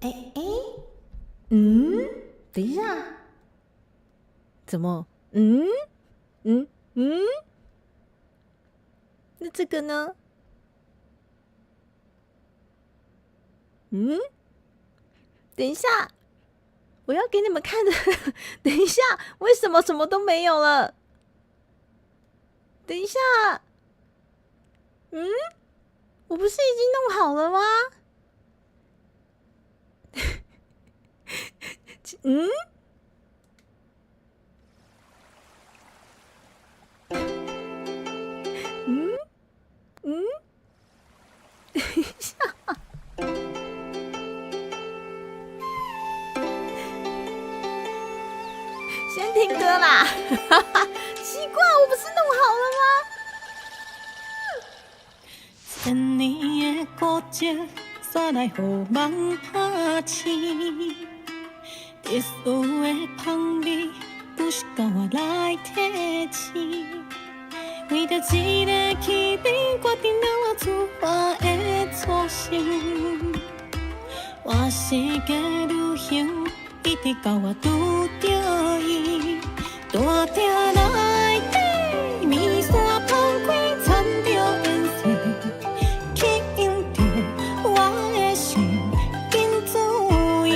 哎，嗯，等一下，怎么？嗯，那这个呢？嗯，等一下，我要给你们看的。等一下，为什么什么都没有了？等一下，我不是已经弄好了吗？嗯嗯嗯，等一下，先听歌啦。奇怪，我不是弄好了吗？千年的孤寂，煞来予梦拍醒。特殊的香味，不是甲我来提醒。为着一个气味，决定了我出发的初心。我世界旅行，一直到我拄着伊，大鼎内底，面线放开，掺着颜色，吸引着我的心，紧注意。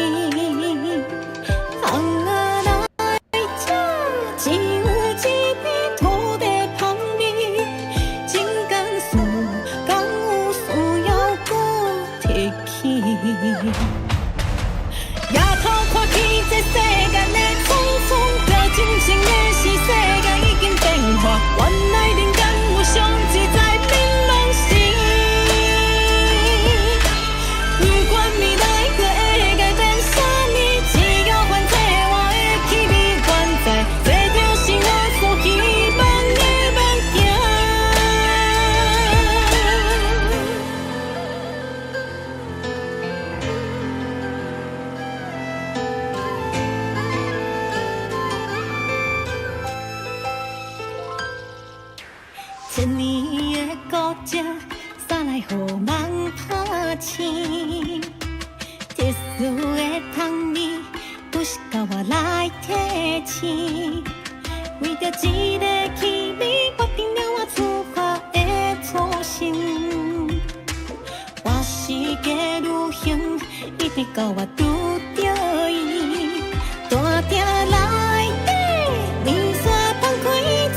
红仔来吃，只有一片土地香味，情感事，敢有需要搁提起？夜头看起这世间的匆匆，着真情的是世界已经变化，原来人间有上自在美梦时。不管未来还会改变啥物，只要反正我的气味原在，这就是我所希望的梦境。千年的孤寂，煞来予梦拍醒。特殊的香味，不是甲我来提醒。为着一个气味，决定了我出发的初心。我世界旅行，一直到我拄着伊，大鼎内底，面线放开，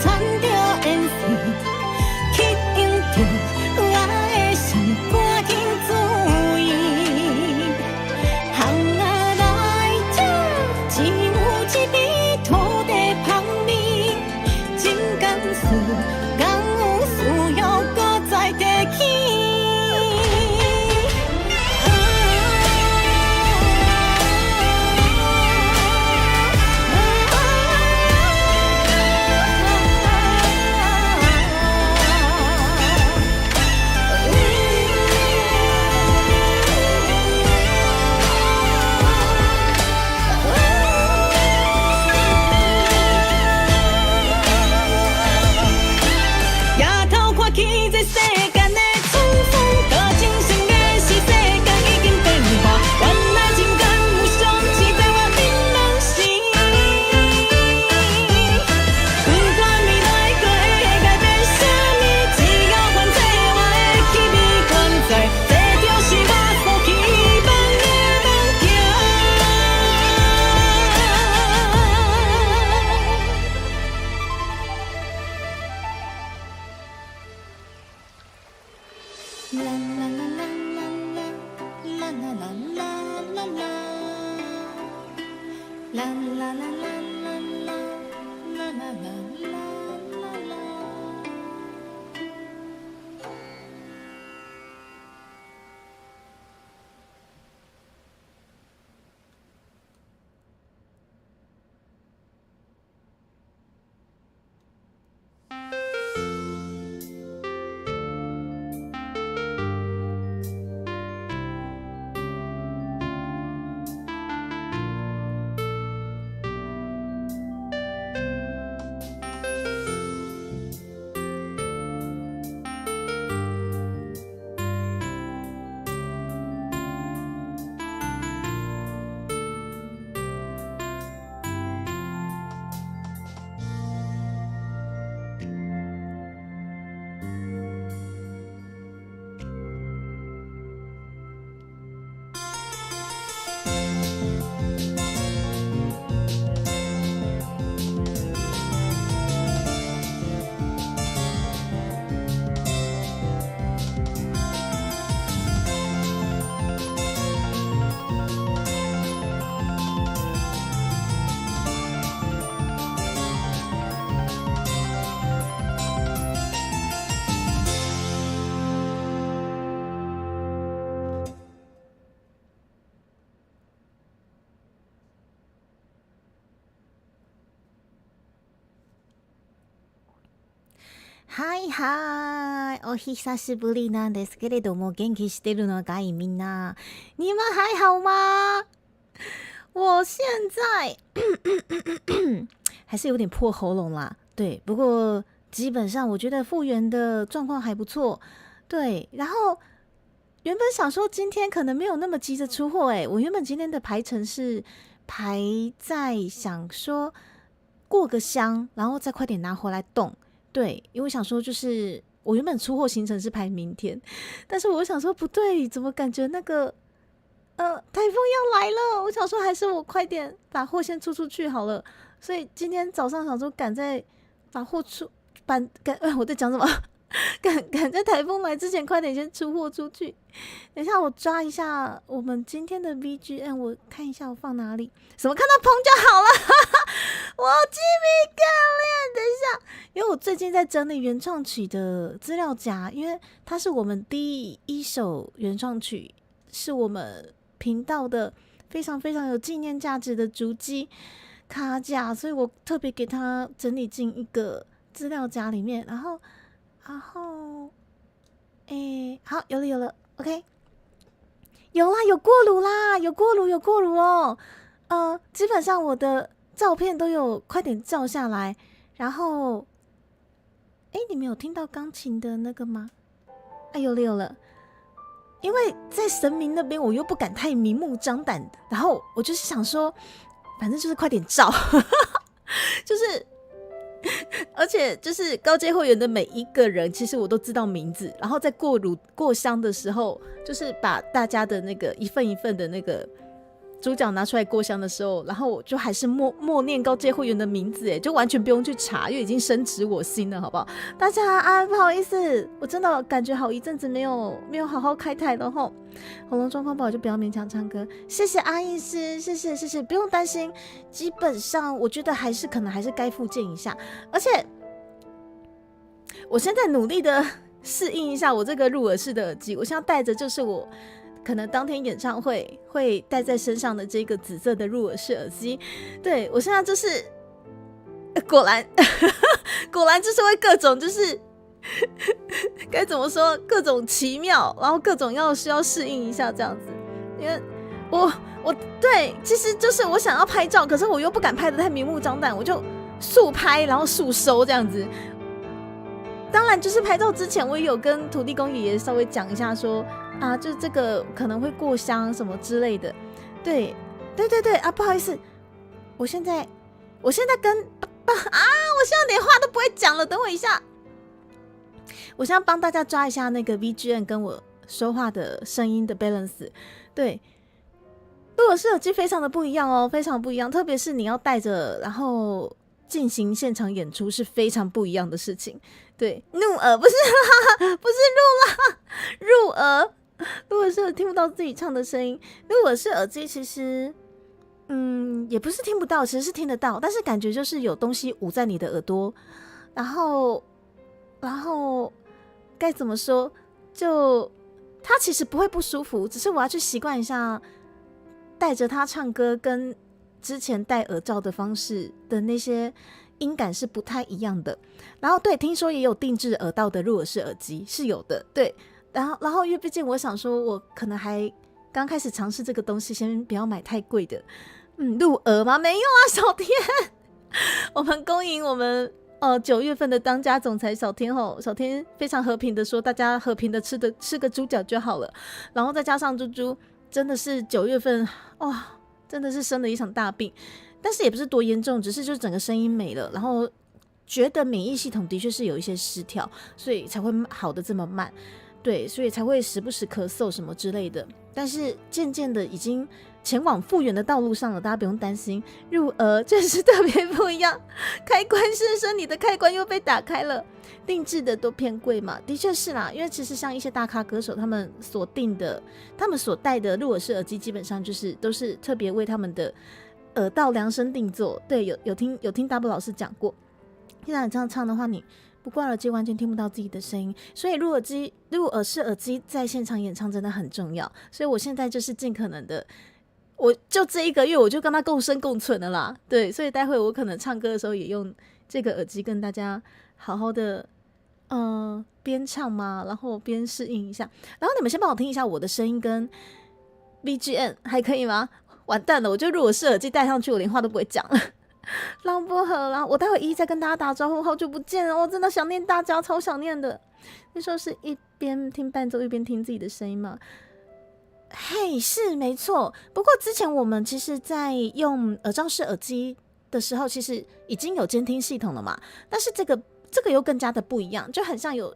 掺着颜色。吸引着我的心，赶紧注意。红仔来吃，只有一味土地香味，情感事，敢有需要搁再提起？夜头看起这世间的匆匆，多情深的是世界已经变化，原来情感有上自在我的梦时。不管未来还会改变啥物，只要反正我的气味原在，这就是我所希望的梦境。啦啦啦啦啦啦啦啦啦啦啦，啦啦啦啦啦啦啦啦啦啦。はいはい、お久しぶりなんですけれども，元気してるのかいみんな？你们还好吗？我现在还是有点破喉咙啦，对，不过基本上我觉得复原的状况还不错，对。然后原本想说今天可能没有那么急着出货，我原本今天的排程是排在想说过个香，然后再快点拿回来冻。对，因为想说就是我原本出货行程是排明天，但是我想说不对，怎么感觉那个台风要来了？我想说还是我快点把货先出去好了。所以今天早上想说赶在把货我在讲什么？赶在台风来之前快点先出货出去。等一下我抓一下我们今天的 BGM， 我看一下我放哪里。什么看到棚就好了？我鸡皮疙瘩。等一下，因为我最近在整理原创曲的资料夹，因为它是我们第一首原创曲，是我们频道的非常非常有纪念价值的足迹卡夹，所以我特别给它整理进一个资料夹里面。然后，好，有了 ，OK， 有啦，有过炉啦，有过炉哦。基本上我的照片都有快点照下来，然后，你们有听到钢琴的那个吗？有了。因为在神明那边，我又不敢太明目张胆的，然后我就是想说，反正就是快点照，就是，而且就是高阶会员的每一个人，其实我都知道名字，然后在过香的时候，就是把大家的那个一份一份的那个猪脚拿出来过香的时候，然后我就还是默念高阶会员的名字，就完全不用去查，因为已经深植我心了，好不好？大家不好意思，我真的感觉好一阵子没有好好开台了吼，喉咙状况不好就不要勉强唱歌。谢谢阿医师，谢谢，不用担心，基本上我觉得可能还是该复健一下，而且我现在努力的适应一下我这个入耳式的耳机，我现在戴着就是我可能当天演唱会会戴在身上的这个紫色的入耳式耳机，对，我现在就是果然就是会各种就是该怎么说，各种奇妙，然后各种需要适应一下这样子。因为我对，其实就是我想要拍照，可是我又不敢拍得太明目张胆，我就速拍然后速收这样子。当然就是拍照之前我也有跟土地公爷爷稍微讲一下说就是这个可能会过香什么之类的。对不好意思，我现在跟我现在连话都不会讲了，等我一下。我现在帮大家抓一下那个 BGM 跟我说话的声音的 balance。对，入耳式耳机非常的不一样哦，非常不一样，特别是你要戴着然后进行现场演出是非常不一样的事情。对，入耳不是入耳。入耳式听不到自己唱的声音，入耳式耳机其实也不是听不到，其实是听得到，但是感觉就是有东西捂在你的耳朵，然后该怎么说，就它其实不会不舒服，只是我要去习惯一下带着它唱歌跟之前戴耳罩的方式的那些音感是不太一样的。然后对，听说也有定制耳道的入耳式耳机是有的，对。然后因为毕竟我想说我可能还刚开始尝试这个东西，先不要买太贵的。入耳吗？没有啊，小天我们恭迎我们9月份的当家总裁小天吼，小天非常和平的说，大家和平的吃个猪脚就好了。然后再加上猪猪真的是9月份真的是生了一场大病，但是也不是多严重，只是就整个声音没了，然后觉得免疫系统的确是有一些失调，所以才会好的这么慢。对，所以才会时不时咳嗽什么之类的，但是渐渐的已经前往复原的道路上了，大家不用担心。入耳确实特别不一样，开关先生，你的开关又被打开了。定制的都偏贵嘛，的确是啦，因为其实像一些大咖歌手，他们所戴的入耳式耳机，基本上就是都是特别为他们的耳道量身定做。对，有听大布老师讲过，现在你这样唱的话，你不挂耳机完全听不到自己的声音，所以入耳式耳机在现场演唱真的很重要。所以我现在就是尽可能的，我就这1个月我就跟他共生共存了啦。对，所以待会我可能唱歌的时候也用这个耳机跟大家好好的边唱嘛，然后边适应一下。然后你们先帮我听一下我的声音跟 BGM 还可以吗？完蛋了，我就如果是耳机戴上去，我连话都不会讲了。浪薄荷啦，我待会一再跟大家打招呼，好久不见了，我真的想念大家，超想念的。那时候是一边听伴奏一边听自己的声音吗？嘿，是没错。不过之前我们其实在用耳罩式耳机的时候，其实已经有监听系统了嘛，但是这个又更加的不一样，就很像有，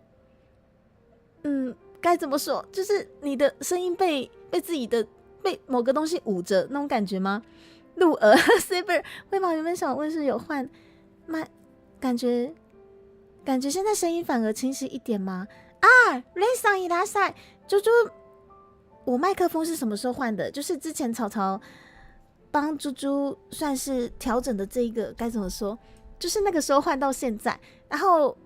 该怎么说，就是你的声音被自己的被某个东西捂着那种感觉吗？鹿耳 Saber 会吗？原本想问是有换麦，感觉现在声音反而清晰一点吗？啊 ，Lisa 伊拉塞，猪猪，我麦克风是什么时候换的？就是之前草草帮猪猪算是调整的这一个该怎么说？就是那个时候换到现在，然后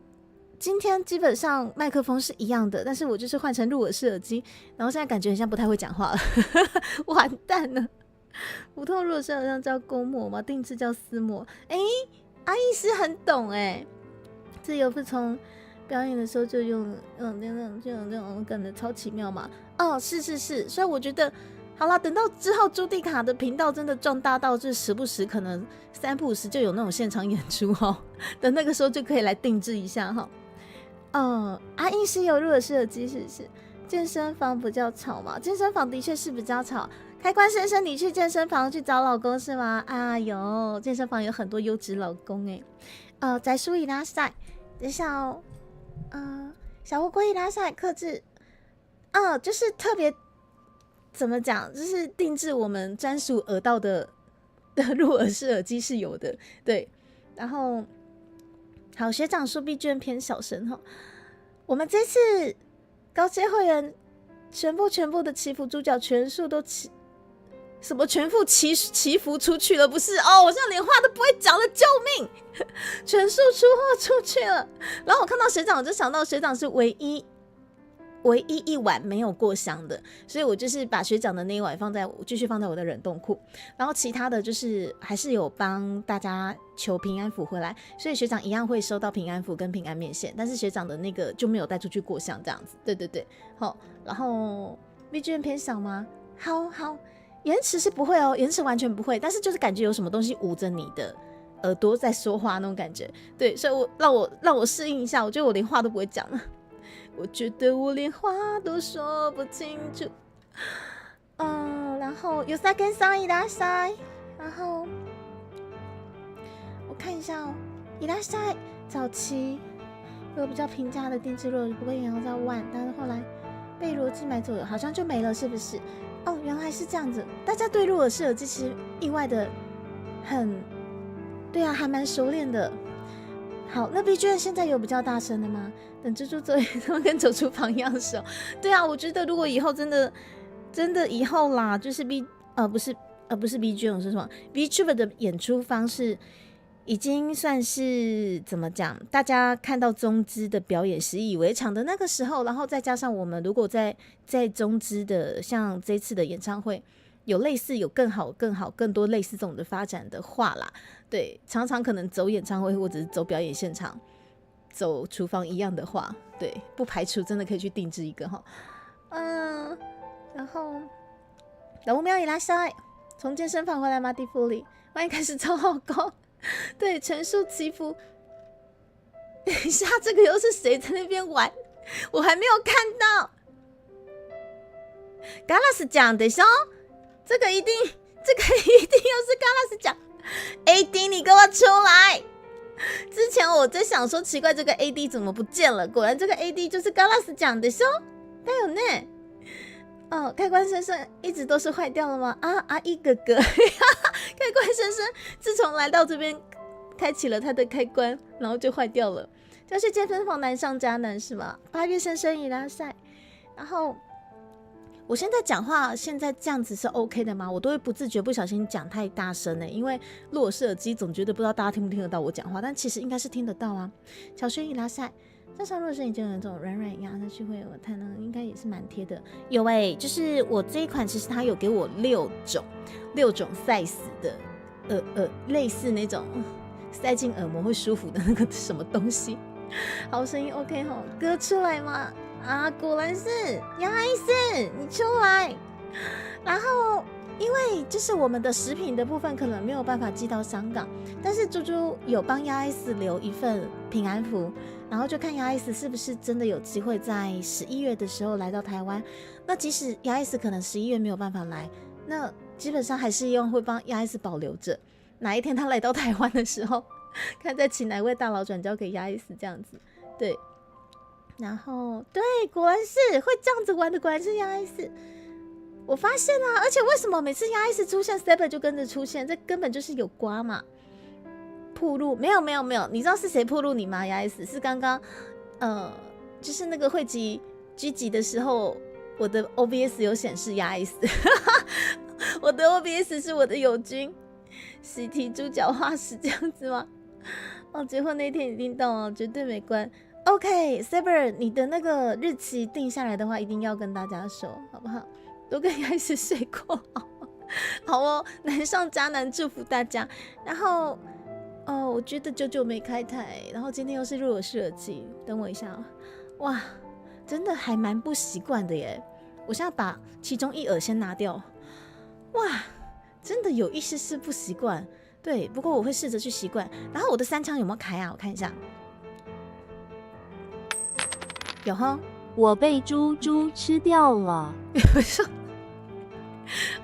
今天基本上麦克风是一样的，但是我就是换成入耳式耳机，然后现在感觉很像不太会讲话了，完蛋了。普通入耳式好像叫公模嘛，定制叫私模。阿姨是很懂这又不从表演的时候就用这种梗的超奇妙嘛。是，所以我觉得好啦，等到之后朱蒂卡的频道真的壮大到就时不时可能3不5时就有那种现场演出等那个时候就可以来定制一下阿英是有入耳式耳机，是不是？健身房比较吵嘛？健身房的确是比较吵。开关先生，你去健身房去找老公是吗？有健身房有很多优质老公宅叔伊拉塞，等一下小乌龟伊拉塞克制，就是特别怎么讲，就是定制我们专属耳道的入耳式耳机是有的，对。然后好，学长说 B 卷偏小声我们这次高阶会员全部的祈福主角全数都全部祈福出去了，不是我现在连话都不会讲了，救命！全数出货出去了。然后我看到学长，我就想到学长是唯一一碗没有过香的，所以我就是把学长的那一碗继续放在我的冷冻库，然后其他的就是还是有帮大家求平安符回来，所以学长一样会收到平安符跟平安面线，但是学长的那个就没有带出去过香这样子。对，好，然后 BGM 偏小吗？好，延迟是不会延迟完全不会，但是就是感觉有什么东西捂着你的耳朵在说话那种感觉，对，所以让我适应一下，我觉得我连话都不会讲了。我觉得我连话都说不清楚。然后有三跟上伊拉塞，然后我看一下伊拉塞早期有比较平价的定制肉，不过也要叫万，但是后来被罗技买走了，好像就没了，是不是？原来是这样子。大家对入耳式耳机其实意外的对啊，还蛮熟练的。好，那 B 卷现在有比较大声的吗？等蜘蛛走他们跟走厨房一样的时候，对啊，我觉得如果以后真的以后啦，就是不是 B 卷，我是什么 VTuber 的演出方式，已经算是怎么讲？大家看到中资的表演习以为常的那个时候，然后再加上我们如果在中资的像这次的演唱会。有类似有更好更多类似这种的发展的话啦，对，常常可能走演唱会或者是走表演现场走厨房一样的话，对，不排除真的可以去定制一个然后老吴喵也拉塞，从健身房回来吗？蒂芙里欢迎开始超好高，对，全数祈福。等一下，这个又是谁在那边玩？我还没有看到。嘎拉斯讲的说。这个一定又是嘎拉斯讲 AD 你给我出来！之前我在想说奇怪这个 AD 怎么不见了，果然这个 AD 就是嘎拉斯讲的说，还有呢开关声声一直都是坏掉了吗？一哥哥开关声声自从来到这边开启了他的开关，然后就坏掉了，就是健身房难上加难是吗？8月生生伊拉塞，然后我现在讲话，现在这样子是 OK 的吗？我都会不自觉不小心讲太大声因为入耳式耳机总觉得不知道大家听不听得到我讲话，但其实应该是听得到啊。小轩伊拉塞，加上若是已经有这种软压下去会有太能，应该也是蛮贴的。有就是我这一款其实它有给我6种 size 的类似那种塞进耳膜会舒服的那个什么东西。好，声音 OK 吼，歌出来吗？啊，果然是杨爱思，你出来。然后，因为就是我们的食品的部分可能没有办法寄到香港，但是猪猪有帮杨爱思留一份平安符，然后就看杨爱思是不是真的有机会在11月的时候来到台湾。那即使杨爱思可能11月没有办法来，那基本上还是用会帮杨爱思保留着，哪一天他来到台湾的时候，看再请哪位大佬转交给杨爱思这样子，对。然后对，果然是会这样子玩的，果然是杨爱思。我发现啊，而且为什么每次杨爱思出现 ，Saber 就跟着出现？这根本就是有瓜嘛！铺路没有，你知道是谁铺路你吗？杨爱思是刚刚，就是那个汇集狙击的时候，我的 OBS 有显示杨爱思，我的 OBS 是我的友军喜提猪脚化石这样子吗？哦，结婚那天一定到哦，绝对没关。OK，Saber， 你的那个日期定下来的话，一定要跟大家说，好不好？都跟杨爱思睡过好哦，难上加难，祝福大家。然后，我觉得久久没开台，然后今天又是入耳式耳机，等我一下哦。哇，真的还蛮不习惯的耶。我现在把其中一耳先拿掉。哇，真的有一丝丝不习惯。对，不过我会试着去习惯。然后我的3枪有没有开啊？我看一下。有哈，我被猪猪吃掉了。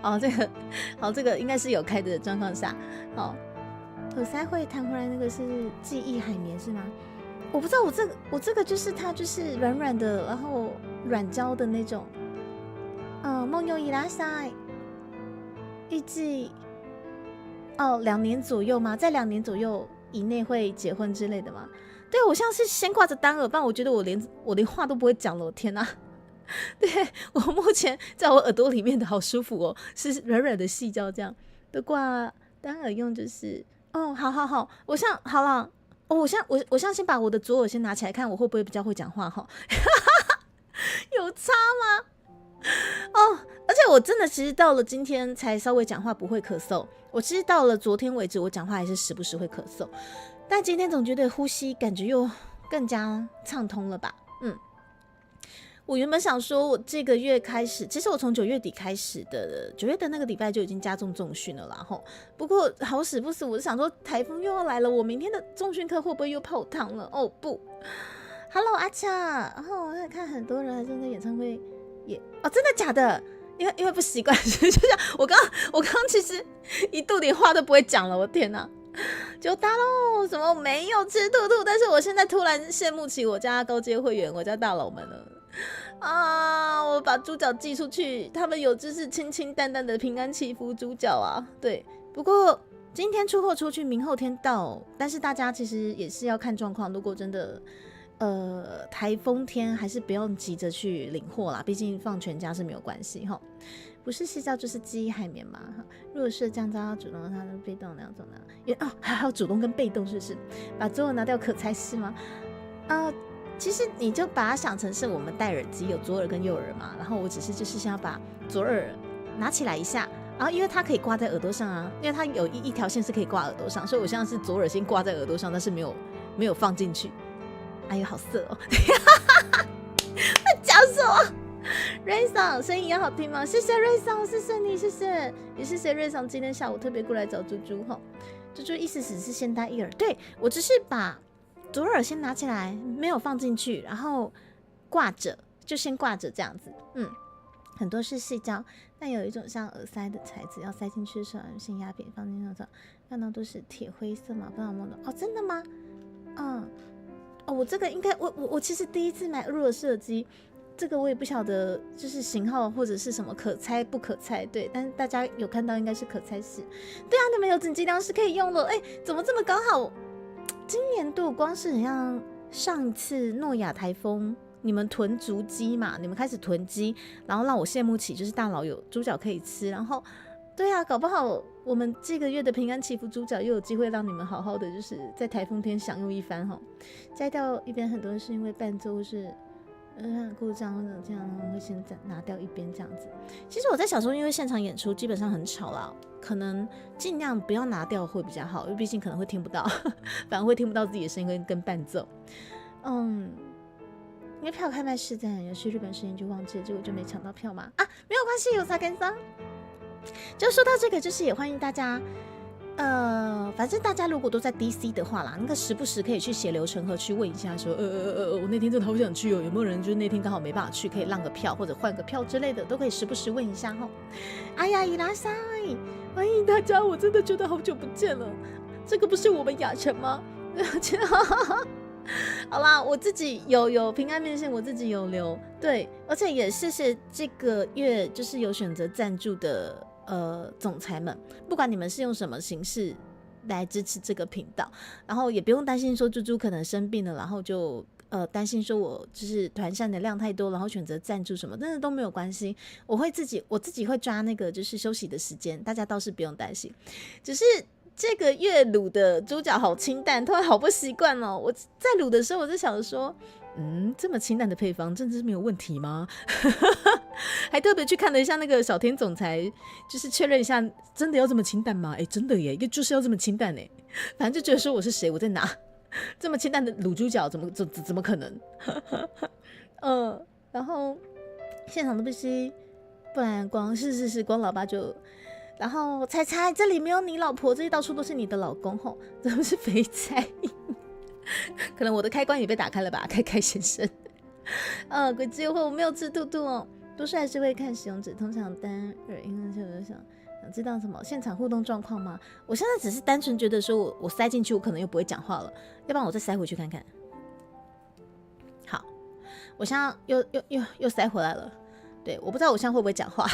哦，这个应该是有开的状况下，好，耳塞会弹回来，那个是记忆海绵是吗？我不知道，我这个就是它就是软软的，然后软胶的那种。梦游伊拉塞，预计2年左右吗？在2年左右以内会结婚之类的吗？对，我像是先挂着单耳，不然我觉得我连话都不会讲了，我天哪！对，我目前在我耳朵里面的好舒服哦，是软软的细胶这样，都挂单耳用就是好，我像好了，我像先把我的左耳先拿起来看，我会不会比较会讲话哈？有差吗？而且我真的其实到了今天才稍微讲话不会咳嗽，我其实到了昨天为止，我讲话还是时不时会咳嗽，但今天总觉得呼吸感觉又更加畅通了吧？我原本想说，我这个月开始，其实我从9月底开始的，9月的那个礼拜就已经加重重训了啦吼。不过好死不死，我想说台风又要来了，我明天的重训课会不会又泡汤了？哦不 ，Hello 阿恰，然后我在看很多人还是在演唱会也真的假的？因为不习惯，就像我刚其实一度连话都不会讲了，我天哪！就大喽，什么没有吃兔兔，但是我现在突然羡慕起我家高阶会员，我家大佬们了。我把猪脚寄出去，他们有就是清清淡淡的平安祈福猪脚啊。对，不过今天出货出去，明后天到，但是大家其实也是要看状况，如果真的台风天，还是不用急着去领货啦，毕竟放全家是没有关系哈。不是细胶就是记忆海绵嘛。如果是降噪，主动它的被动两种的，还有主动跟被动，是不是？把左耳拿掉可才是吗？其实你就把它想成是我们戴耳机有左耳跟右耳嘛，然后我只是就是想要把左耳拿起来一下，然后因为它可以挂在耳朵上啊，因为它有一条线是可以挂耳朵上，所以我现在是左耳先挂在耳朵上，但是没有放进去。哎呦，好色哦！讲什么？瑞桑声音也好听吗？谢谢瑞桑，谢谢你，谢谢也谢谢瑞桑今天下午特别过来找猪猪哈。猪猪意思只是先戴一耳，对我只是把左耳先拿起来，没有放进去，然后挂着，就先挂着这样子。很多是细胶，但有一种像耳塞的材质，要塞进去的时候先压扁，放进去的时候看到都是铁灰色嘛，不知道有没有？真的吗？我这个应该我其实第一次买入耳式耳机，这个我也不晓得就是型号或者是什么可拆不可拆，对，但是大家有看到应该是可拆式。对啊，你们有紧急粮食可以用了，怎么这么刚好？今年度光是很像上一次诺亚台风，你们囤足鸡嘛，你们开始囤鸡，然后让我羡慕起就是大佬有猪脚可以吃，然后对啊，搞不好我们这个月的平安祈福猪脚又有机会让你们好好的就是在台风天享用一番哈。摘掉一边很多是因为伴奏或是故障这样，我会先拿掉一边这样子。其实我在想说，因为现场演出基本上很吵啦，可能尽量不要拿掉会比较好，因为毕竟可能会听不到，反而会听不到自己的声音跟伴奏。因为票开卖是在有去日本时间就忘记了，结果就没抢到票嘛。啊，没有关系，有啥干啥。就说到这个，就是也欢迎大家。反正大家如果都在 DC 的话啦，那个时不时可以去血流成河去问一下说，我那天真的好想去哦，有没有人就是那天刚好没办法去，可以让个票或者换个票之类的，都可以时不时问一下哈。哎呀，伊拉塞，欢迎大家，我真的觉得好久不见了，这个不是我们雅晨吗？好啦，我自己有平安面线，我自己有留，对，而且也谢谢这个月就是有选择赞助的总裁们，不管你们是用什么形式来支持这个频道，然后也不用担心说猪猪可能生病了，然后就担心说我就是团扇的量太多，然后选择赞助什么，真的都没有关系，我自己会抓那个就是休息的时间，大家倒是不用担心，只是。这个月卤的猪脚好清淡，突然好不习惯哦。我在卤的时候，我就想说，这么清淡的配方，真的是没有问题吗？还特别去看了一下那个小天总裁，就是确认一下，真的要这么清淡吗？真的耶，就是要这么清淡耶。反正就觉得说我是谁，我在哪，这么清淡的卤猪脚，怎么可能？然后现场都必须，不然光光老爸就。然后彩彩，这里没有你老婆，这里到处都是你的老公吼，怎么是肥菜？可能我的开关也被打开了吧，开先生。鬼之优惠我没有吃兔兔哦，多数还是会看使用者，通常单耳因为就想知道什么现场互动状况吗？我现在只是单纯觉得说我塞进去，我可能又不会讲话了，要不然我再塞回去看看。好，我现在又塞回来了，对，我不知道我现在会不会讲话。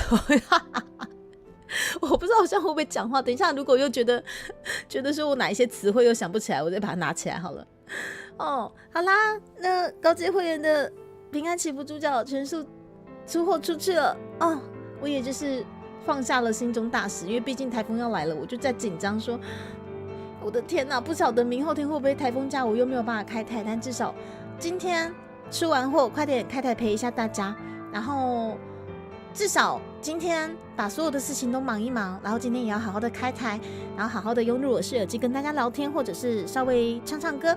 我不知道我现在会不会讲话，等一下如果又觉得说我哪一些词汇又想不起来，我再把它拿起来好了。好啦，那高阶会员的平安祈福猪脚全数出货出去了我也就是放下了心中大石，因为毕竟台风要来了，我就在紧张说，我的天哪，不晓得明后天会不会台风假，我又没有办法开台，但至少今天出完货，快点开台陪一下大家，然后。至少今天把所有的事情都忙一忙，然后今天也要好好的开台，然后好好的用入耳式耳机跟大家聊天，或者是稍微唱唱歌。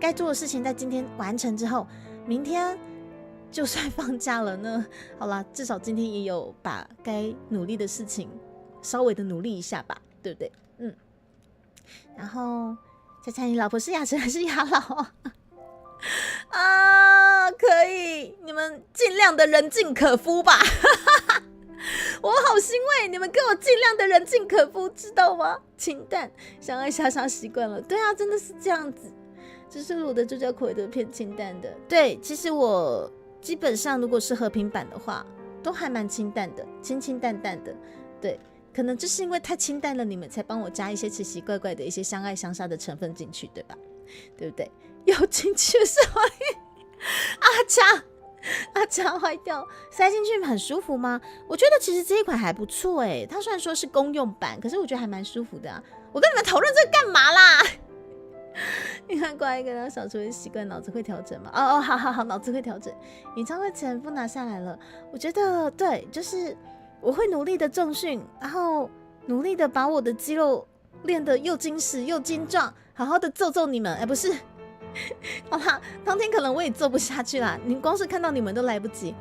该做的事情在今天完成之后，明天就算放假了呢。好啦，至少今天也有把该努力的事情稍微的努力一下吧，对不对？然后猜猜你老婆是雅晨还是雅老？可以，你们尽量的人尽可夫吧。我好欣慰，你们给我尽量的人尽可夫，知道吗？清淡，相爱莎莎习惯了。对啊，真的是这样子。就是我的猪脚口味都偏清淡的。对，其实我基本上如果是和平版的话，都还蛮清淡的，清清淡淡的。对，可能就是因为太清淡了，你们才帮我加一些奇奇怪怪的一些相爱相杀的成分进去，对吧？对不对？有进去是阿强坏掉，塞进去很舒服吗？我觉得其实这一款还不错诶，它虽然说是公用版，可是我觉得还蛮舒服的啊。我跟你们讨论这个干嘛啦？你看过来一个人小厨的习惯，脑子会调整吗？好，脑子会调整。演唱会全部拿下来了，我觉得对，就是我会努力的重训，然后努力的把我的肌肉练得又精实又精壮，好好的揍你们。不是。好啦，当天可能我也做不下去啦，你光是看到你们都来不及。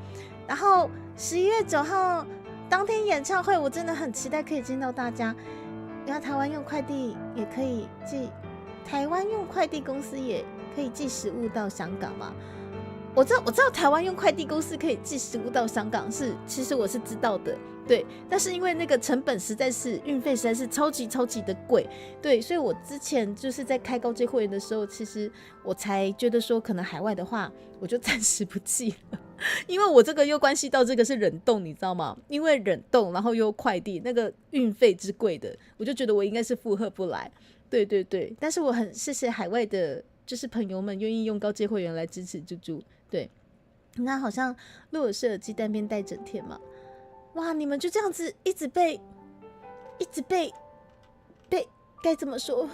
然后11月9号当天演唱会，我真的很期待可以见到大家。然后台湾用快递也可以寄，台湾用快递公司也可以寄食物到香港吗？我知道台湾用快递公司可以寄食物到香港，其实我是知道的。对，但是因为那个成本实在是运费实在是超级的贵，对，所以我之前就是在开高阶会员的时候，其实我才觉得说可能海外的话我就暂时不寄了，因为我这个又关系到这个是冷冻，你知道吗？因为冷冻然后又快递，那个运费之贵的，我就觉得我应该是负荷不来。对，但是我很谢谢海外的就是朋友们愿意用高阶会员来支持猪猪。对，那好像录耳式耳机单边戴整天嘛。哇，你们就这样子一直被该怎么说？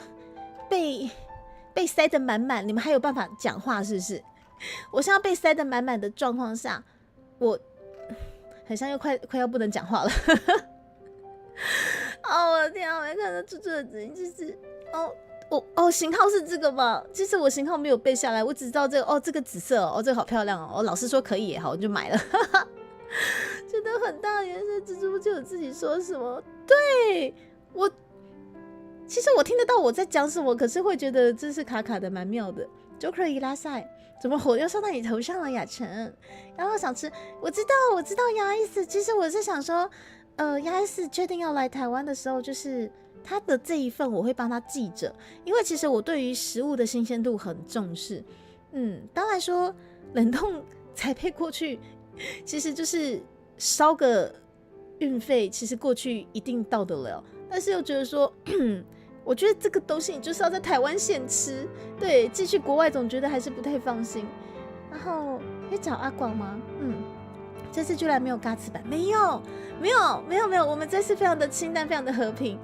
被塞得满满，你们还有办法讲话是不是？我现在被塞得满满的状况下，我很像又快要不能讲话了。我的天啊！我看到猪猪的指引就是型号是这个吗？其实我型号没有背下来，我只知道这个这个紫色这个好漂亮老师说可以耶，好我就买了。真的很大的颜色，蜘蛛就有自己说什么？对我，其实我听得到我在讲什么，可是会觉得这是卡卡的，蛮妙的。Joker 伊拉塞，怎么火又烧到你头上了，雅晨？然后想吃，我知道牙医斯。其实我是想说，牙医斯确定要来台湾的时候，就是他的这一份我会帮他记着，因为其实我对于食物的新鲜度很重视。当然说冷冻才配过去。其实就是烧个运费，其实过去一定到得了，但是又觉得说，我觉得这个东西你就是要在台湾现吃，对，寄去国外总觉得还是不太放心。然后去找阿广吗？这次居然没有嘎子版，没有，我们这次非常的清淡，非常的和平。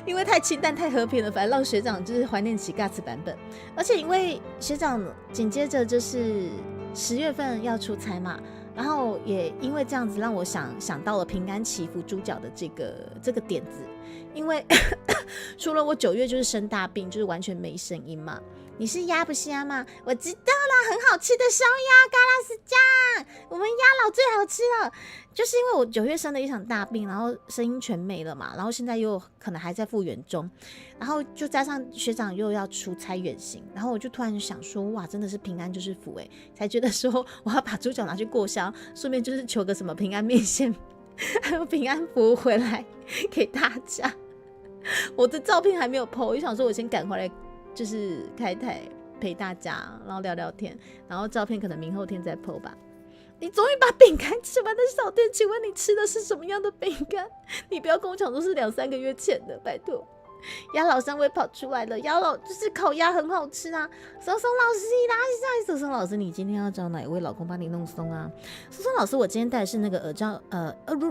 因为太清淡太和平了，反而让学长就是怀念起嘎子版本，而且因为学长紧接着就是10月份要出差嘛，然后也因为这样子让我想到了平安祈福猪脚的这个点子，因为除了我9月就是生大病，就是完全没声音嘛。你是鸭不是鸭吗？我知道啦，很好吃的烧鸭，嘎拉斯酱，我们鸭老最好吃了。就是因为我9月生了一场大病，然后声音全没了嘛，然后现在又可能还在复原中，然后就加上学长又要出差远行，然后我就突然想说，哇，真的是平安就是福欸，才觉得说我要把猪脚拿去过香，顺便就是求个什么平安面线，还有平安符回来给大家。我的照片还没有 po， 我就想说我先赶回来。就是开台陪大家，然后聊聊天，然后照片可能明后天再 po 吧。你终于把饼干吃完的小店，请问你吃的是什么样的饼干？你不要跟我讲说是2-3个月前的，拜托。鸭老三位跑出来了，鸭老就是烤鸭很好吃啊。松松老师，你拉一下，松松老师，你今天要找哪一位老公帮你弄松啊？松松老师，我今天戴的是那个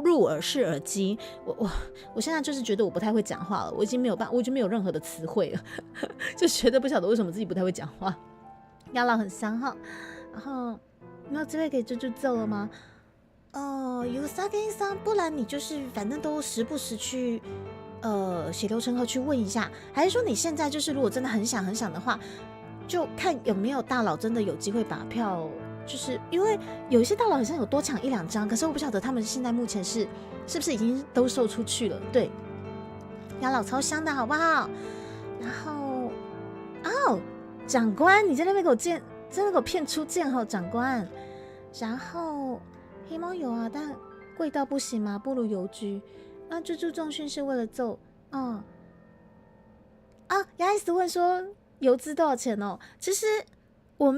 入耳式耳机，我现在就是觉得我不太会讲话了，我已经没有任何的词汇了，就觉得不晓得为什么自己不太会讲话。鸭老很香哈，然后没有机会给猪猪揍了吗？有撒给桑，不然你就是反正都时不时去。血流成河去问一下，还是说你现在就是如果真的很想的话，就看有没有大佬真的有机会把票，就是因为有一些大佬好像有多抢1-2张，可是我不晓得他们现在目前是不是已经都售出去了。对，鸭老超香的好不好？然后长官，你在那边给我真的给我骗出剑哈，长官。然后黑猫有啊，但贵到不行吗？不如邮局。那猪猪重训是为了揍牙医斯问说邮资多少钱哦？其实我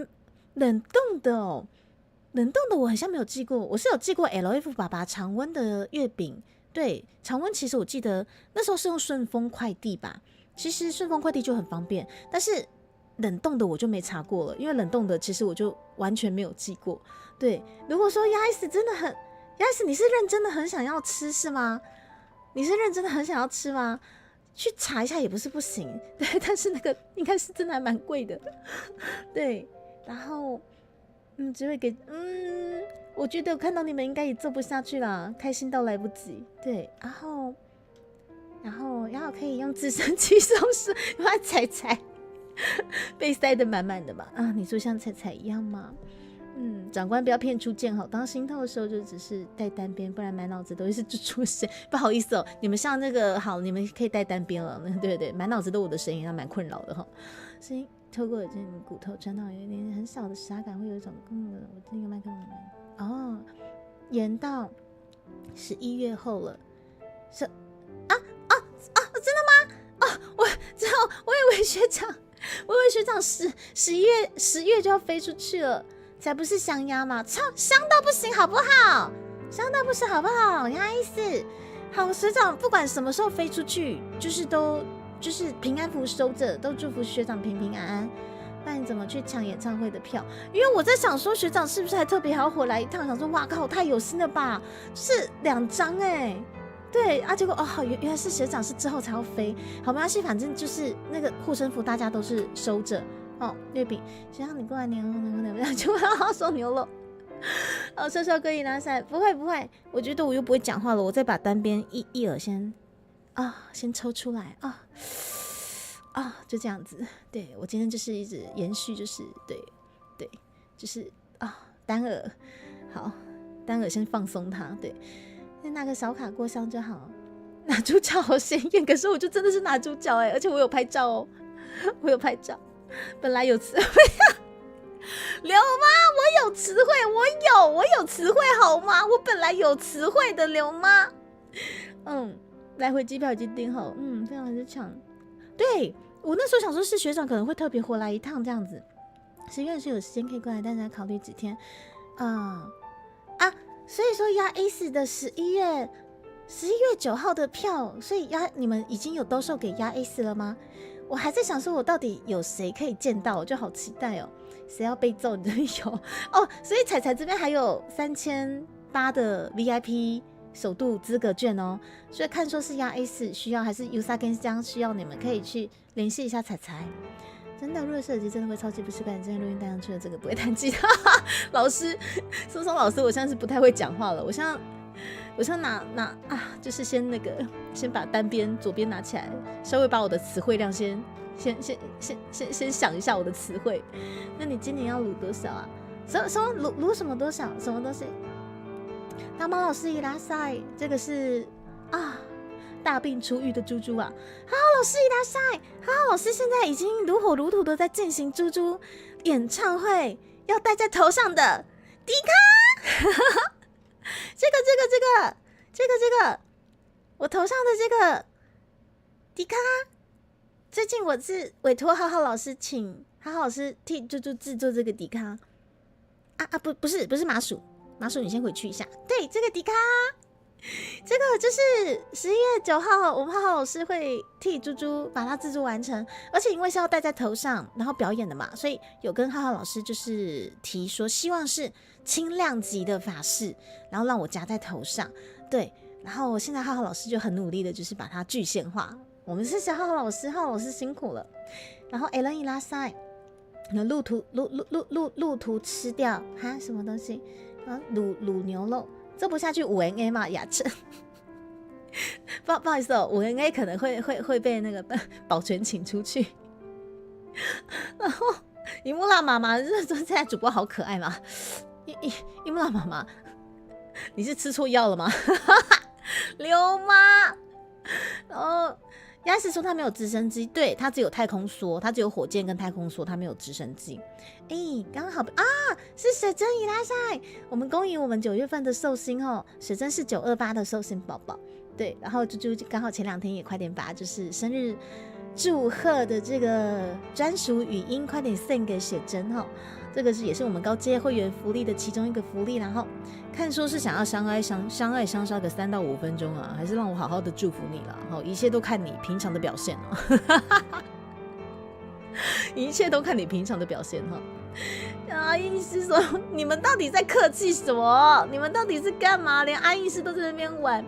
冷冻的我好像没有寄过，我是有寄过 LF 爸爸常温的月饼。对，常温其实我记得那时候是用顺丰快递吧，其实顺丰快递就很方便，但是冷冻的我就没查过了，因为冷冻的其实我就完全没有寄过。对，如果说牙医斯真的很，牙医斯你是认真的很想要吃是吗？你是认真的很想要吃吗？去查一下也不是不行，对，但是那个应该是真的还蛮贵的，对，然后只会给我觉得我看到你们应该也做不下去啦，开心到来不及，对，然后可以用直升机送食，因为彩彩被塞得满满的嘛，你说像彩彩一样吗？长官不要骗出剑好，当心痛的时候就只是带单边，不然满脑子都是猪猪声。不好意思哦，你们像那个好，你们可以带单边了，对，满脑子都我的声音，那蛮困扰的哈。声音透过这骨头传到有一点很小的沙感，会有一种我这个麦克风延到11月后了，是真的吗？我以为学长10月就要飞出去了。才不是香鸭嘛，超香到不行，好不好？香到不行，好不好？牙医斯，好学长，不管什么时候飞出去，就是平安符收着，都祝福学长平平安安。不然你怎么去抢演唱会的票？因为我在想说，学长是不是还特别还要回来一趟？想说，哇靠，太有心了吧？是2张哎，对啊，结果原来是学长是之后才要飞，好没关系，反正就是那个护身符大家都是收着。月饼，谁让你过来年后就好送牛肉。笑笑哥一拉塞，不会，我觉得我又不会讲话了，我再把单边一耳先抽出来啊，就这样子。对，我今天就是一直延续，就是对，就是单耳，好，单耳先放松它，对，拿个小卡过香就好。拿猪脚好显眼，可是我就真的是拿猪脚而且我有拍照哦，我有拍照。本来有词汇刘妈，我有词汇，我有词汇好吗？我本来有词汇的刘妈。来回机票已经订好，非常之抢。对，我那时候想说是学长可能会特别回来一趟这样子，10月是有时间可以过来，但是要考虑几天。所以说压 A4 的11月9号的票，所以你们已经有兜售给压 A4 了吗？我还在想说，我到底有谁可以见到，我就好期待哦。谁要被揍，你这边有哦。所以彩彩这边还有3800的 VIP 首度资格券哦。所以看说是压 A4 需要，还是 USA 跟江需要，你们可以去联系一下彩彩。真的，入耳机真的会超级不习惯。今天录音带上去了这个不会弹吉他，老师，松松老师，我现在是不太会讲话了。我现在拿就是先把单边左边拿起来，稍微把我的词汇量先想一下我的词汇。那你今年要撸多少啊？什么撸什么多少？什么东西？大猫老师伊拉塞，这个是大病初愈的猪猪啊！好，老师伊拉塞，好，老师现在已经如火如荼的在进行猪猪演唱会要戴在头上的迪卡。这个，我头上的这个迪卡，最近我是委托浩浩老师，请浩浩老师替猪猪制作这个迪卡。不是麻薯，你先回去一下。对，这个迪卡，这个就是11月9号，我们浩浩老师会替猪猪把它制作完成，而且因为是要戴在头上，然后表演的嘛，所以有跟浩浩老师就是提说，希望是轻量级的发饰，然后让我夹在头上。对，然后我现在浩浩老师就很努力的，就是把它具现化。我们谢谢浩浩老师，浩浩老师辛苦了。然后 Ellen 伊拉塞，路途吃掉哈什么东西卤牛肉，这不下去5NA 嘛？雅琛，不好意思哦，5NA 可能会被那个保全请出去。然后伊木拉妈妈，现在主播好可爱嘛？伊木拉妈妈，你是吃错药了吗？刘妈，然后亚斯说他没有直升机，对，他只有太空梭，他只有火箭跟太空梭，他没有直升机。刚好是水珍伊拉塞，我们恭迎我们9月份的寿星哦，水珍是928的寿星宝宝，对，然后就刚好前2天也快点把就是生日祝贺的这个专属语音快点 send 给水珍哦。这个也是我们高阶会员福利的其中一个福利，然后看说是想要相爱相杀个3到5分钟啊，还是让我好好的祝福你了，好，一切都看你平常的表现哦，一切都看你平常的表现哈。阿英师说你们到底在客气什么？你们到底是干嘛？连阿英师都在那边玩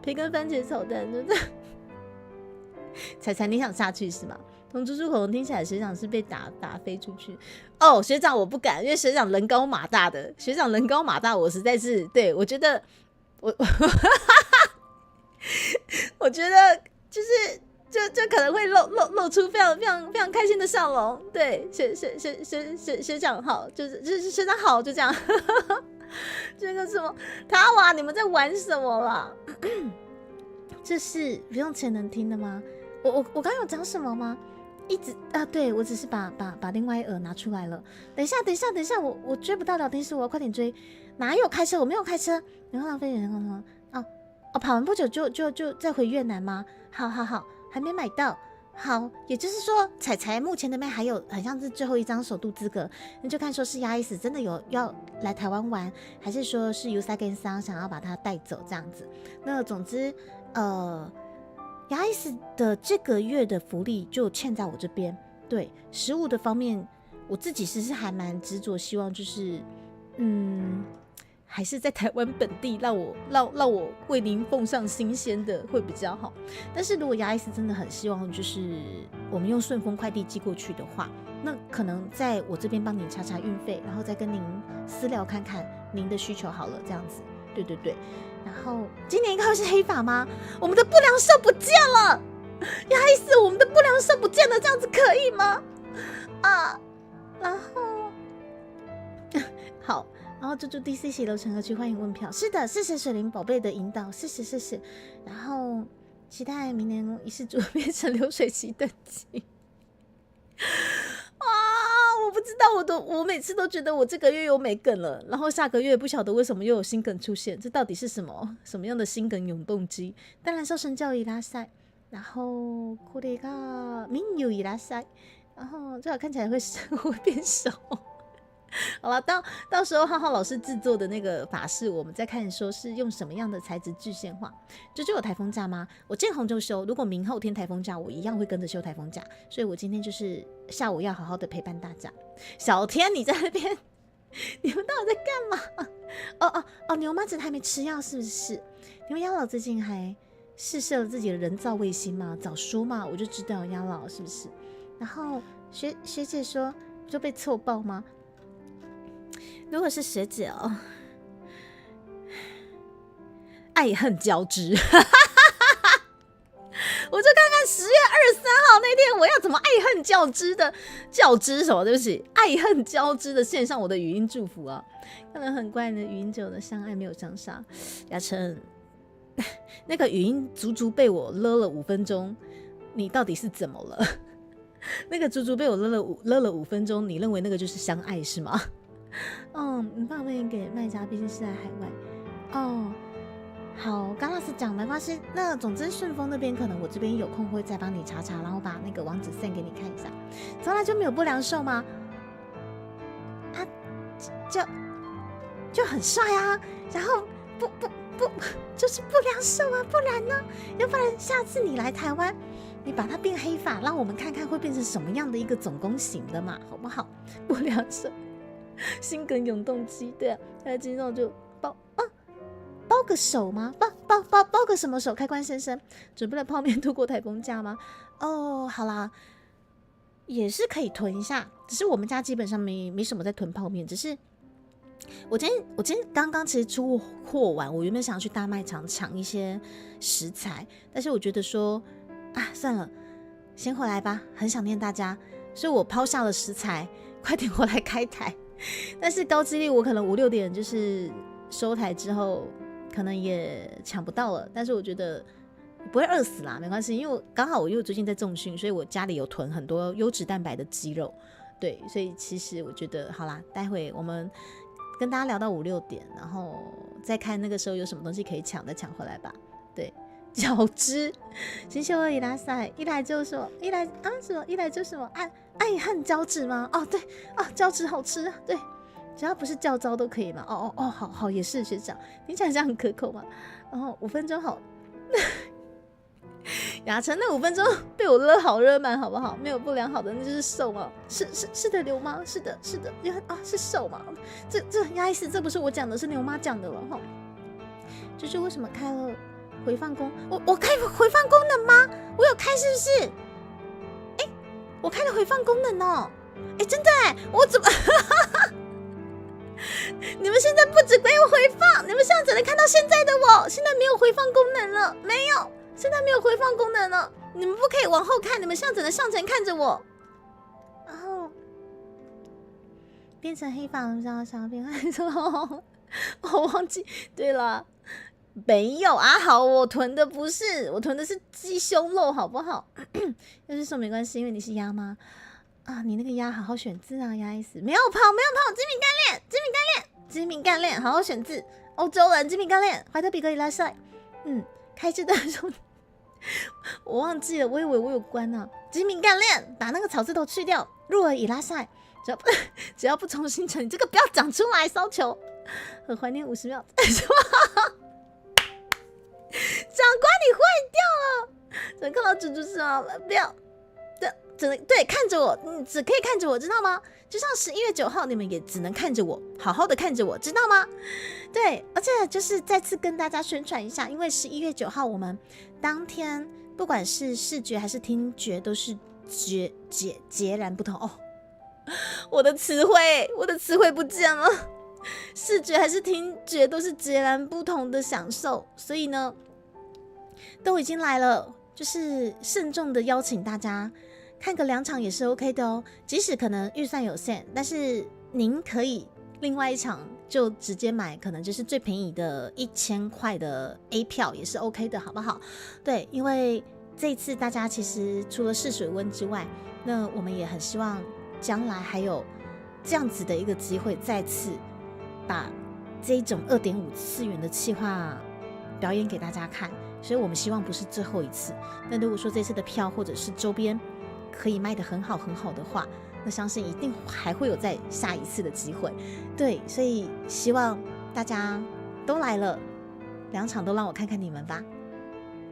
培根番茄炒蛋，对不对？彩彩你想下去是吗？从猪猪口中听起来学长是被打飞出去哦，学长我不敢，因为学长人高马大的，学长人高马大，我实在是对我觉得我觉得就可能会露出非常开心的笑容，对，学长好，就是学长好，就这样。这个什么塔瓦，你们在玩什么啦？这是不用钱能听的吗？我刚有讲什么吗？一直对，我只是把另外一耳拿出来了。等一下，我追不到聊天室，我要快点追。哪有开车？我没有开车。然后浪费人工跑完不久就再回越南吗？好，还没买到。好，也就是说，彩彩目前那边还有很像是最后一张首度资格，那就看说是亚伊斯真的有要来台湾玩，还是说是 USA 跟桑想要把他带走这样子。那总之，亚伊斯的这个月的福利就欠在我这边。对，食物的方面，我自己其实还蛮执着，希望就是还是在台湾本地让我为您奉上新鲜的会比较好。但是如果亚伊斯真的很希望就是我们用顺丰快递寄过去的话，那可能在我这边帮您查查运费，然后再跟您私聊看看您的需求好了，这样子。对。然后今年应该会是黑发吗？我们的不良兽不见了，亚伊斯，我们的不良都射不见了，这样子可以吗？啊，然后好，然后猪猪 DC 喜楼成何区欢迎问票，是的，谢谢水灵宝贝的引导，谢谢，然后期待明年仪式主变成流水席等级。啊，我不知道，我每次都觉得我这个月有美梗了，然后下个月不晓得为什么又有新梗出现，这到底是什么样的新梗永动机？当然瘦身教育拉塞，然后これが民有伊拉塞，然后最好看起来会变熟。好了，到时候浩浩老师制作的那个法式，我们再看说是用什么样的材质具现化。就有台风假吗？我见红就休，如果明后天台风假，我一样会跟着休台风假。所以我今天就是下午要好好的陪伴大家。小天，你在那边，你们到底在干嘛？哦，牛妈子还没吃药是不是？你们鸭老最近还试射了自己的人造卫星吗？早说嘛，我就知道鸭老是不是？然后学姐说就被凑爆吗？如果是学姐哦，爱恨交织。我就看看10月23号那天我要怎么爱恨交织什么？对不起，爱恨交织的献上我的语音祝福啊！可能很怪的语音久的相爱没有相杀。雅晨，那个语音足足被我勒了5分钟，你到底是怎么了？那个足足被我勒了5分钟，你认为那个就是相爱是吗？你放便给卖家，毕竟是在海外。好，刚老师讲没关系。那总之顺丰那边可能我这边有空会再帮你查查，然后把那个网址 send 给你看一下。从来就没有不良兽吗？啊，就很帅啊，然后不就是不良兽啊，不然呢？要不然下次你来台湾，你把它变黑发，让我们看看会变成什么样的一个总攻型的嘛，好不好？不良兽。心梗永动机，对啊，那今天就包个手吗？包个什么手？开关先生准备了泡面度过台风假吗？好啦，也是可以囤一下，只是我们家基本上没什么在囤泡面，只是我今天刚刚其实出货完，我原本想要去大卖场抢一些食材，但是我觉得说算了，先回来吧，很想念大家，所以我抛下了食材，快点回来开台。但是高几率我可能5、6点就是收台之后可能也抢不到了，但是我觉得不会饿死啦，没关系，因为刚好我最近在重训，所以我家里有囤很多优质蛋白的鸡肉，对，所以其实我觉得好啦，待会我们跟大家聊到5、6点，然后再看那个时候有什么东西可以抢，再抢回来吧。对，饺子，新秀二伊拉塞，一来就什么，一来就什么爱恨交织吗？对交织好吃，对，只要不是教招都可以嘛。好也是学长，听起来这样很可口嘛。然后5分钟好，雅晨那5分钟被我勒好热满，好不好？没有不良好的，那就是瘦嘛。是的，刘妈，是的，是瘦嘛。这压抑死，这不是我讲的，是牛妈讲的了哈。就是为什么开了回放功？我开回放功能吗？我有开是不是？我开了回放功能哦，真的我怎么？你们现在不止没有回放，你们现在只能看到现在的我，现在没有回放功能了，没有，现在没有回放功能了，你们不可以往后看，你们现在只能向前看着我，然后变成黑发了，想要变黑色，我忘记，对了。没有好，我囤的不是，我囤的是鸡胸肉，好不好？要是说没关系，因为你是鸭吗？你那个鸭好好选字啊，鸭 S 没有跑，精明干练，好好选字，欧洲人精明干练，怀特比格伊拉塞，开智的时候我忘记了，我以为我有关啊，精明干练，把那个草字头去掉，入尔伊拉塞，只要不重新成，你这个不要讲出来，骚球，很怀念50秒。长官，你坏掉了！只能看到猪猪是吗？不要，只能对看着我，你只可以看着我，知道吗？就像11月9号，你们也只能看着我，好好的看着我，知道吗？对，而且就是再次跟大家宣传一下，因为11月9号我们当天不管是视觉还是听觉都是截然不同哦。我的词汇不见了，视觉还是听觉都是截然不同的享受，所以呢。都已经来了，就是慎重的邀请大家看个2场也是 OK 的哦。即使可能预算有限，但是您可以另外一场就直接买，可能就是最便宜的1000块的 A 票也是 OK 的，好不好？对，因为这一次大家其实除了试水温之外，那我们也很希望将来还有这样子的一个机会，再次把这一种2.5次元的企划表演给大家看。所以我们希望不是最后一次。但如果说这次的票或者是周边可以卖得很好很好的话，那相信一定还会有再下一次的机会。对，所以希望大家都来了，2场都让我看看你们吧。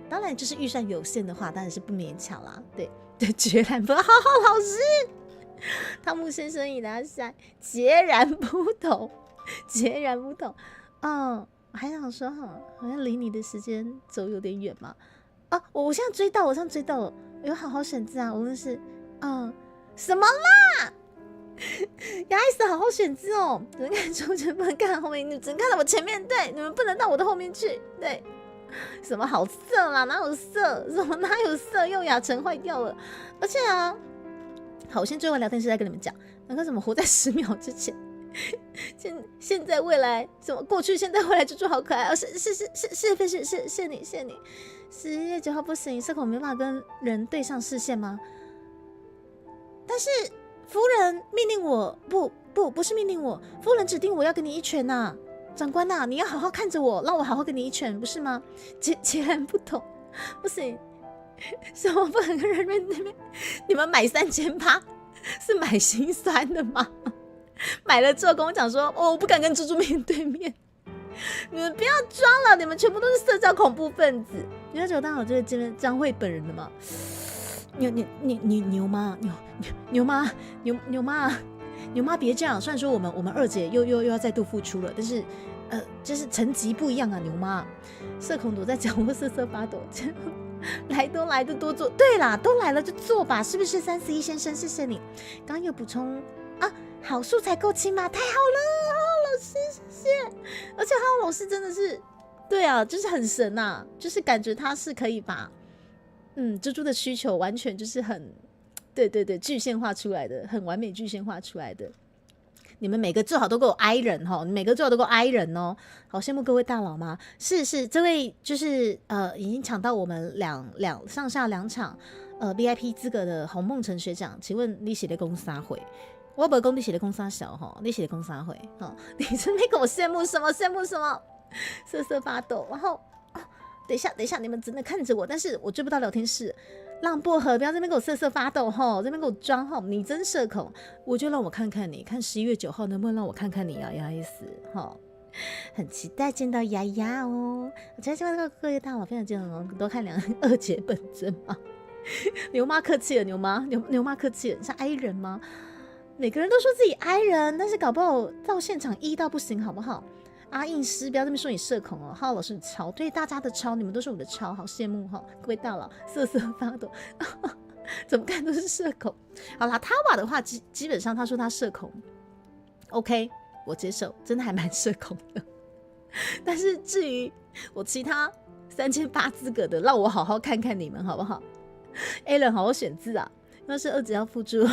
当然就是预算有限的话，当然是不勉强啦。对，决然不好好老师，汤姆先生与大家截然不同，截然不同。我还想说好像离你的时间走有点远嘛。我现在追到了，我有好好选字啊，无论是什么啦，牙医师好好选字哦，只能看中间，不能看后面，你只能看到我前面，对，你们不能到我的后面去，对。什么好色啦？哪有色？什么哪有色？又雅成坏掉了。而且好，我先追完聊天室再跟你们讲，那个什么活在10秒之前，现在未来，什么过去现在未来，猪猪好可爱哦！是谢你。11月9号不行，社恐没办法跟人对上视线吗？但是夫人命令我，不是命令我，夫人指定我要给你一拳呐。长官呐，你要好好看着我，让我好好给你一拳，不是吗？截然不同，不行，什么不能跟人那边？你们买3800是买心酸的吗？买了之后跟我讲说，我不敢跟猪猪面对面。你们不要装了，你们全部都是社交恐怖分子。你要觉得当好就是见张慧本人的吗？牛妈别这样，虽然说我们二姐又要再度复出了，但是就是层级不一样啊，牛妈。社恐躲在角落瑟瑟发抖，来都来的多做，对啦，都来了就做吧，是不是？341先生，谢谢你。刚刚有补充好素材够轻吗？太好了，老师，谢谢。而且老师真的是，对啊，就是很神啊，就是感觉他是可以把猪猪的需求完全就是很。对，具现化出来的，很完美具现化出来的。你们每个最好都给我 I 人哈，每个最好都给我 I 人哦。好羡慕各位大佬吗？是，这位就是已经抢到我们上下2场VIP 资格的洪梦辰学长，请问你写的公啥会？我不讲你写的公啥小哈，你写的公啥会？你这边给我羡慕什么？瑟瑟发抖。然后等一下，你们真的看着我，但是我追不到聊天室。浪薄荷，不要在那边给我瑟瑟发抖吼，这边给我装吼，你真社恐，我就让我看看你，看11月9号能不能让我看看你啊，牙医师吼，很期待见到牙牙哦。我今天希望各位大佬非常见哦，多看2姐本尊嘛。牛妈客气了，牛妈客气了，你是 I 人吗？每个人都说自己 I 人，但是搞不好到现场E到不行，好不好？阿印师，不要这么说你社恐哦。浩老师超，对大家的超，你们都是我的超，好羡慕哈！各位大佬瑟瑟发抖，怎么看都是社恐。好啦，他瓦的话基本上他说他社恐 ，OK， 我接受，真的还蛮社恐的。但是至于我其他3800资格的，让我好好看看你们好不好 ？Alan 好好选字啊，要是2姐要付诸，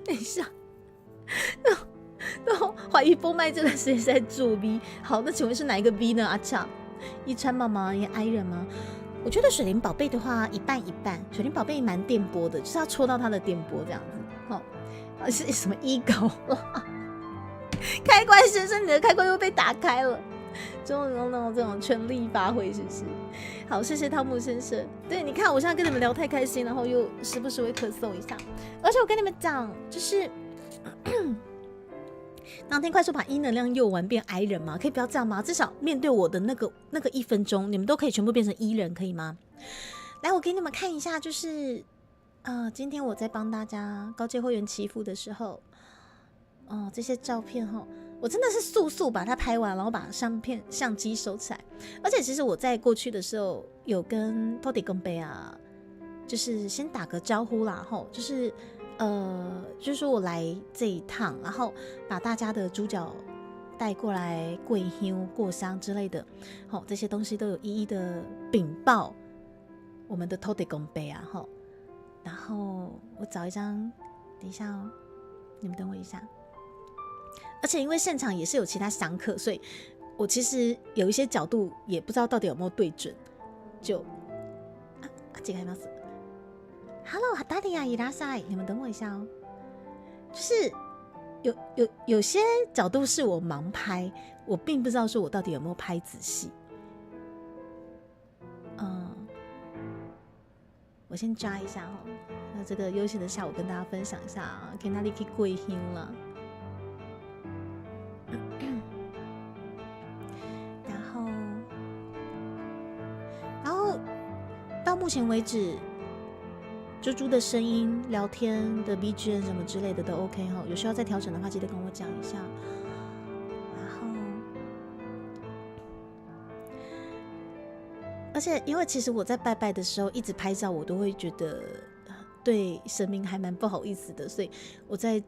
等一下。怀疑封麦这段时间是在做 V， 好，那请问是哪一个 V 呢？阿俏，一川妈妈也 I 人吗？我觉得水灵宝贝的话一半一半，水灵宝贝蛮电波的，就是要戳到它的电波这样子。是什么 ego？ 开关先生，你的开关又被打开了，终于有这种全力发挥，是不是？好，谢谢汤姆先生。对，你看我现在跟你们聊太开心，然后又时不时会咳嗽一下，而且我跟你们讲，就是。当天快速把能量用完变 I 人吗？可以不要这样吗？至少面对我的那个1分钟，你们都可以全部变成 E 人，可以吗？来，我给你们看一下，就是今天我在帮大家高阶会员祈福的时候，这些照片我真的是速把它拍完，然后把相机收起来。而且其实我在过去的时候有跟托迪公杯啊，就是先打个招呼啦，就是说我来这一趟，然后把大家的主角带过来跪香过香之类的，这些东西都有一一的禀报我们的土地公杯啊吼。然后我找一张，等一下哦，你们等我一下。而且因为现场也是有其他香客，所以我其实有一些角度也不知道到底有没有对准。就这个还没有死。Hello， 哈达利亚伊拉塞，你们等我一下哦。就是有些角度是我盲拍，我并不知道说我到底有没有拍仔细。我先抓一下哦。那这个悠闲的下午跟大家分享一下啊，给哪里去跪香了。然后到目前为止，猪猪的声音、聊天的 BGM 什么之类的都 OK 哈。有需要再调整的话，记得跟我讲一下。而且因为其实我在拜拜的时候一直拍照，我都会觉得对神明还蛮不好意思的，所以我在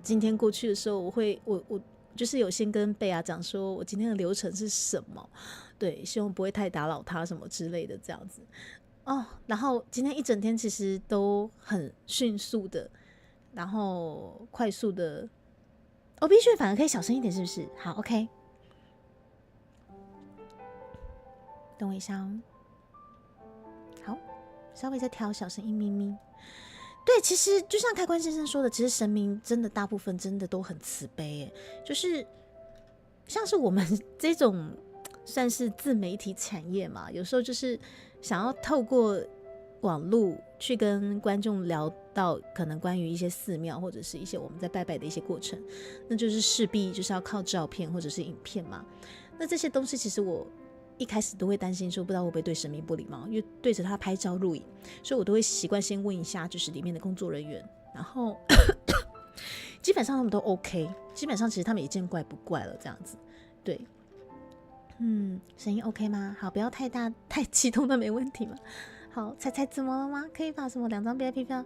今天过去的时候，我就是有先跟贝亚讲说我今天的流程是什么，对，希望不会太打扰他什么之类的这样子哦。然后今天一整天其实都很迅速的，然后快速的，必须反而可以小声一点，是不是？好 ，OK， 等我一下哦。好，稍微再调小声一咪咪。对，其实就像开关先生说的，其实神明真的大部分真的都很慈悲耶，就是像是我们这种算是自媒体产业嘛，有时候就是想要透过网络去跟观众聊到可能关于一些寺庙或者是一些我们在拜拜的一些过程，那就是势必就是要靠照片或者是影片嘛。那这些东西其实我一开始都会担心说不知道会不会对神明不礼貌，因为对着他拍照录影，所以我都会习惯先问一下就是里面的工作人员，然后基本上他们都 OK， 基本上其实他们也见怪不怪了这样子。对，声音 OK 吗？好，不要太大太激动，那没问题吗？好，彩彩怎么了吗？可以把什么2张 VIP 票？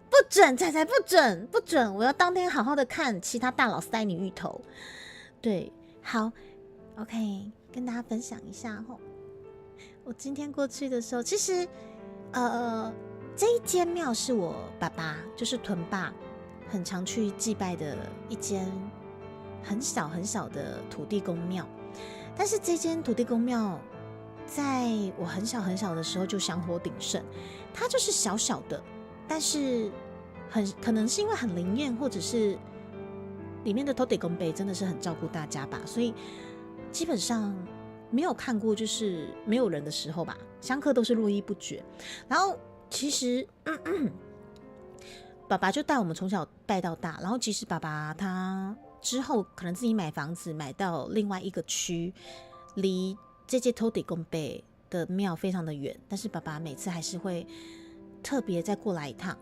不准，彩彩不准，不准！我要当天好好的看其他大佬塞你芋头。对，好 ，OK。跟大家分享一下吼，我今天过去的时候，其实这一间庙是我爸爸，就是屯爸，很常去祭拜的一间很小很小的土地公庙。但是这间土地公庙，在我很小很小的时候就香火鼎盛，它就是小小的，但是可能是因为很灵验，或者是里面的土地公伯真的是很照顾大家吧，所以基本上没有看过就是没有人的时候吧，香客都是络绎不绝。然后其实爸爸就带我们从小拜到大，然后其实爸爸他之后可能自己买房子买到另外一个区，离这间土地公伯的庙非常的远，但是爸爸每次还是会特别再过来一趟。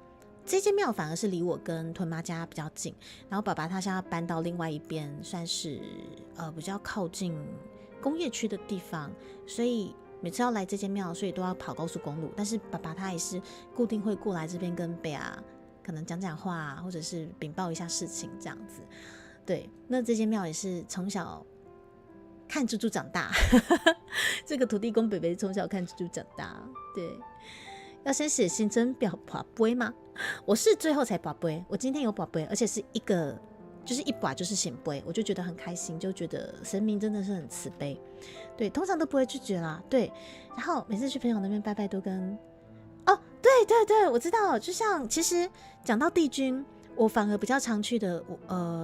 这间庙反而是离我跟屯妈家比较近，然后爸爸他现在搬到另外一边，算是比较靠近工业区的地方，所以每次要来这间庙，所以都要跑高速公路。但是爸爸他也是固定会过来这边跟贝亚可能讲讲话，或者是禀报一下事情这样子。对，那这间庙也是从小看猪猪长大，这个土地公伯伯从小看猪猪长大。对，要先写行程表拔杯吗？我是最后才拔杯，我今天有拔杯，而且是一个就是一拔就是显杯，我就觉得很开心，就觉得神明真的是很慈悲。对，通常都不会拒绝啦。对，然后每次去朋友那边拜拜都跟对对对，我知道。就像其实讲到帝君，我反而比较常去的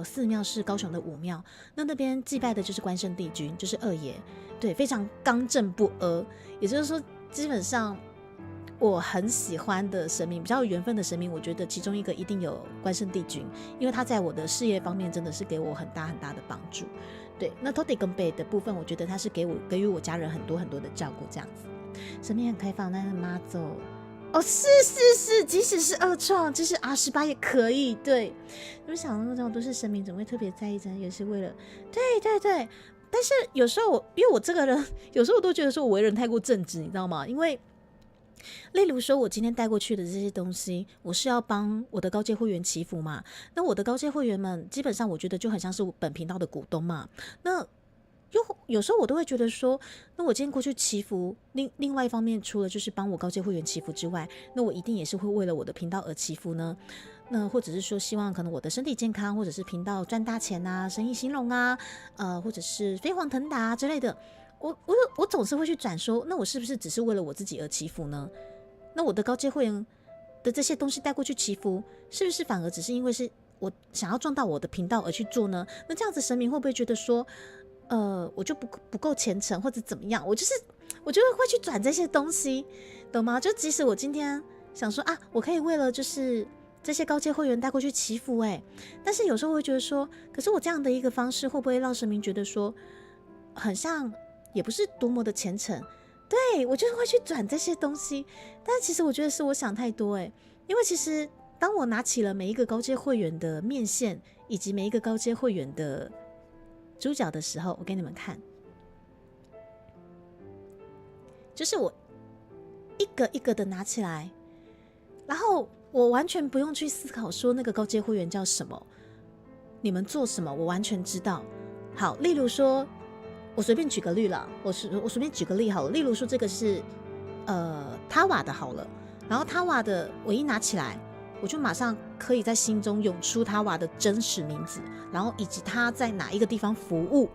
寺庙是高雄的武庙，那边祭拜的就是关圣帝君，就是二爷，对，非常刚正不阿。也就是说，基本上我很喜欢的神明，比较有缘分的神明，我觉得其中一个一定有关圣帝君，因为他在我的事业方面真的是给我很大很大的帮助。对，那土地公伯的部分，我觉得他是给予我家人很多很多的照顾，这样子。神明很开放，但是妈祖。是，即使是二创，即使 R18 也可以。对，你们想那么多是神明，怎么会特别在意？真的也是为了，对。但是有时候因为我这个人，有时候我都觉得说我为人太过正直，你知道吗？因为例如说我今天带过去的这些东西，我是要帮我的高阶会员祈福嘛。那我的高阶会员们，基本上我觉得就很像是我本频道的股东嘛。那有时候我都会觉得说，那我今天过去祈福，另外一方面，除了就是帮我高阶会员祈福之外，那我一定也是会为了我的频道而祈福呢。那或者是说，希望可能我的身体健康，或者是频道赚大钱啊，生意兴隆啊，或者是飞黄腾达啊之类的。我总是会去转说，那我是不是只是为了我自己而祈福呢？那我的高阶会员的这些东西带过去祈福，是不是反而只是因为是我想要赚到我的频道而去做呢？那这样子神明会不会觉得说，我就不够虔诚或者怎么样？我就会去转这些东西，懂吗？就即使我今天想说啊，我可以为了就是这些高阶会员带过去祈福，但是有时候我会觉得说，可是我这样的一个方式会不会让神明觉得说，很像也不是多么的虔诚？对，我就会去转这些东西，但是其实我觉得是我想太多，因为其实当我拿起了每一个高阶会员的面线，以及每一个高阶会员的猪脚的时候，我给你们看，就是我一个一个的拿起来，然后我完全不用去思考说那个高阶会员叫什么，你们做什么，我完全知道。好，例如说，我随便举个例了，我随便举个例好了，例如说这个是他瓦的好了，然后他瓦的我一拿起来，我就马上可以在心中涌出他瓦的真实名字，然后以及他在哪一个地方服务，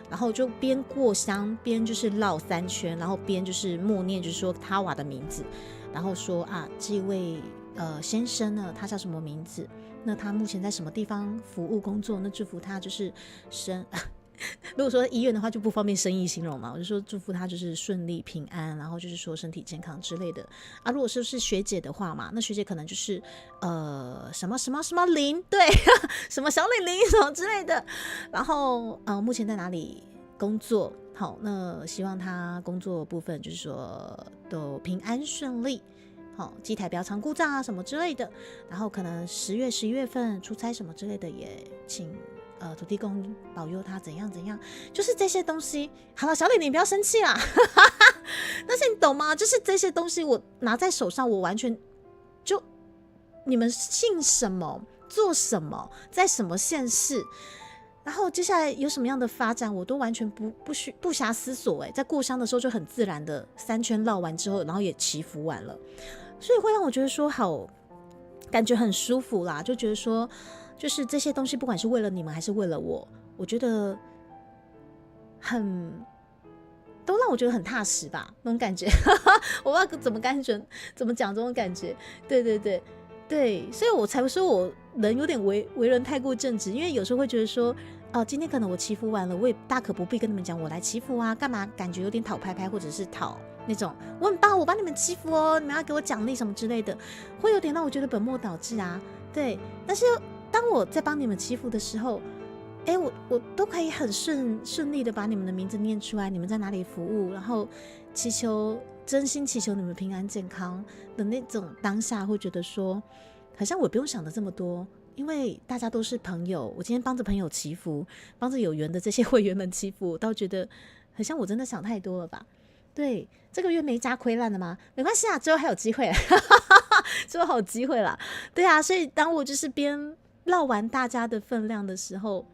然后就边过香边就是绕3圈，然后边就是默念，就是说他瓦的名字，然后说啊这位先生呢，他叫什么名字？那他目前在什么地方服务工作？那祝福他就是如果说医院的话就不方便生意兴隆嘛，我就说祝福他就是顺利平安，然后就是说身体健康之类的啊。如果是学姐的话嘛，那学姐可能就是什么什么什么林，对，什么小玲玲什么之类的，然后目前在哪里工作？好，那希望他工作部分就是说都平安顺利。好，机台不要常故障啊什么之类的，然后可能10月、11月份出差什么之类的，也请土地公保佑他怎样怎样，就是这些东西。好了，小李你不要生气啦，但是你懂吗？就是这些东西我拿在手上，我完全就你们信什么做什么，在什么县市，然后接下来有什么样的发展，我都完全不暇思索。在过香的时候就很自然的3圈绕完之后，然后也祈福完了，所以会让我觉得说好，感觉很舒服啦，就觉得说就是这些东西不管是为了你们还是为了我觉得都让我觉得很踏实吧，那种感觉我不知道怎么讲这种感觉。对，所以我才会说我人有点为人太过正直，因为有时候会觉得说今天可能我祈福完了，我也大可不必跟你们讲我来祈福啊，干嘛感觉有点讨拍拍，或者是讨那种我很棒，我帮你们祈福哦，你们要给我奖励什么之类的，会有点让我觉得本末倒置啊。对，但是当我在帮你们祈福的时候，我都可以很顺利的把你们的名字念出来，你们在哪里服务，然后真心祈求你们平安健康的那种当下，会觉得说好像我不用想的这么多，因为大家都是朋友，我今天帮着朋友祈福，帮着有缘的这些会员们祈福，我倒觉得好像我真的想太多了吧。对，这个月没加亏烂了吗？没关系啊，之后还有机会之后还有机会啦。对啊，所以当我就是边绕完大家的分量的时候，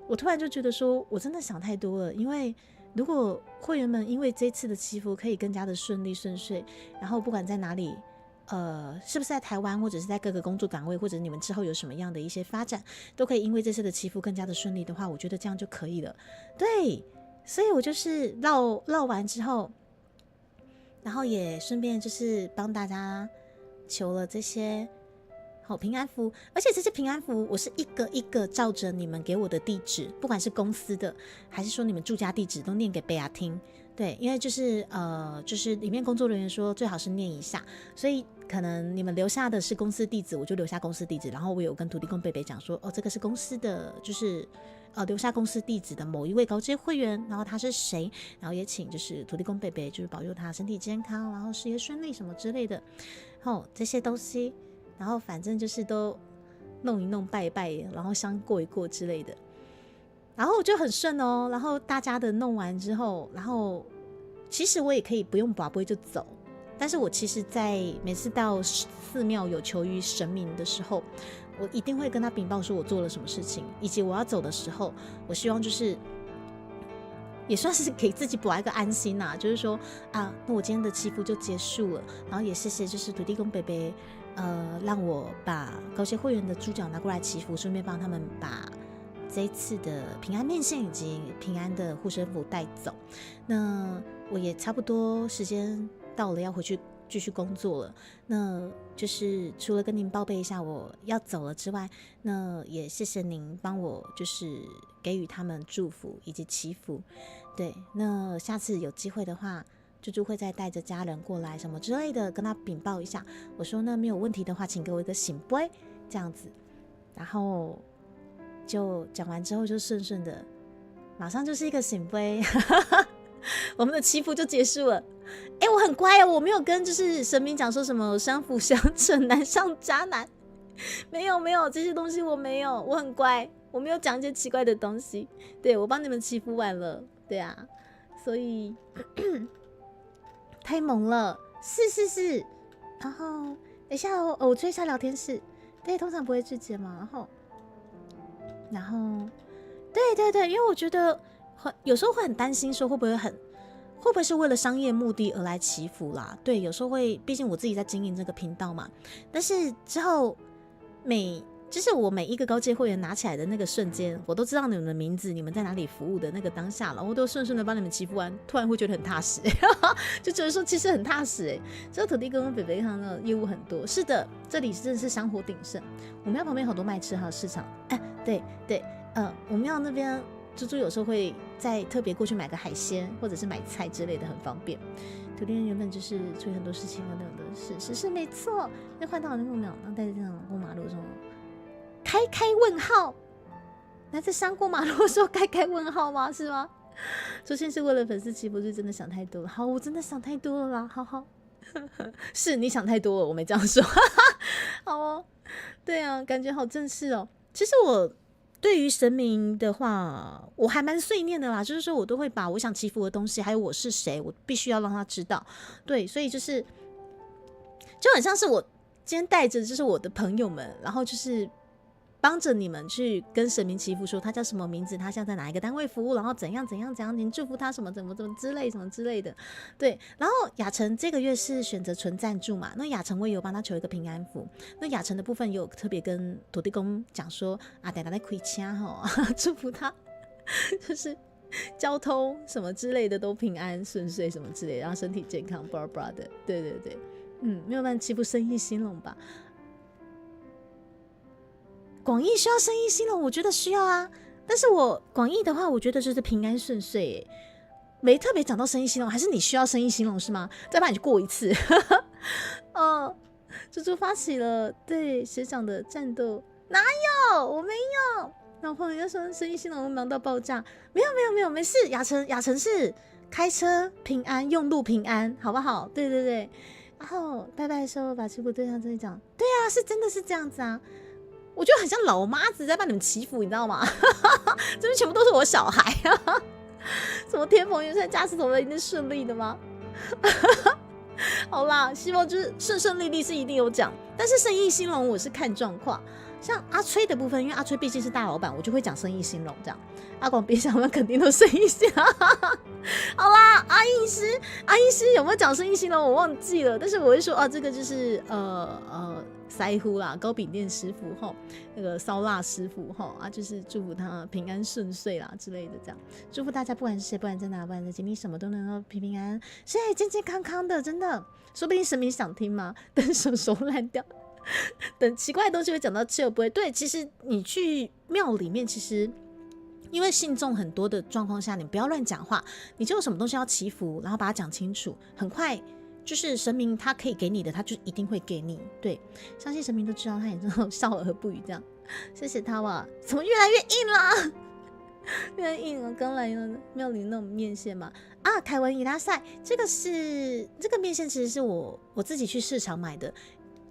我突然就觉得说我真的想太多了，因为如果会员们因为这次的祈福可以更加的顺利顺遂，然后不管在哪里是不是在台湾，或者是在各个工作岗位，或者你们之后有什么样的一些发展，都可以因为这次的祈福更加的顺利的话，我觉得这样就可以了。对，所以我就是绕完之后，然后也顺便就是帮大家求了这些好平安符，而且这些平安符我是一个一个照着你们给我的地址，不管是公司的还是说你们住家地址，都念给贝亚听。对，因为就是里面工作人员说最好是念一下，所以可能你们留下的是公司地址，我就留下公司地址，然后我有跟土地公贝贝讲说，这个是公司的，就是留下公司地址的某一位高阶会员，然后他是谁，然后也请就是土地公贝贝就是保佑他身体健康，然后事业顺利什么之类的，这些东西，然后反正就是都弄一弄拜一拜，然后香过一过之类的，然后就很顺哦。然后大家的弄完之后，然后其实我也可以不用拔杯就走，但是我其实在每次到寺庙有求于神明的时候，我一定会跟他禀报说我做了什么事情，以及我要走的时候，我希望就是也算是给自己补一个安心呐、就是说啊，那我今天的祈福就结束了，然后也谢谢就是土地公伯伯，让我把高阶会员的猪脚拿过来祈福，顺便帮他们把这一次的平安面线以及平安的护身符带走。那我也差不多时间到了，要回去继续工作了。那就是除了跟您报备一下我要走了之外，那也谢谢您帮我就是给予他们祝福以及祈福。对，那下次有机会的话，猪猪会再带着家人过来什么之类的，跟他禀报一下。我说那没有问题的话，请给我一个醒杯这样子。然后就讲完之后就顺顺的，马上就是一个醒杯，我们的祈福就结束了。我很乖哦，我没有跟就是神明讲说什么相辅相成难上加难，没有这些东西我没有，我很乖，我没有讲一些奇怪的东西。对，我帮你们祈福完了，对啊，所以太猛了，是。然后等一下我追一下聊天室，对，通常不会拒绝嘛。然后对，因为我觉得有时候会很担心说会不会是为了商业目的而来祈福啦？对，有时候会，毕竟我自己在经营这个频道嘛。但是之后就是我每一个高阶会员拿起来的那个瞬间，我都知道你们的名字，你们在哪里服务的那个当下了，我都顺顺的帮你们祈福完，突然会觉得很踏实，就觉得说其实很踏实这个土地公北北他的业务很多，是的，这里真的是香火鼎盛。我们家旁边好多卖吃还有市场，对，我们庙那边。猪猪有时候会再特别过去买个海鲜，或者是买菜之类的，很方便。土地人原本就是处理很多事情，很多事是没错。那换到那个庙，然后带着这样过马路的时候，开问号。那在上过马路的时候开问号吗？是吗？昨天是为了粉丝祈福，是真的想太多了。好，我真的想太多了啦。好，是你想太多了，我没这样说。好哦，对啊，感觉好正式哦。其实我。对于神明的话，我还蛮碎念的啦，就是说我都会把我想祈福的东西，还有我是谁，我必须要让他知道。对，所以就很像是我今天带着就是我的朋友们，然后就是帮着你们去跟神明祈福，说他叫什么名字，他现在在哪一个单位服务，然后怎样，您祝福他什么怎么之类的。对，然后雅晨这个月是选择纯赞助嘛，那雅晨我也有帮他求一个平安符，那雅晨的部分也有特别跟土地公讲说啊，等下在开车祝福他就是交通什么之类的都平安顺遂什么之类的，然后身体健康，blah blah 的，对，没有办法祈福生意兴隆吧。广义需要生意兴隆，我觉得需要啊。但是我广义的话，我觉得就是平安顺遂，没特别讲到生意兴隆，还是你需要生意兴隆是吗？再帮你过一次。猪猪发起了对学长的战斗，哪有？我没有。然后朋友就说生意兴隆，忙到爆炸。没有，没事。雅晨是开车平安，用路平安，好不好？对。然后拜拜的时候把祈福对象这里讲，对啊，是真的是这样子啊。我觉得很像老妈子在帮你们祈福，你知道吗？这边全部都是我小孩啊！什么天蓬元帅驾驶什么的，一定顺利的吗？好啦，希望就是顺利是一定有讲，但是生意兴隆我是看状况。像阿吹的部分，因为阿吹毕竟是大老板，我就会讲生意兴隆这样。阿广别想，我们肯定都生意兴隆。好啦，阿医师有没有讲生意兴隆？我忘记了，但是我会说这个就是腮乎啦，糕饼店师傅吼，那个烧腊师傅吼就是祝福他平安顺遂啦之类的，这样祝福大家，不管是谁，不管在哪，不管在经历什么，都能够平平安安，是健健康康的，真的。说不定神明想听吗？等手烂掉，等奇怪的东西会讲到气不会。对，其实你去庙里面，其实因为信众很多的状况下，你不要乱讲话，你就有什么东西要祈福，然后把它讲清楚，很快。就是神明他可以给你的，他就一定会给你。对，相信神明都知道，他也知道笑而不语这样。谢谢他哇，怎么越来越硬啦？越来越硬了。刚来庙里那种面线嘛，凯文伊拉塞，这个面线其实是我自己去市场买的。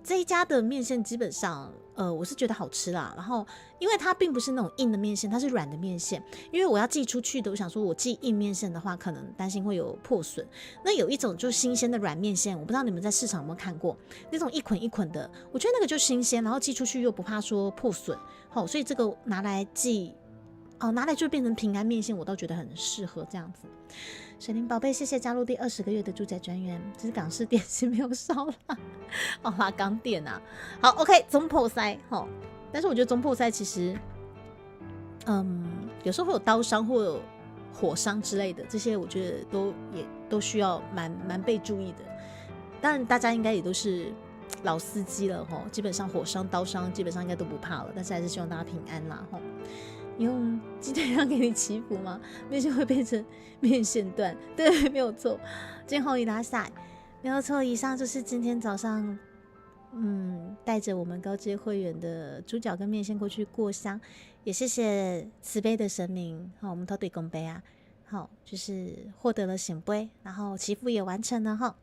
这一家的面线基本上，我是觉得好吃啦。然后，因为它并不是那种硬的面线，它是软的面线。因为我要寄出去的，我想说我寄硬面线的话，可能担心会有破损。那有一种就是新鲜的软面线，我不知道你们在市场有没有看过，那种一捆一捆的，我觉得那个就新鲜，然后寄出去又不怕说破损。所以这个拿来寄哦，拿来就变成平安面线，我倒觉得很适合这样子。水灵宝贝，谢谢加入第20个月的猪仔专员，这是港式点心没有烧啦，哦啦，港点啊，好 OK， 中破塞齁，但是我觉得中破塞其实，有时候会有刀伤或有火伤之类的，这些我觉得都需要蛮被注意的。当然，大家应该也都是老司机了齁，基本上火伤、刀伤基本上应该都不怕了，但是还是希望大家平安啦齁。你用鸡腿让给你祈福吗？面线会变成面线段，对，没有错。今后一拉赛，没有错。以上就是今天早上，带着我们高阶会员的猪脚跟面线过去过香，也谢谢慈悲的神明，好，我们头对公杯啊，好，就是获得了显杯，然后祈福也完成了哈。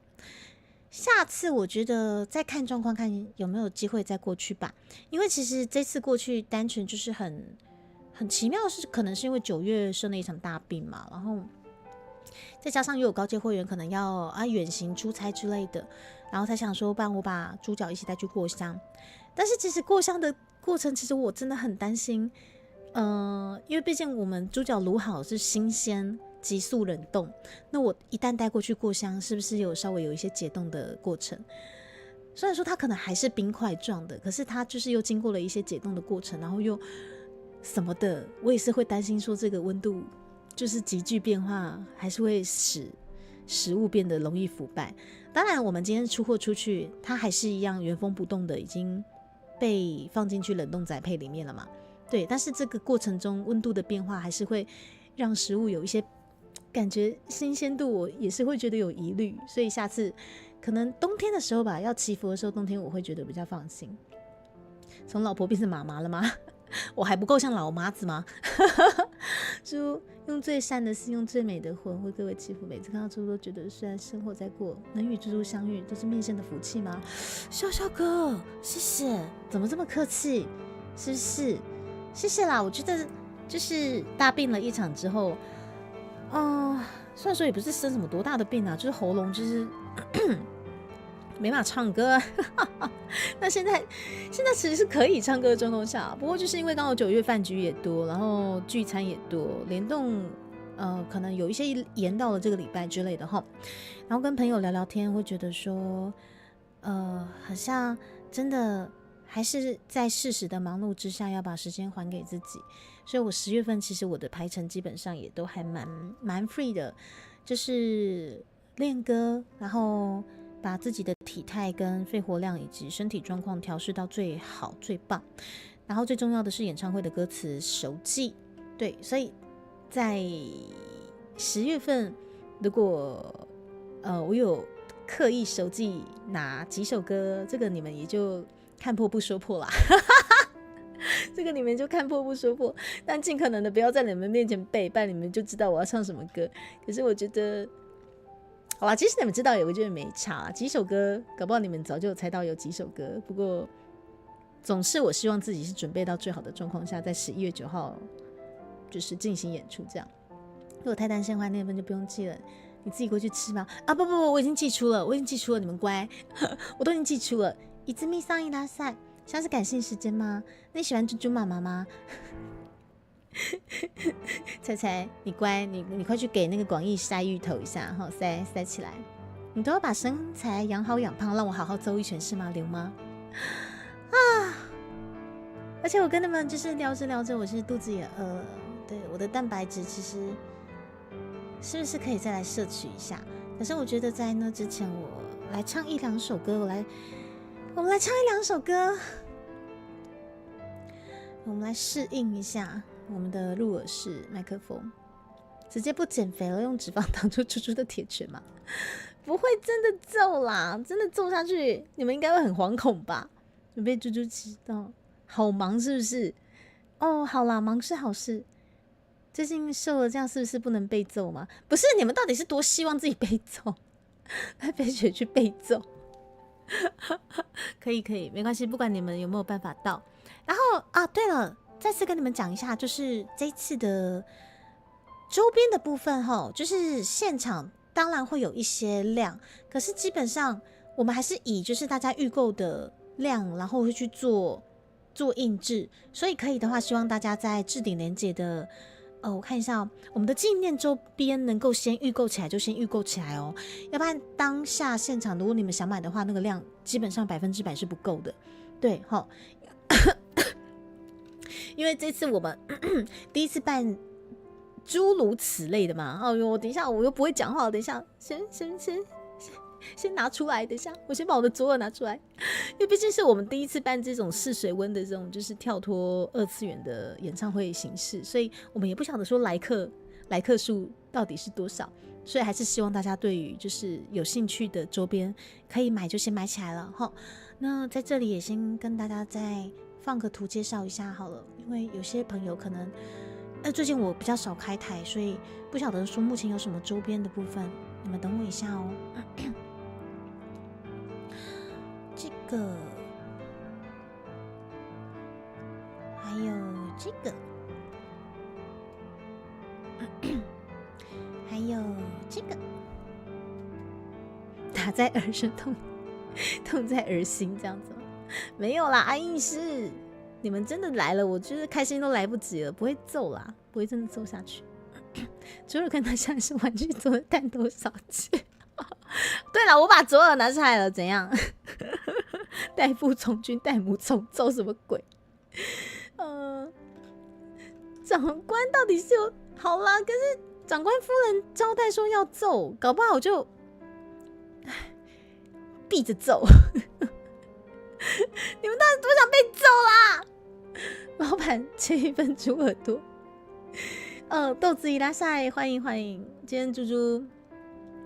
下次我觉得再看状况，看有没有机会再过去吧，因为其实这次过去单纯就是很奇妙的是，可能是因为9月生了一场大病嘛，然后再加上又有高阶会员可能要远行出差之类的，然后才想说，不然我把猪脚一起带去过香。但是其实过香的过程，其实我真的很担心，因为毕竟我们猪脚卤好是新鲜、急速冷冻，那我一旦带过去过香，是不是稍微有一些解冻的过程？虽然说它可能还是冰块状的，可是它就是又经过了一些解冻的过程，然后又什么的，我也是会担心说这个温度就是急剧变化，还是会使食物变得容易腐败。当然我们今天出货出去，它还是一样原封不动的已经被放进去冷冻宅配里面了嘛，对，但是这个过程中温度的变化还是会让食物有一些感觉新鲜度，我也是会觉得有疑虑，所以下次可能冬天的时候吧，要祈福的时候，冬天我会觉得比较放心。从老婆变成妈妈了吗？我还不够像老妈子吗？猪用最善的心，用最美的魂为各位祈福。每次看到猪都觉得，虽然生活在过，能与猪猪相遇，都是面线的福气吗？笑笑哥，谢谢，怎么这么客气？是不是？谢谢啦。我觉得就是大病了一场之后，虽然说也不是生什么多大的病啊，就是喉咙就是没办法唱歌啊。那现在其实是可以唱歌的状况下，不过就是因为刚好9月饭局也多，然后聚餐也多，联动可能有一些延到了这个礼拜之类的哈。然后跟朋友聊聊天，会觉得说好像真的还是在适时的忙碌之下，要把时间还给自己。所以我10月份其实我的排程基本上也都还蛮 free 的，就是练歌，然后把自己的体态跟肺活量以及身体状况调试到最好最棒，然后最重要的是演唱会的歌词熟记。对，所以在10月份如果我有刻意熟记哪几首歌，这个你们也就看破不说破啦这个你们就看破不说破，但尽可能的不要在你们面前背，不然你们就知道我要唱什么歌。可是我觉得好啦，其实你们知道我觉得没差，几首歌搞不好你们早就有猜到有几首歌，不过总是我希望自己是准备到最好的状况下，在11月9号就是进行演出这样。如果太担心的话，那份就不用记了，你自己过去吃吧。不，我已经记出了，你们乖我都已经记出了。伊兹密桑伊拉塞，现在是感性时间吗？那你喜欢猪猪妈妈吗？彩彩，你乖，你快去给那个广义晒芋头一下，好塞起来。你都要把身材养好养胖，让我好好揍一拳是吗？刘妈而且我跟他们就是聊着，我其实肚子也饿了。对，我的蛋白质其实是不是可以再来摄取一下？可是我觉得在那之前，我来唱1-2首歌，我们来唱1-2首歌，我们来适应一下我们的入耳式麦克风，直接不减肥了，用脂肪挡住猪猪的铁拳吗？不会真的揍啦，真的揍下去，你们应该会很惶恐吧？准备猪猪知道，好忙是不是？好啦，忙是好事。最近瘦了，这样是不是不能被揍吗？不是，你们到底是多希望自己被揍？派飞雪去被揍？可以，没关系，不管你们有没有办法到。然后对了，再次跟你们讲一下，就是这一次的周边的部分就是现场当然会有一些量，可是基本上我们还是以就是大家预购的量，然后会去做做印制，所以可以的话，希望大家在置顶连结的，我看一下我们的纪念周边能够先预购起来就先预购起来哦，要不然当下现场如果你们想买的话，那个量基本上100%是不够的，对齁。因为这次我们第一次办诸如此类的嘛，哎呦，等一下我又不会讲话，等一下先拿出来，等一下我先把我的左耳拿出来，因为毕竟是我们第一次办这种试水温的这种就是跳脱2次元的演唱会形式，所以我们也不晓得说来客数到底是多少，所以还是希望大家对于就是有兴趣的周边可以买就先买起来了齁。那在这里也先跟大家再放个图介绍一下好了，因为有些朋友可能最近我比较少开台，所以不晓得说目前有什么周边的部分，你们等我一下哦。这个还有这个还有这个打在耳上痛在耳心这样子吗？没有啦，阿硬是你们真的来了，我觉得开心都来不及了，不会揍啦，不会真的揍下去。左耳看它像是玩具做的弹头扫器。对了，我把左耳拿出来了，怎样？代父从军，代母从揍，什么鬼？长官到底是有好啦，可是长官夫人交代说要揍，搞不好我就闭着揍。你们到底多想被揍啦？老板切一份猪耳朵。豆子伊拉塞，欢迎欢迎！今天猪猪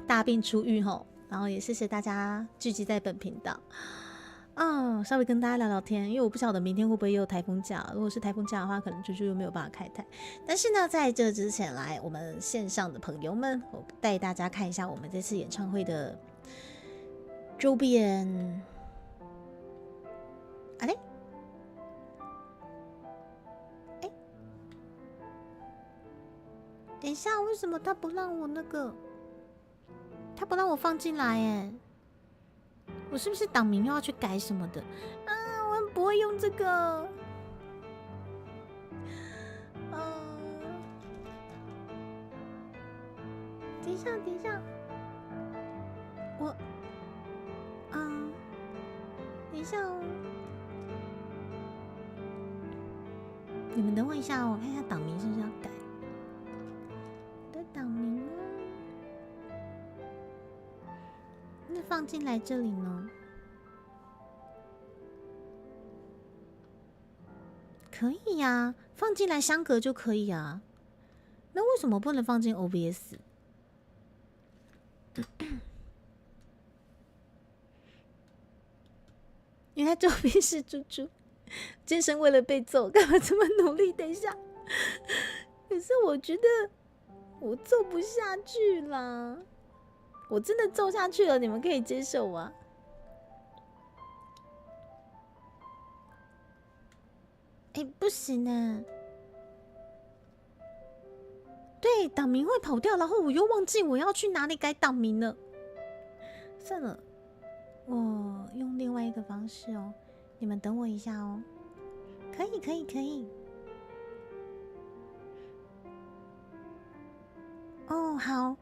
大病初愈吼，然后也谢谢大家聚集在本频道。稍微跟大家聊聊天，因为我不晓得明天会不会又有台风假。如果是台风假的话，可能猪猪又没有办法开台。但是呢，在这之前来，我们线上的朋友们，我带大家看一下我们这次演唱会的周边。啊嘞，等一下，为什么他不让我他不让我放进来？哎，我是不是党名又要去改什么的？我不会用这个。等一下，我，等一下哦，你们等我一下哦，我看一下党名是不是要改。我的党名哦，那放进来这里呢？可以呀，放进来相隔就可以啊。那为什么不能放进 OBS？ 原来周边是猪猪，健身为了被揍，干嘛这么努力？等一下，可是我觉得我揍不下去啦，我真的揍下去了，你们可以接受吗？不行啊！对，党名会跑掉，然后我又忘记我要去哪里改党名了。算了，我用另外一个方式哦，你们等我一下哦。可以。哦，好。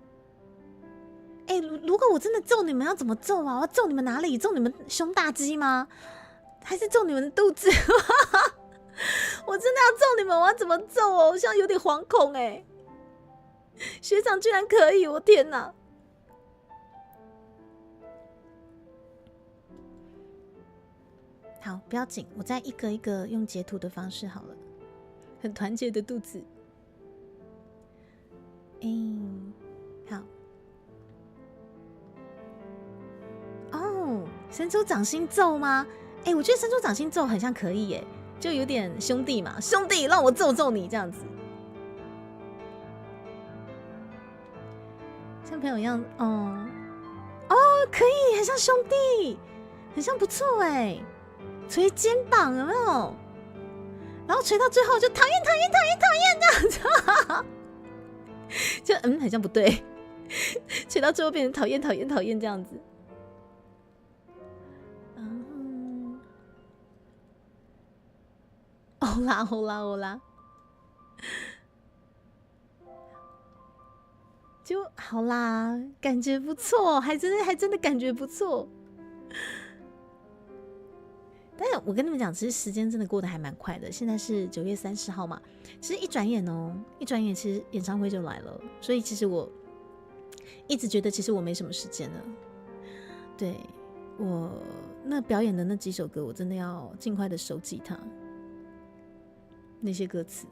如果我真的揍你们，要怎么揍啊？我要揍你们哪里？揍你们胸大肌吗？还是揍你们的肚子？我真的要揍你们，我要怎么揍哦？我现在有点惶恐哎。学长居然可以，我天哪！好，不要紧，我再一个一个用截图的方式好了。很团结的肚子。好。哦，伸出掌心揍吗？我觉得伸出掌心揍很像可以耶，就有点兄弟嘛，兄弟让我揍揍你这样子，像朋友一样。可以，很像兄弟，很像不错哎。捶肩膀有没有？然后捶到最后就讨厌这样子，就很像不对，捶到最后变成讨厌这样子。好啦好啦好啦，就好啦，感觉不错，还真的感觉不错。但是我跟你们讲，其实时间真的过得还蛮快的。现在是9月30号嘛，其实一转眼其实演唱会就来了。所以其实我一直觉得，其实我没什么时间了。对，我那表演的那几首歌，我真的要尽快的收集它那些歌词。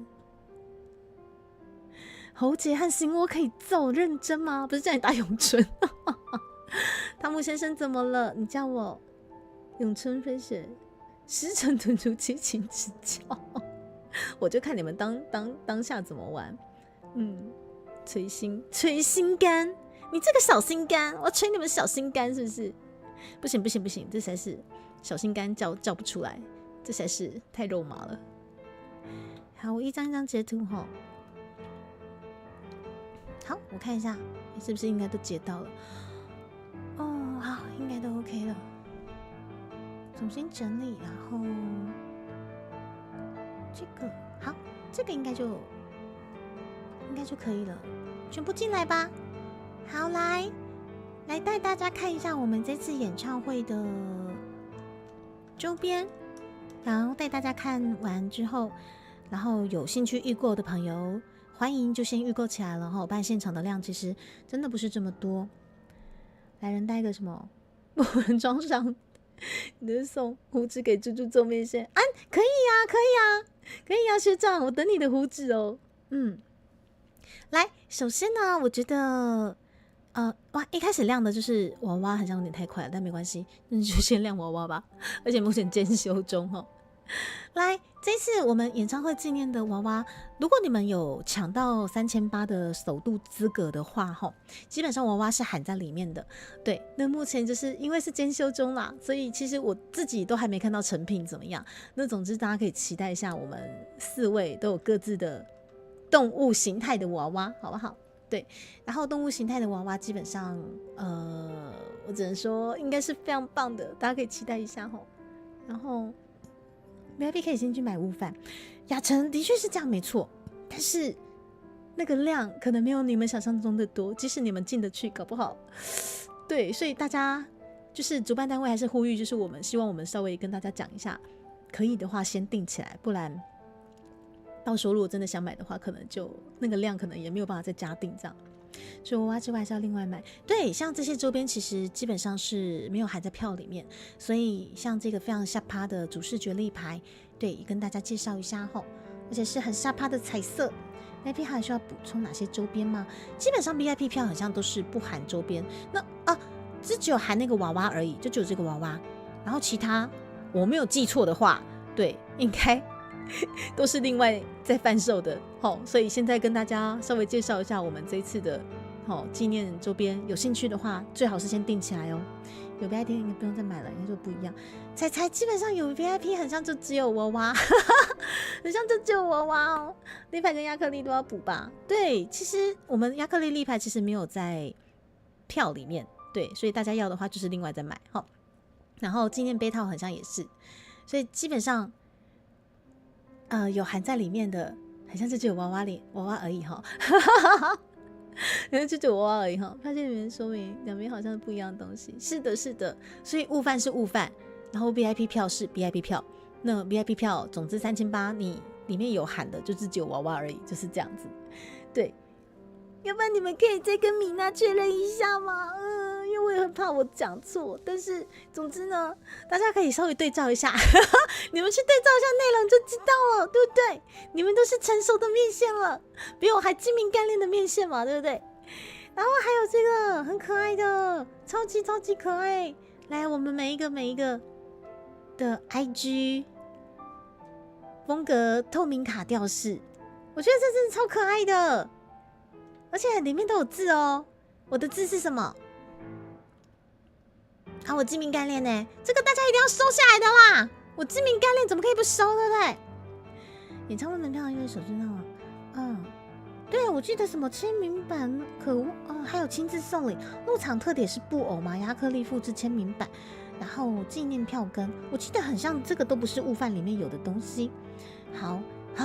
侯杰和心窝可以揍，认真吗？不是叫你打咏春。汤姆先生怎么了？你叫我咏春飞雪。师承屯主七情指教，我就看你们当下怎么玩。捶心肝，你这个小心肝，我捶你们小心肝是不是？不行，这才是小心肝叫不出来，这才是太肉麻了。好，我一张一张截图哈。好，我看一下是不是应该都截到了。哦，好，应该都 OK 了。重新整理，然后这个好，这个应该就可以了，全部进来吧。好，来带大家看一下我们这次演唱会的周边，然后带大家看完之后，然后有兴趣预购的朋友，欢迎就先预购起来了哈。不然现场的量其实真的不是这么多。来人带个什么不能装上。你就送胡子给猪猪做面线啊？可以啊，学长，我等你的胡子哦。来，首先呢，我觉得，哇，一开始亮的就是娃娃，好像有点太快了，但没关系，那就先亮娃娃吧。而且目前监修中哈。来，这次我们演唱会纪念的娃娃，如果你们有抢到3800的首度资格的话，基本上娃娃是含在里面的。对，那目前就是因为是监修中啦，所以其实我自己都还没看到成品怎么样。那总之大家可以期待一下，我们4位都有各自的动物形态的娃娃，好不好？对，然后动物形态的娃娃基本上，我只能说应该是非常棒的，大家可以期待一下吼。然后。VIP 可以先去买午饭，雅晨的确是这样没错，但是那个量可能没有你们想象中的多，即使你们进得去，搞不好。对，所以大家就是主办单位还是呼吁，就是我们希望我们稍微跟大家讲一下，可以的话先订起来，不然到时候如果真的想买的话，可能就那个量可能也没有办法再加订这样。所以娃娃之外还是要另外买。对，像这些周边其实基本上是没有含在票里面，所以像这个非常下趴的主视觉立牌，对，也跟大家介绍一下吼，而且是很下趴的彩色。VIP 还需要补充哪些周边吗？基本上 VIP 票好像都是不含周边，那只有含那个娃娃而已，就只有这个娃娃，然后其他我没有记错的话，对，应该都是另外在贩售的，所以现在跟大家稍微介绍一下我们这一次的纪念周边，有兴趣的话最好是先订起来哦。有 VIP 应该不用再买了，应该就不一样。彩基本上有 VIP 很像就只有娃娃，很像就只有娃娃哦。立牌跟亚克力都要补吧？对，其实我们亚克力立牌其实没有在票里面，对，所以大家要的话就是另外再买哈。然后纪念杯套好像也是，所以基本上。有含在里面的，好像就只有娃娃而已哈，就只有娃娃而已哈。票券里面说明两边好像是不一样的东西。是的，所以午饭是午饭，然后 VIP 票是 VIP 票。那 VIP 票总之3800，你里面有含的就是只有娃娃而已，就是这样子。对，要不然你们可以再跟米娜确认一下吗？因为我也很怕我讲错，但是总之呢，大家可以稍微对照一下，你们去对照一下内容就知道了，对不对？你们都是成熟的面线了，比我还精明干练的面线嘛，对不对？然后还有这个很可爱的，超级可爱。来，我们每一个的 IG 风格透明卡吊饰，我觉得这真的超可爱的，而且里面都有字哦。我的字是什么？我精明干练呢，这个大家一定要收下来的啦！我精明干练怎么可以不收，对不对？演唱会门票因为手机上对，我记得什么签名版可还有亲自送礼，入场特点是布偶嘛，亚克力复制签名版。然后纪念票根，我记得很像这个都不是悟饭里面有的东西。好，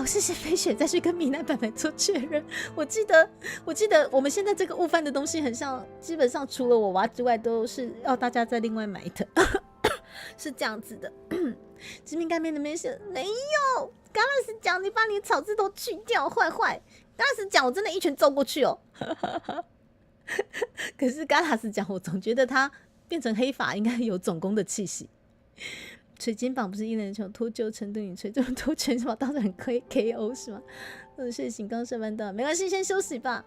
谢谢飞雪再去跟米娜白白做确认。我记得我们现在这个悟饭的东西很像，基本上除了我娃之外，都是要大家再另外买的，是这样子的。知名干面的没事，没有。刚老师讲，你把你草字头去掉，坏。刚老师讲，我真的一拳揍过去哦。可是嘎拉斯讲，我总觉得他变成黑发应该有总攻的气息。捶肩膀不是一人球，脱臼成对你捶，这么多拳什么当然可以 KO 是吗？睡醒刚上班的，没关系，先休息吧。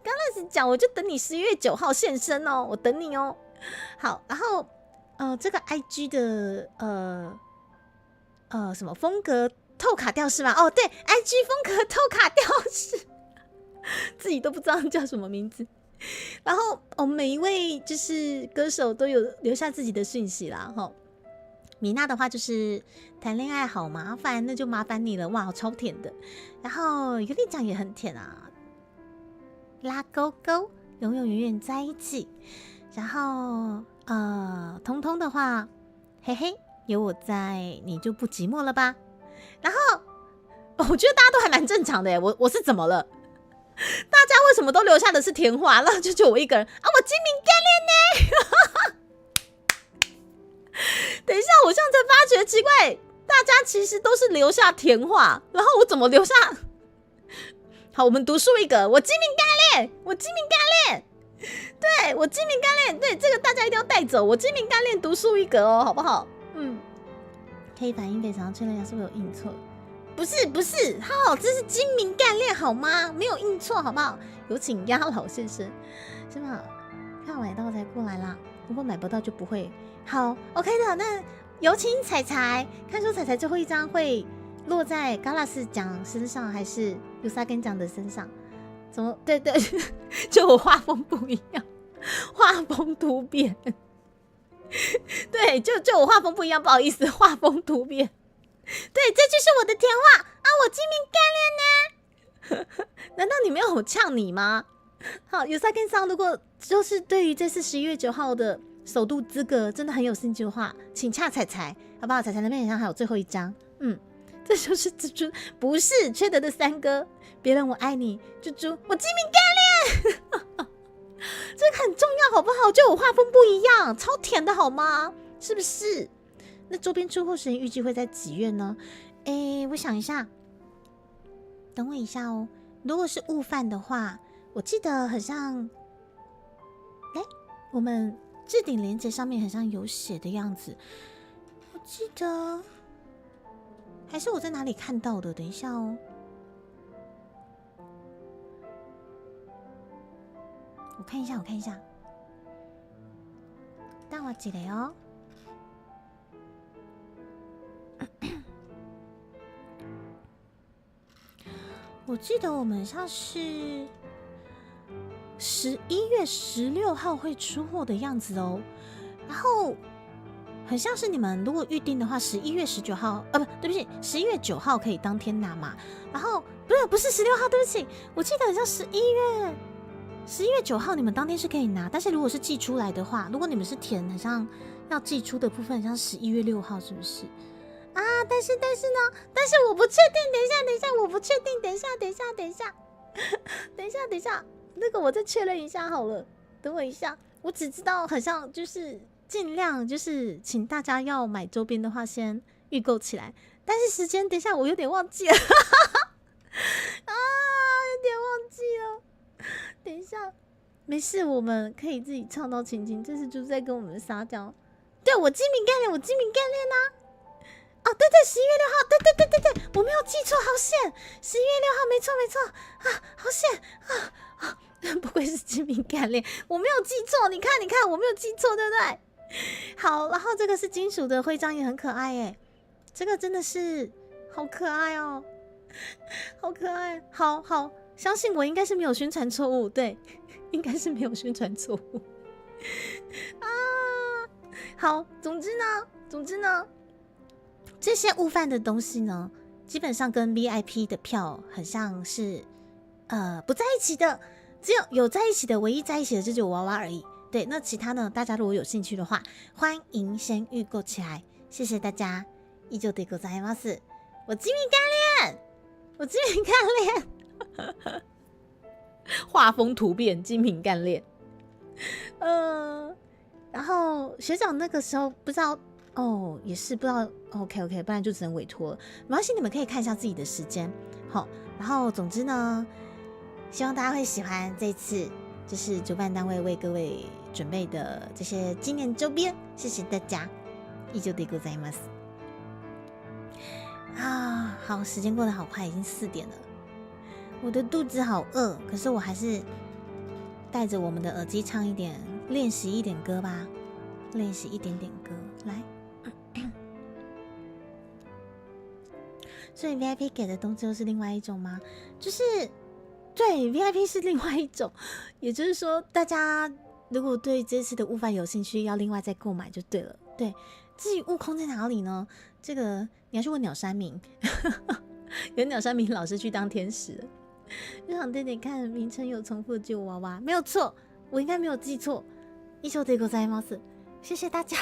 嘎拉斯讲，我就等你11月9号现身哦，我等你哦。好，然后这个 IG 的什么风格透卡吊饰吗？哦，对 ，IG 风格透卡吊饰，自己都不知道叫什么名字。然后每一位就是歌手都有留下自己的讯息啦。米娜的话就是谈恋爱好麻烦，那就麻烦你了，哇，超甜的。然后尤里酱也很甜啊，拉勾勾，永永远远在一起。然后通通的话，嘿嘿，有我在，你就不寂寞了吧？然后我觉得大家都还蛮正常的耶，我是怎么了？大家为什么都留下的是甜话，然后就我一个人啊？我精明干练呢？等一下，我现在才发觉奇怪，大家其实都是留下甜话，然后我怎么留下？好，我们读书一个，我精明干练，我精明干练，对我精明干练，对这个大家一定要带走，我精明干练读书一格哦，好不好？可以反映给常常确认一下是不是有印错。不是，好，这是精明干练好吗？没有印错好不好？有请鸭老先生，是吗？看买到才过来啦，如果买不到就不会。好 ，OK 的，那有请彩彩，看说彩彩最后一张会落在嘎拉斯奖身上，还是尤萨根奖的身上？怎么？对，就我画风不一样，画风突变。对，就我画风不一样，不好意思，画风突变。对，这就是我的甜话啊！我精明干练呢。难道你没有我呛你吗？好，有萨根桑，如果就是对于这次11月9号的首度资格真的很有兴趣的话，请洽彩彩，好不好？彩彩那边好像还有最后一张，这就是蜘蛛，不是缺德的三哥，别人我爱你，猪猪，我精明干练。这个很重要，好不好？就我画风不一样，超甜的好吗？是不是？那周边出货时间预计会在几月呢？我想一下，等我一下哦。如果是悟饭的话，我记得很像，我们置顶连结上面很像有写的样子。我记得还是我在哪里看到的？等一下哦。我看一下，等我一下哦。我记得我们像是11月16号会出货的样子哦，然后很像是你们如果预定的话，11月19号，对不起，11月9号可以当天拿嘛，然后不是16号，对不起，我记得很像11月9号你们当天是可以拿，但是如果是寄出来的话，如果你们是填很像要寄出的部分，很像11月6号，是不是？啊，但是呢，但是我不确定，等一下，我不确定，等一下，那个我再确认一下好了，等我一下，我只知道很像就是尽量就是请大家要买周边的话先预购起来，但是时间等一下我有点忘记了，啊，有点忘记了，等一下，没事，我们可以自己唱到晴晴，这是就是在跟我们撒娇，对我精明干练啊。哦，对，11月6号，对，我没有记错，好险，11月6号，没错啊，好险啊，不愧是精明干练，我没有记错，你看，我没有记错，对不对？好，然后这个是金属的徽章，也很可爱耶，这个真的是好可爱哦，好可爱，好，相信我应该是没有宣传错误，对，应该是没有宣传错误啊。好，总之呢。这些悟饭的东西呢，基本上跟 VIP 的票很像是不在一起的，只有在一起的，唯一在一起的就只有娃娃而已。对，那其他呢，大家如果有兴趣的话，欢迎先预购起来。谢谢大家，依旧得ございます。我精明干练，我精明干练，画风突变，精明干练。然后学长那个时候不知道哦，也是不知道 OK， 不然就只能委托了。没关系，你们可以看一下自己的时间。好，然后总之呢，希望大家会喜欢这一次就是主办单位为各位准备的这些纪念周边，谢谢大家。依旧でございます啊！好，时间过得好快，已经4点了，我的肚子好饿，可是我还是戴着我们的耳机唱一点，练习一点歌吧，练习一点点歌，来。所以 VIP 给的东西又是另外一种吗？就是对 VIP 是另外一种，也就是说，大家如果对这次的悟饭有兴趣，要另外再购买就对了。对，至于悟空在哪里呢？这个你要去问鸟山明，有鸟山明老师去当天使了。就想点点看名称有重复的旧娃娃，没有错，我应该没有记错。以上でございます，谢谢大家。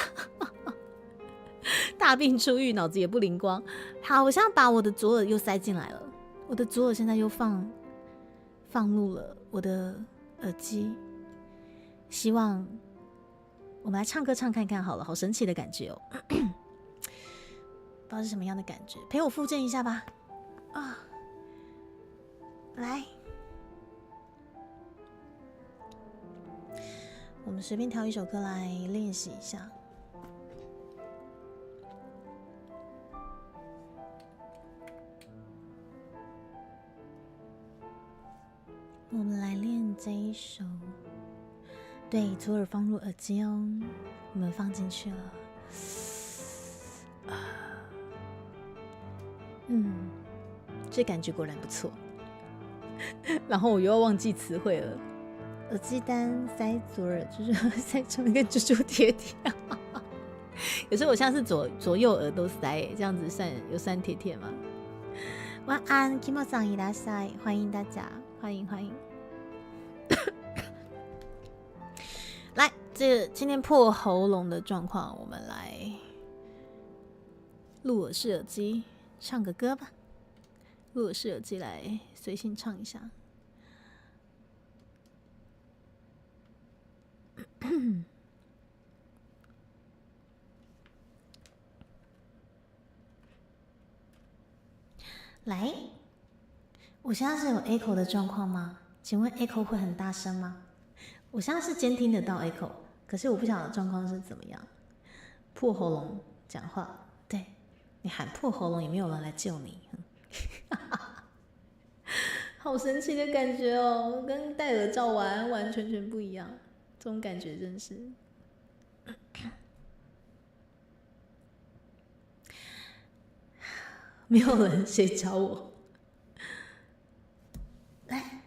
大病初愈，脑子也不灵光。好，我现在把我的左耳又塞进来了，我的左耳现在又放入了我的耳机。希望我们来唱歌唱看看好了，好神奇的感觉哦，不知道是什么样的感觉，陪我复健一下吧。啊，来，我们随便挑一首歌来练习一下。我们来练这一首，对，左耳放入耳机哦，我们放进去了。这感觉果然不错。然后我又要忘记词汇了，耳机单塞左耳，就是塞成一个猪猪贴贴。可是我现在是左右耳都塞，这样子算贴贴吗？晚安 ，Kimo 桑いらっしゃい，欢迎大家，欢迎。来，这个今天破喉咙的状况，我们来入耳式耳机唱个歌吧。入耳式耳机来随性唱一下。来，我现在是有 echo 的状况吗？请问 echo 会很大声吗？我现在是监听得到 echo， 可是我不晓得状况是怎么样。破喉咙讲话，对，你喊破喉咙也没有人来救你。好神奇的感觉哦，跟戴耳罩完完全全不一样，这种感觉真是。没有人，谁教我？来，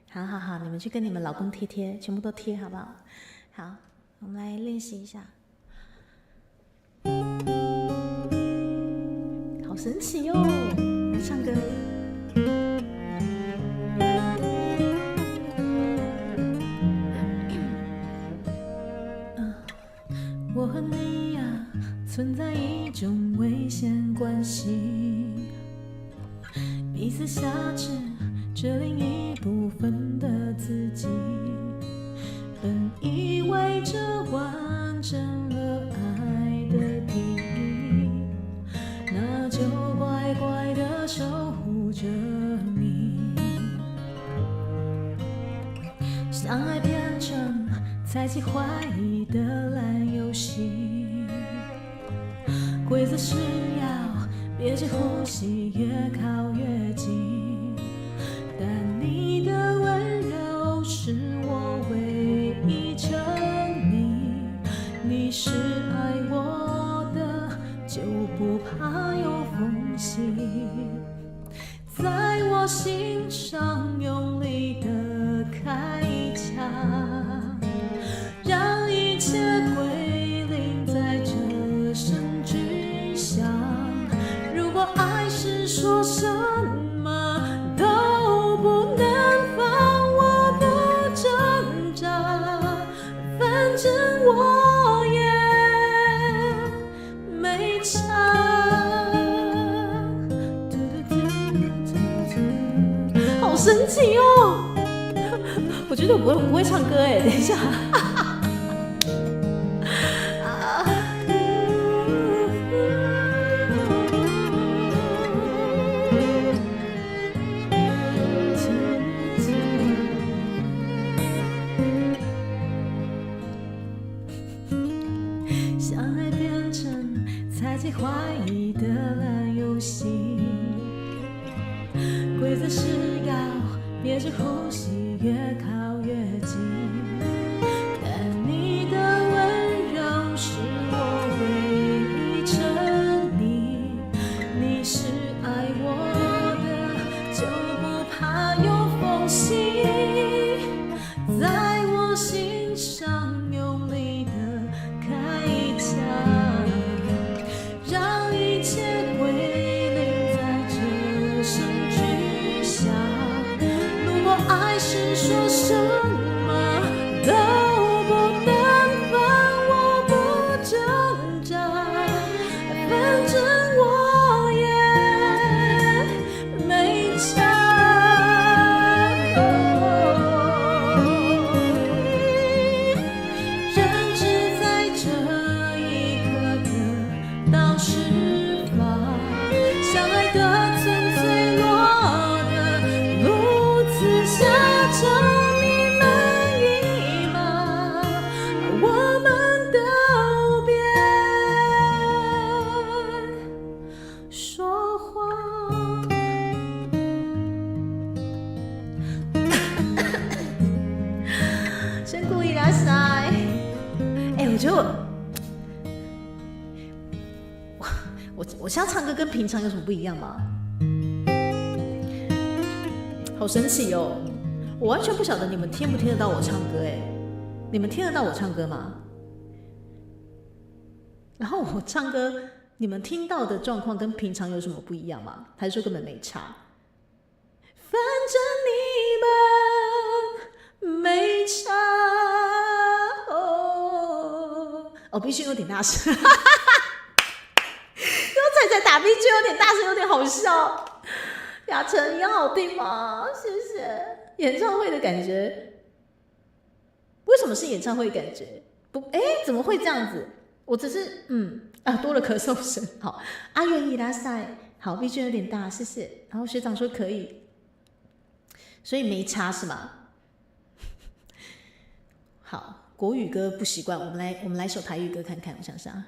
好，你们去跟你们老公贴贴，全部都贴好不好？好，我们来练习一下。好神奇哦！来唱歌。我和你呀，存在一种危险关系，彼此挟持着另一部分的自己，本以为这完整了爱的定义，那就乖乖地守护着你。相爱变成猜忌怀疑的烂游戏，规则是要憋着呼吸越靠越近，但你的温柔是我唯一沉溺，你是爱我的就不怕有缝隙，在我心上用力的开枪，让一切归零在这声巨响。如果爱是说什么都不能放我的挣扎，神奇哦！我觉得我不会唱歌哎，等一下。相爱变成猜忌怀疑的烂游戏，规则是要憋着呼吸，越靠越近。但你的温柔是我唯一沉溺，你是爱我的，就不怕有缝隙，在我心上用力的开枪，让一切归零，在这声巨响。如果爱是说什么都不能放，我不挣扎，反正我也没差。人只在这一刻得到释放，相爱的纯粹落得如此下场。你满意吗？我们都别说谎。先故意拉塞。哎，我觉得我现在唱歌跟平常有什么不一样吗？好神奇哦！我完全不晓得你们听不听得到我唱歌哎，你们听得到我唱歌吗？然后我唱歌，你们听到的状况跟平常有什么不一样吗？还是说根本没差？反正你们没差哦，必须有点大声，然后彩打 B 句有点大声，有点好笑。雅晨一样好听吗？谢谢。演唱会的感觉，为什么是演唱会感觉？不，怎么会这样子？我只是多了咳嗽声。好，阿愿意拉塞，好 ，B 句有点大，谢谢。然后学长说可以，所以没差是吗？好，国语歌不习惯，我们来首台语歌看看，我想想。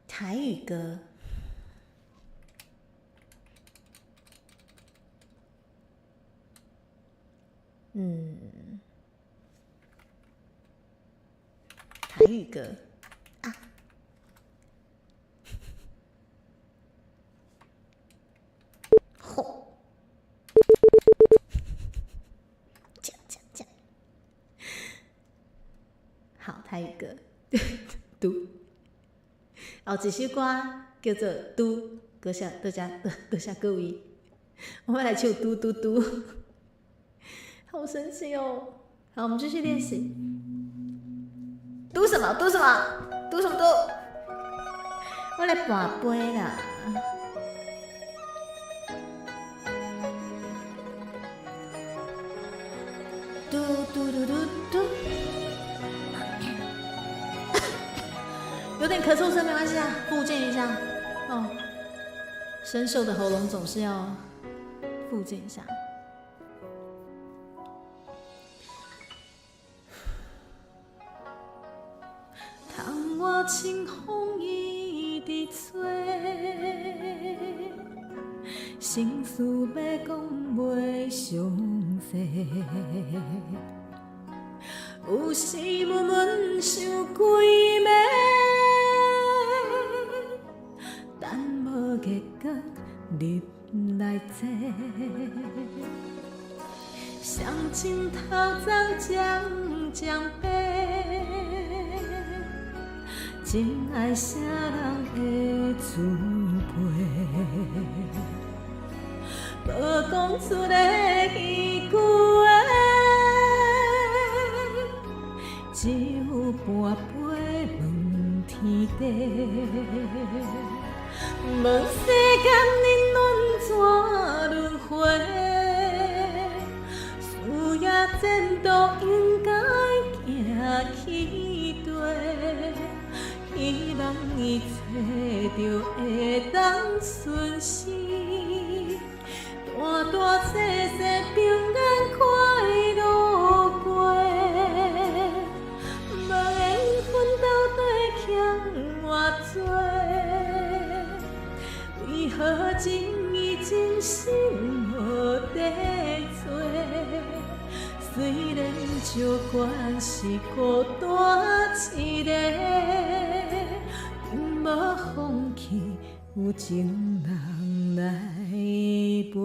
台语歌，台语歌啊，吼，这样，好，台语歌，嘟。哦，这首歌叫做《嘟》，阁下各位，我们来唱《嘟嘟嘟》，好神奇哦！好，我们继续练习。嘟什么？嘟什么？嘟什么嘟？我来拔杯啦！嘟嘟嘟嘟嘟。有点咳嗽声没关系啊，复健一下哦。生锈的喉咙总是要复健一下。窗外清风一直吹，心事要讲袂详细，有时闷闷想几暝。等无结局入来坐，双枕头总将飞，真爱啥人会自卑？无讲出的语句，只有半杯问天地。问世间人拢怎回，事业前途应该行去对，希望一切就会当顺时，大大小小平安快乐过，无缘奋斗对欠偌多。为何情义真心无地做？虽然照关是孤单一个，并无放弃有情人来陪。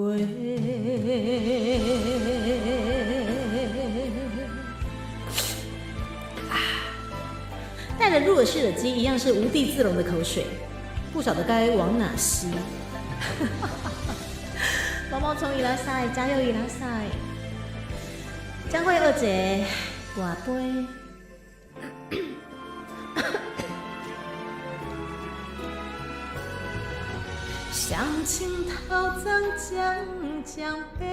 戴了入耳式耳机，一样是无地自容的口水。不晓得该往哪吸。毛毛虫伊拉塞，加油伊拉塞！江惠二姐，大杯。乡亲头鬃将将背，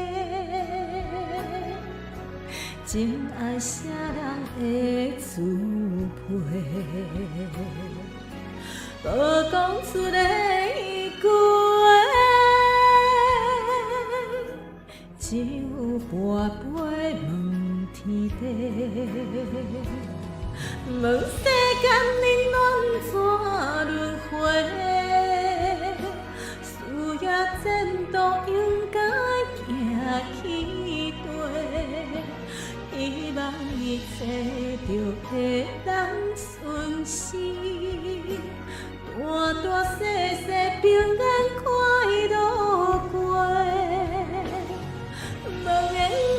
真爱啥人会自陪？无讲出来一句话，只有跋杯问天地。问世间冷暖怎轮回？事业前途应该行去对，希望一切就会当顺时。大大小小平安快乐过，无缘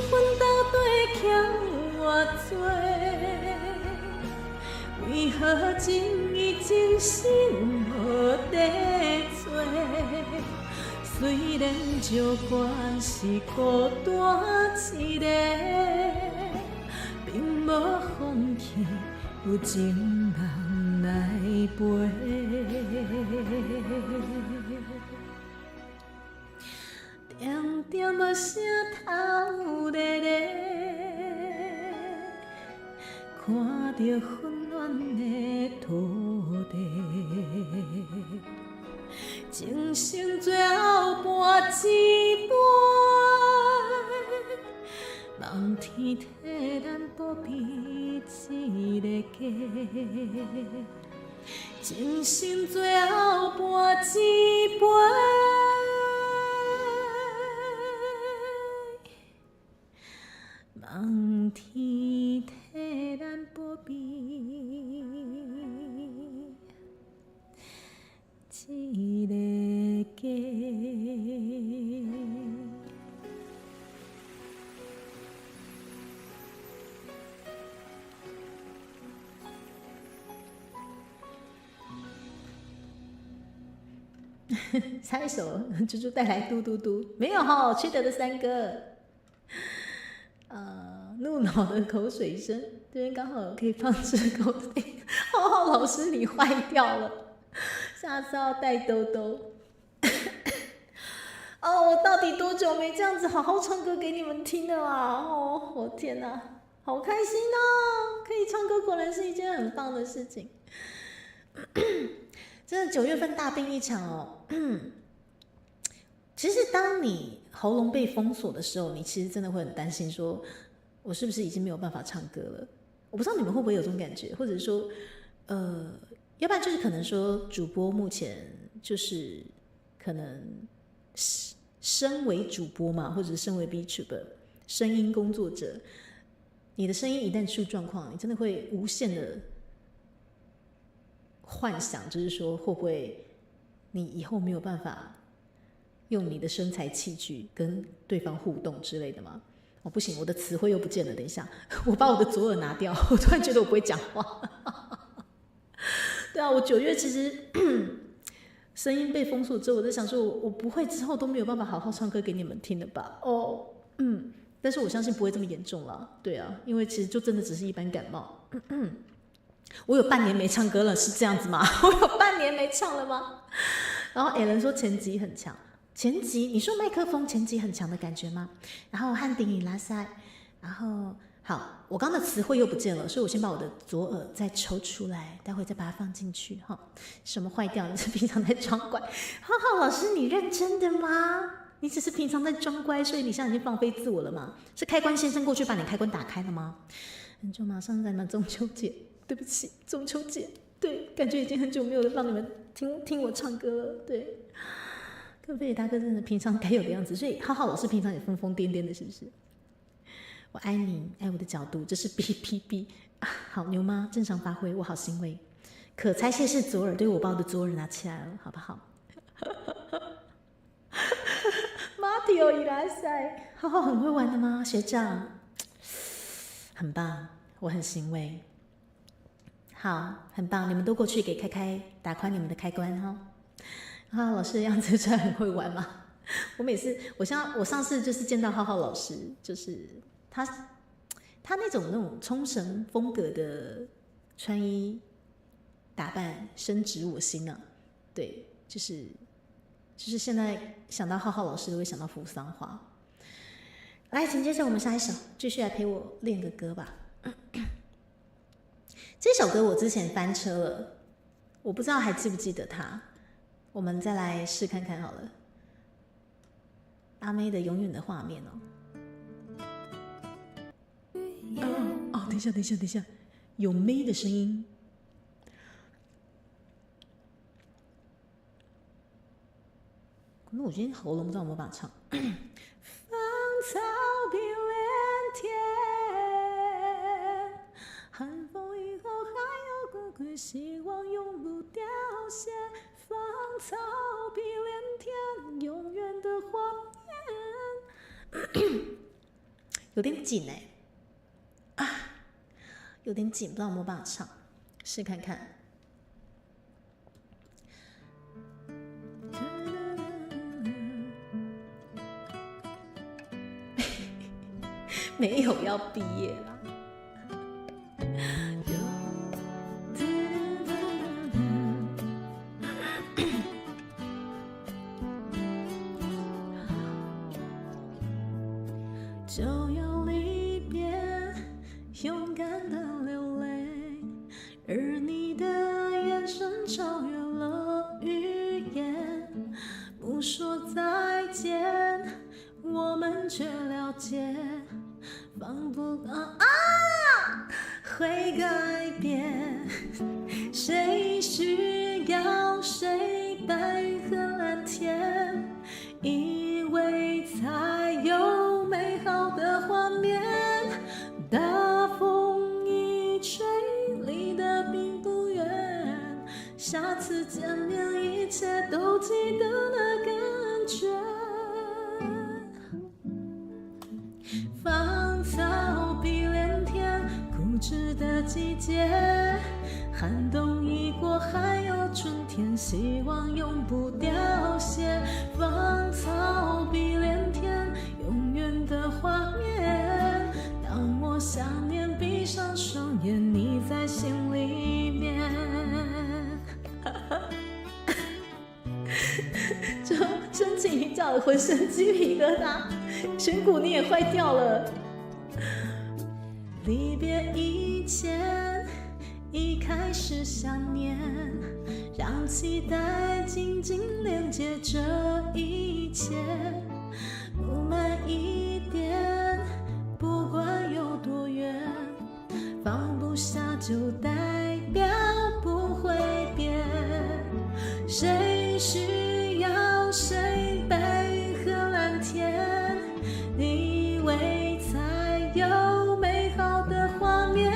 奋斗对欠偌多，为何情义真心无地做？虽然照关是孤单一个，并无放弃有情人来陪。定定无声头咧咧，看着纷乱的土地，情深最后半一杯，望天替咱保庇一个家。情深最后半一杯，望天替咱保庇一个家。下一首猪猪带来嘟嘟嘟，没有哈，缺德的三哥，怒恼的口水声，这边刚好可以放置口水。浩浩老师你坏掉了，下次要带兜兜。哦，我到底多久没这样子好好唱歌给你们听了啊？哦，我天哪，好开心哦！可以唱歌，果然是一件很棒的事情。真的9月份大病一场哦。其实当你喉咙被封锁的时候，你其实真的会很担心说我是不是已经没有办法唱歌了。我不知道你们会不会有这种感觉，或者说要不然就是可能说主播目前就是可能身为主播嘛，或者是身为 VTuber 声音工作者，你的声音一旦出状况，你真的会无限的幻想，就是说会不会你以后没有办法用你的身材器具跟对方互动之类的吗？哦，不行，我的词汇又不见了。等一下，我把我的左耳拿掉，我突然觉得我不会讲话。对啊，我9月其实声音被封锁之后，我在想说我不会之后都没有办法好好唱歌给你们听了吧？哦，但是我相信不会这么严重啦。对啊，因为其实就真的只是一般感冒。我有半年没唱歌了，是这样子吗？我有半年没唱了吗？然后 Alan 说前集很强，前级，你说麦克风前级很强的感觉吗？然后汉顶以拉塞，然后好，我刚刚的词汇又不见了，所以我先把我的左耳再抽出来，待会再把它放进去哈。什么坏掉？你是平常在装乖？浩浩老师，你认真的吗？你只是平常在装乖，所以你现在已经放飞自我了吗？是开关先生过去把你开关打开了吗？很久马上在你们中秋节，对不起，中秋节，对，感觉已经很久没有让你们听我唱歌了，对。可贝大哥真的平常该有的样子，所以浩浩老师平常也疯疯癫癫的，是不是？我爱你，爱我的角度，这是 B，好牛吗？正常发挥，我好欣慰。可拆卸式左耳，对，我把我的左耳拿起来了，好不好？马蒂欧伊拉塞，浩浩很会玩的吗？学长，很棒，我很欣慰。好，很棒，你们都过去给开开打开你们的开关哈。浩浩老师的样子真的很会玩吗？我上次就是见到浩浩老师，就是他那种冲绳风格的穿衣打扮深植我心啊。对，就是现在想到浩浩老师都会想到扶桑花。来，紧接着我们下一首，继续来陪我练个歌吧。这首歌我之前翻车了，我不知道还记不记得它。我们再来试看看好了。阿妹的永远的画面哦，等一下，有妹的声音。可能我今天喉咙不知道有没有办法唱。芳草碧连天，寒风以后还有个归，希望永不凋谢。芳草碧连天，永远的画面。有点紧有点紧，不知道有没有办法唱，试看看。没有要毕业啦。就要离别，勇敢的流泪，而你的眼神超越了语言，不说再见，我们却了解，放不会改变，谁需要谁白和蓝天，以为才有美好的画面，大风一吹，离得并不远，下次见面一切都记得那感觉。芳草碧连天，固执的季节，寒冬已过还有春天，希望永不凋谢。芳草碧连天，永远的画面，当我想念闭上双眼，你在心里面。就深情一觉的浑身鸡皮疙瘩，颧骨你也坏掉了。离别以前，一开始想念，让期待紧紧连接这一切。不慢一点，不管有多远，放不下就代表不会变。谁需要谁白和蓝天，以为才有美好的画面，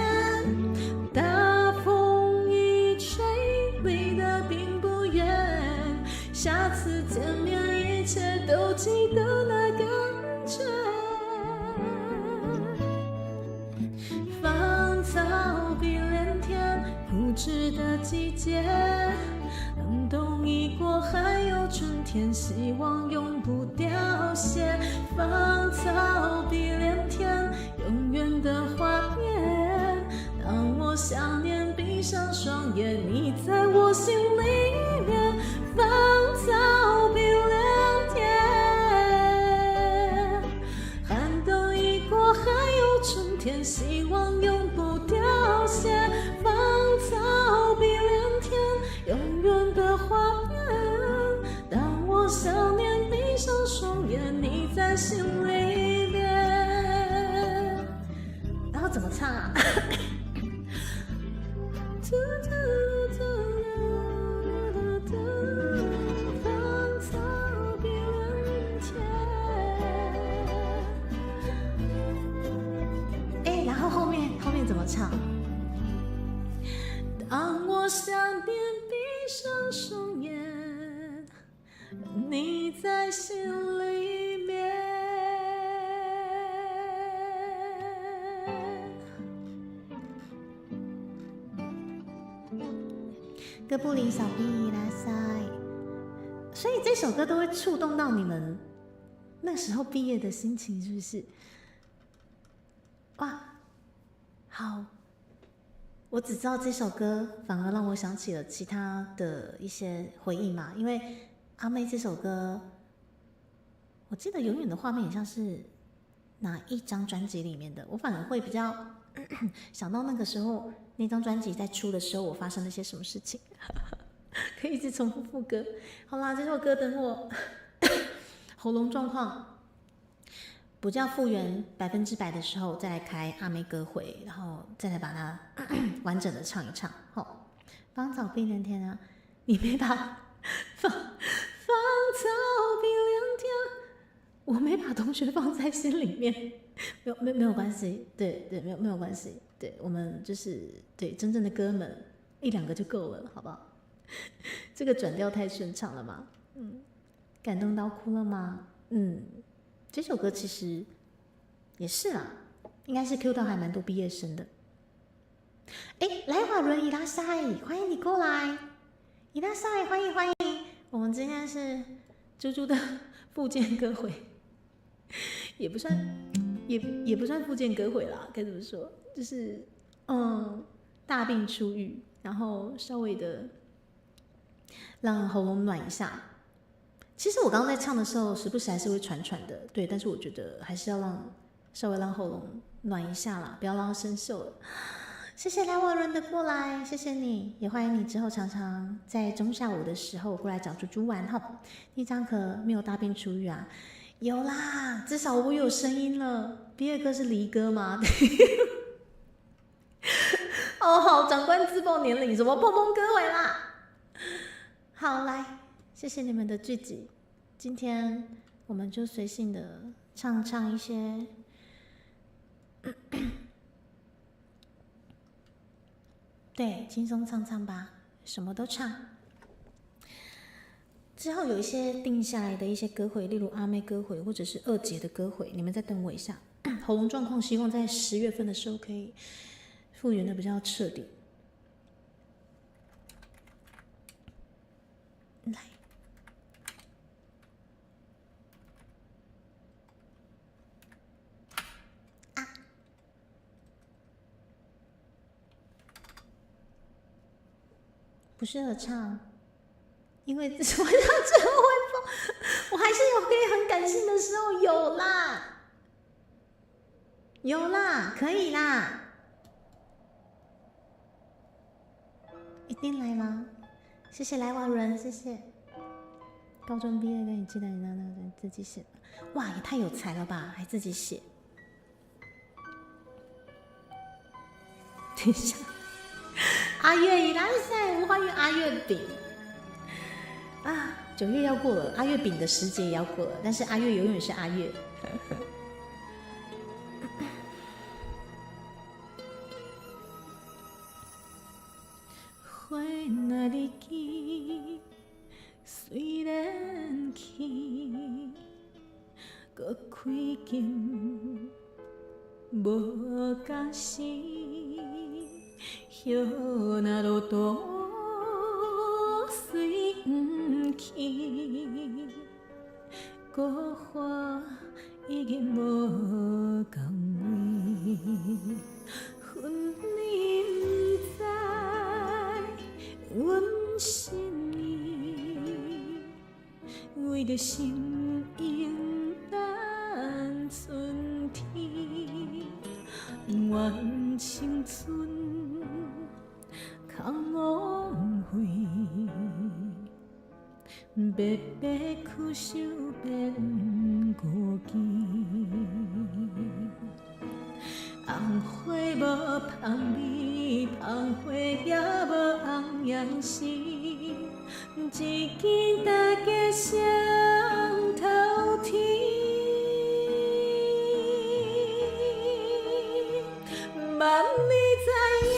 大风一吹，离得并不远，下次见面一切都记得那感觉。芳草碧连天，固执的季节，冷冬已过还有春天，希望永不凋谢。芳草碧连天，永远的画面，当我想念闭上双眼，你在我心里面。芳草碧连天，愿你在心里面。然后怎么唱啊？芳草碧连天。然后后面怎么唱？当我想念闭上双眼，你在心里面。哥布林小 B 拉塞，所以这首歌都会触动到你们那时候毕业的心情，是不是？哇，好，我只知道这首歌，反而让我想起了其他的一些回忆嘛。因为阿妹这首歌，我记得永远的画面也像是哪一张专辑里面的，我反而会比较想到那个时候那张专辑在出的时候，我发生了些什么事情，可以一直重复副歌。好啦，这首歌等我喉咙状况比较复原100%的时候，再来开阿妹歌会，然后再来把它完整的唱一唱。好，芳草碧连天啊，你没把芳草碧连天，我没把同学放在心里面，没有关系，对，没有关系，对，我们就是对真正的歌们1-2个就够了，好不好？这个转调太顺畅了吗？感动到哭了吗？这首歌其实也是啦，应该是 Q 到还蛮多毕业生的。来华伦伊拉塞，欢迎你过来，伊拉塞，欢迎！我们今天是猪猪的复健歌会，也不算复健歌会啦，该怎么说？就是大病初愈，然后稍微的让喉咙暖一下。其实我刚刚在唱的时候，时不时还是会喘喘的，对，但是我觉得还是要稍微让喉咙暖一下啦，不要让它生锈了。谢谢来我人的过来，谢谢你，也欢迎你之后常常在中下午的时候过来找猪猪玩哈。一张可没有大病初愈啊？有啦，至少我有声音了。毕业歌是离歌吗？好，长官自报年龄，什么碰碰歌回啦？好，来，谢谢你们的聚集。今天我们就随性的唱一些，对，轻松唱吧，什么都唱。之后有一些定下来的一些歌会，例如阿妹歌会或者是2姐的歌会，你们再等我一下。喉咙状况希望在10月份的时候可以复原的比较彻底。来，不适合唱，因为这是晚上之后会疯。我还是有可以很感性的时候，有啦，可以啦，一定来啦！谢谢来华人，谢谢。高中毕业跟你记得你那自己写的，哇，也太有才了吧，还自己写。等一下。阿月伊拉塞，欢迎阿月饼啊！9月要过了，阿月饼的时节也要过了，但是阿月永远是阿月。花若日记虽然去，搁开间无共时。叶若落大随不去，孤花已经无共味。恨你不知，阮心意为着心应咱春天，愿青春空枉费，白白苦守变孤寂。红花无香味，芳花也无红样式，一见大家双头天。万你知影，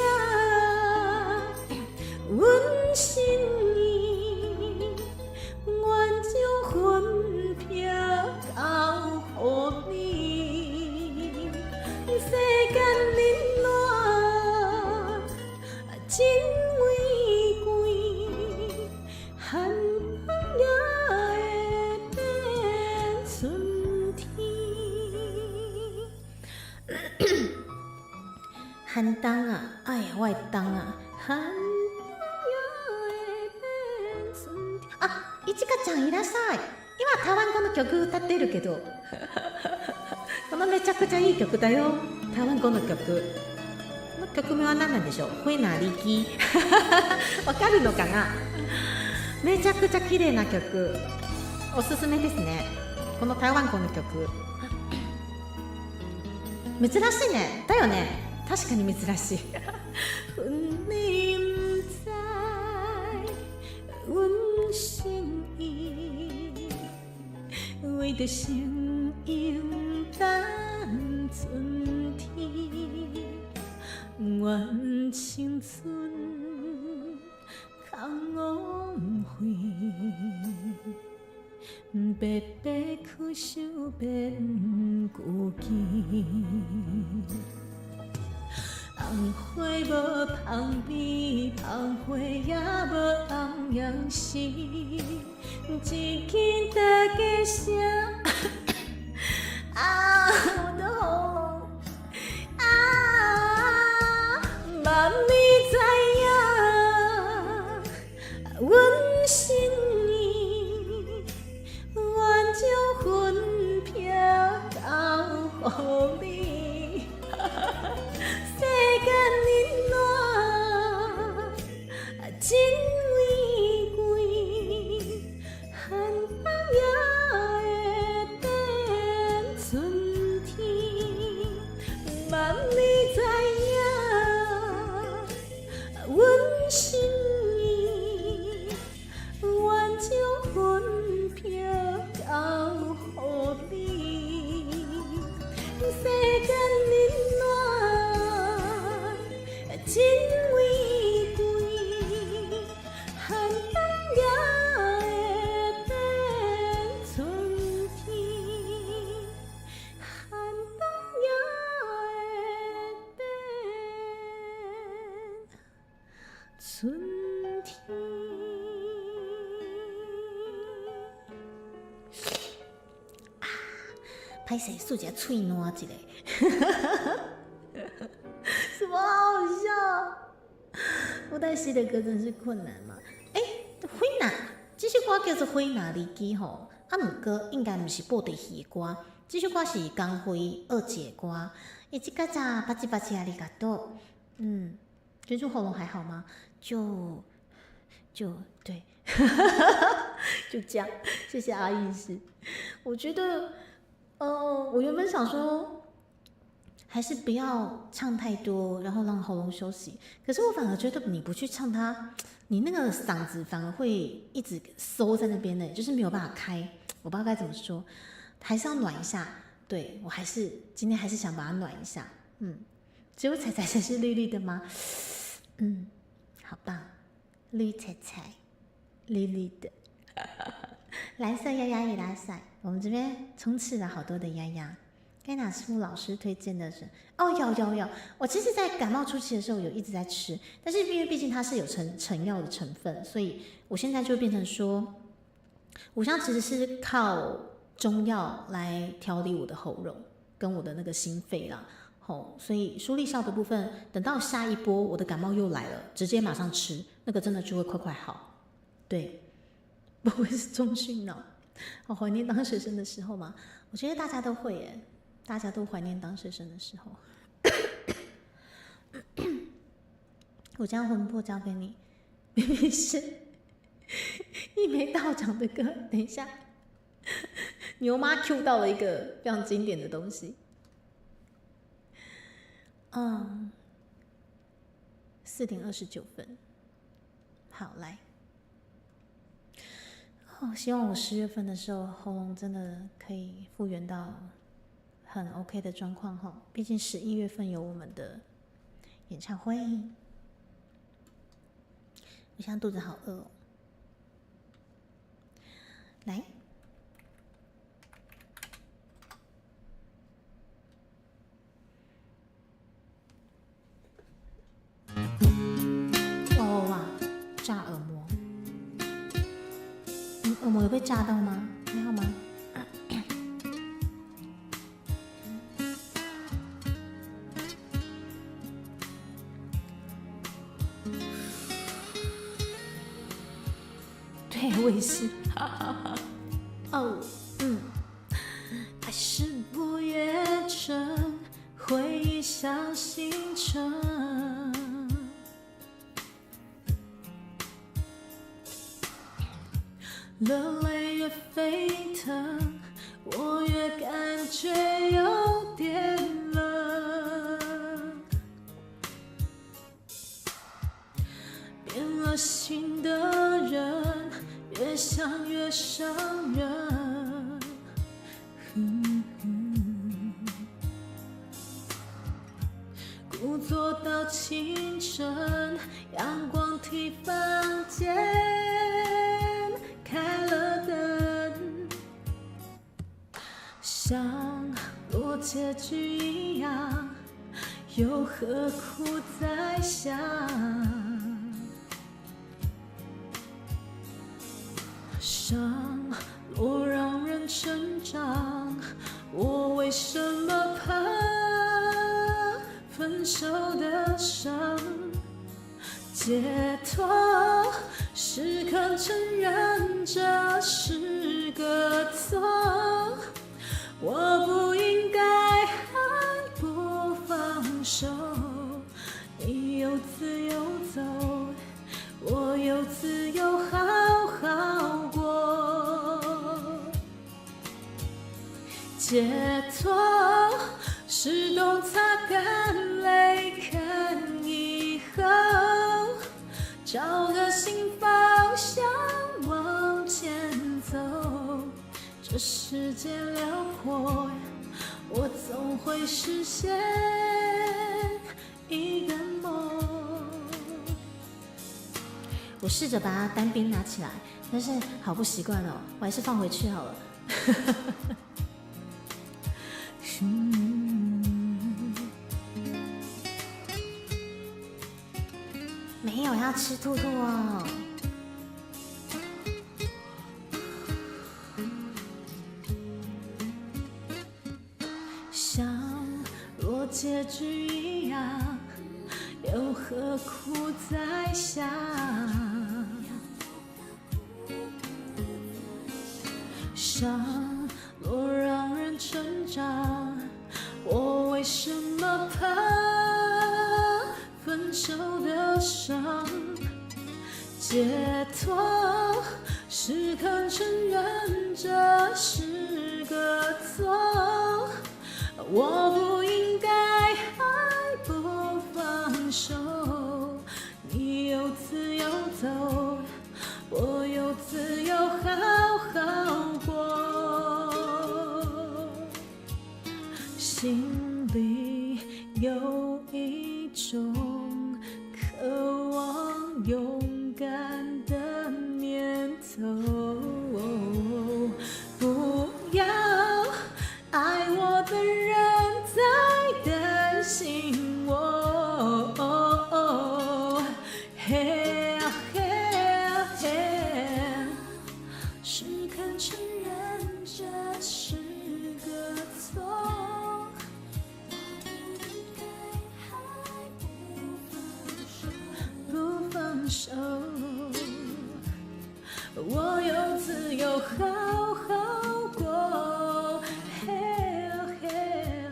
阮心意，愿将魂魄交予你。世间冷暖，真为贵，寒冬也会变春天。寒冬啊，哎呀，我的冬啊，寒冬也会变春天。あ、いちかちゃんいらっしゃい。今台湾語の曲歌ってるけど。このめちゃくちゃいい曲だよ。台湾語の曲。この曲名は何なんでしょう。フェナリキ。わかるのかな。めちゃくちゃ綺麗な曲。おすすめですね。この台湾語の曲。珍しいね。だよね。確かに珍しい。你不在，阮心意，为着相拥等春天，愿青春空枉费，白白苦守变孤寂。红花无香味，芳花也无红样式，一见大家声。啊，我的喉咙！啊，万你知影，阮心意，愿将魂魄交予你。世间冷暖，真为贵，寒冬也会变春天。万你知影，阮心意，愿将魂魄交予你。世间冷暖，真为贵，寒冬也会变春天，寒冬也会变春天。歹势，竖一下喙烂一个。什么好笑？布袋戏的歌真是困难嘛？火拿这首歌叫做《火拿里基》吼，啊，毋过应该毋是布袋戏的歌，这首歌是江蕙二姐的歌。一起嘎喳吧唧吧唧阿里嘎多。珍珠喉咙还好吗？就对，就这样。谢谢阿义师。我觉得，我原本想说。还是不要唱太多，然后让喉咙休息。可是我反而觉得你不去唱它，你那个嗓子反而会一直收在那边呢，就是没有办法开。我不知道该怎么说，还是要暖一下。对，我今天还是想把它暖一下。只有彩彩才是绿绿的吗？好棒，绿彩彩，绿绿的。蓝色丫丫也拉塞，我们这边充斥了好多的丫丫。该哪师傅老师推荐的是？有，我其实在感冒初期的时候有一直在吃，但是因为毕竟它是有成药的成分，所以我现在就变成说，我现在其实是靠中药来调理我的喉咙跟我的那个心肺啦。所以舒立效的部分，等到下一波我的感冒又来了，直接马上吃，那个真的就会快好。对，不会是中训脑。好怀念当学生的时候嘛，我觉得大家都会耶。大家都怀念当学生的时候。我将魂魄交给你，明明是一眉道长的歌，等一下，牛妈 Q 到了一个非常经典的东西。4:29。好，来。希望我10月份的时候喉咙真的可以复原到很 OK 的状况哈。毕竟11月份有我们的演唱会。我现在肚子好饿哦。来。哇，炸耳膜。耳膜有被炸到吗？还好吗？对，我也是。爱是不夜城，回忆像星辰。热泪越沸腾，我越感觉有点冷。变了心的人，越想越伤人。故作到清晨，阳光替房间开了灯，像落结局一样，又何苦再想？伤落让人成长，我为什么怕分手的伤？解脱是肯承认这是个错，我不应该还不放手。你有自由走，我有自由好好过。解脱是懂擦干泪，看以后找个新方向往前走。这世界辽阔，我总会实现一个梦。我试着把它单边拿起来，但是好不习惯哦，我还是放回去好了。没有要吃兔兔哦。像若结局一样，又何苦再想？伤若让人成长，我为什么怕分手的伤？解脱是肯承认这是个错，我不应该还不放手。你有自由走，我有自由好好过。心里有一种渴望勇敢的念头，不要爱我的人在担心我。嘿啊嘿啊嘿，是肯承认这是个错，不放手。我有自由好好过。嘿啊嘿啊，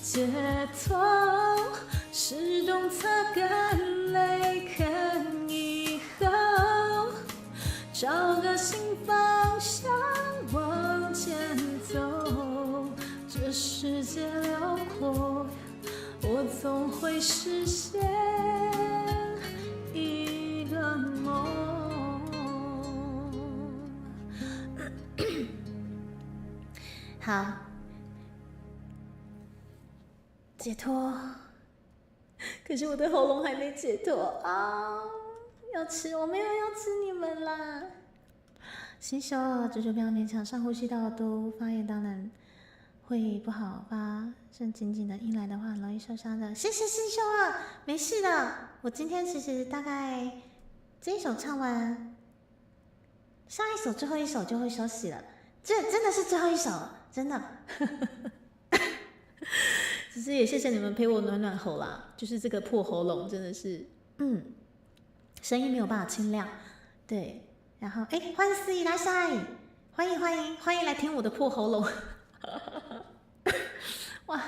解脱是懂擦干泪，看以后找个新方向往前走，这世界辽阔，我总会实现一个梦。好，解脱。可是我的喉咙还没解脱啊！要吃，我没有要吃你们啦。新手蜘蛛不要勉强，上呼吸道都发炎，当然会不好发生紧紧的硬来的话，很容易受伤的。谢谢新手啊，没事的。我今天其实大概这一首唱完，上一首最后一首就会休息了。这真的是最后一首了，真的。只是也谢谢你们陪我暖暖喉啦，就是这个破喉咙真的是，声音没有办法清亮，对。然后欢迎司仪来晒，欢迎来听我的破喉咙。哇，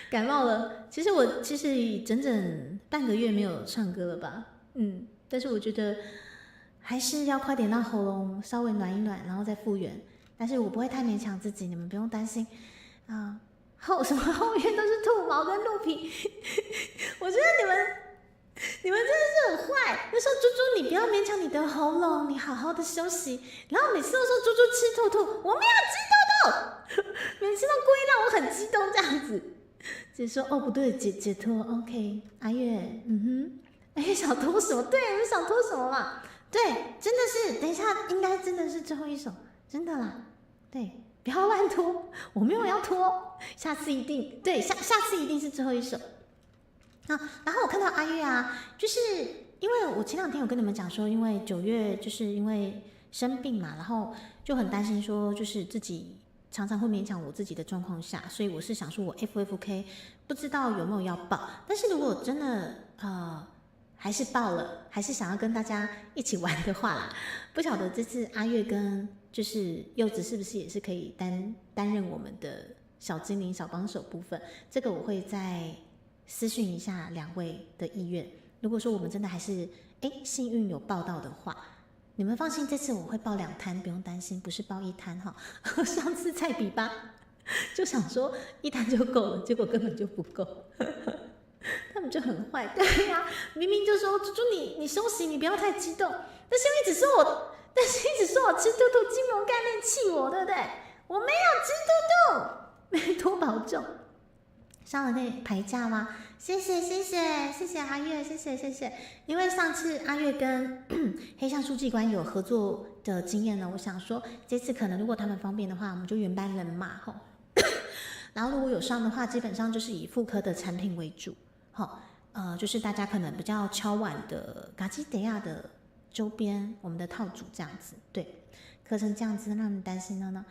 感冒了。其实我整整半个月没有唱歌了吧，但是我觉得还是要快点让喉咙稍微暖一暖，然后再复原。但是我不会太勉强自己，你们不用担心啊。后面都是兔毛跟鹿皮，我觉得你们真的是很坏。就说猪猪，你不要勉强你的喉咙，你好好的休息。然后每次都说猪猪吃兔兔，我没有吃兔兔，每次都故意让我很激动这样子。姐说哦不对，解脱 OK。阿月，阿月想拖什么？对，你们想拖什么嘛？对，真的是，等一下应该真的是最后一首，真的啦，对。不要乱拖，我没有要拖，下次一定对，下次一定是最后一首。然后我看到阿月啊，就是因为我前2天有跟你们讲说，因为9月就是因为生病嘛，然后就很担心说，就是自己常常会勉强我自己的状况下，所以我是想说我 FFK 不知道有没有要报，但是如果真的还是报了，还是想要跟大家一起玩的话啦，不晓得这次阿月跟就是柚子是不是也是可以担任我们的小精灵小帮手部分？这个我会再私讯一下2位的意愿。如果说我们真的还是幸运有报到的话，你们放心，这次我会报2摊，不用担心，不是报1摊哈。上次菜比吧，就想说1摊就够了，结果根本就不够。他们就很坏，对呀、明明就说猪猪你休息，你不要太激动，但是一直说我吃兔兔，金融概念气我，对不对？我没有吃兔兔，没多保重。上了那牌价吗？谢谢阿月，谢谢。因为上次阿月跟黑象书记官有合作的经验呢，我想说这次可能如果他们方便的话，我们就原班人马吼。然后如果有上的话，基本上就是以妇科的产品为主，就是大家可能比较敲碗的嘎基德亚的周边，我们的套组这样子，对，课程这样子让你担心了呢，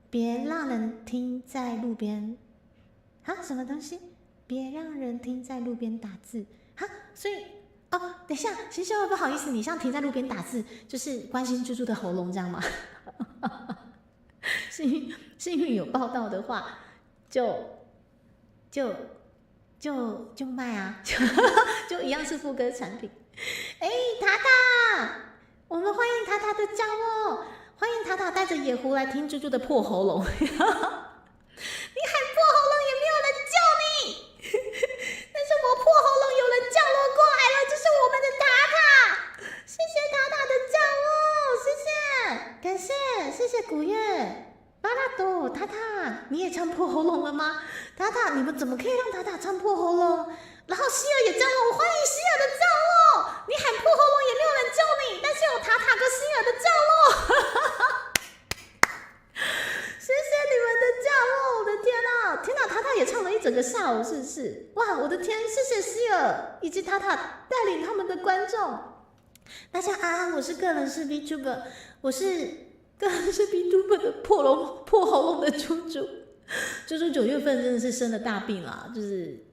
别让人听在路边，什么东西？别让人听在路边打字，所以等一下，其实不好意思，你像停在路边打字，就是关心猪猪的喉咙这样吗？幸运有报道的话，就卖啊，就一样是副歌产品。塔塔，我们欢迎塔塔的加入，欢迎塔塔带着野狐来听猪猪的破喉咙。你喊破喉咙也没有人救你，但是我破喉咙有人降落过来了，就是我们的塔塔，谢谢塔塔的加入，感谢古月。巴拉多，塔塔，你也唱破喉咙了吗？塔塔，你们怎么可以让塔塔唱破喉咙？然后希尔也降落，我欢迎希尔的降落。你喊破喉咙也没有人救你，但是有塔塔跟希尔的降落。谢谢你们的降落，我的天哪，塔塔也唱了一整个下午，是不是？哇，我的天，谢谢希尔以及塔塔带领他们的观众。大家安安，我是个人是 VTuber， 我是VTuber 的破喉咙的猪猪9月份真的是生了大病啦，就是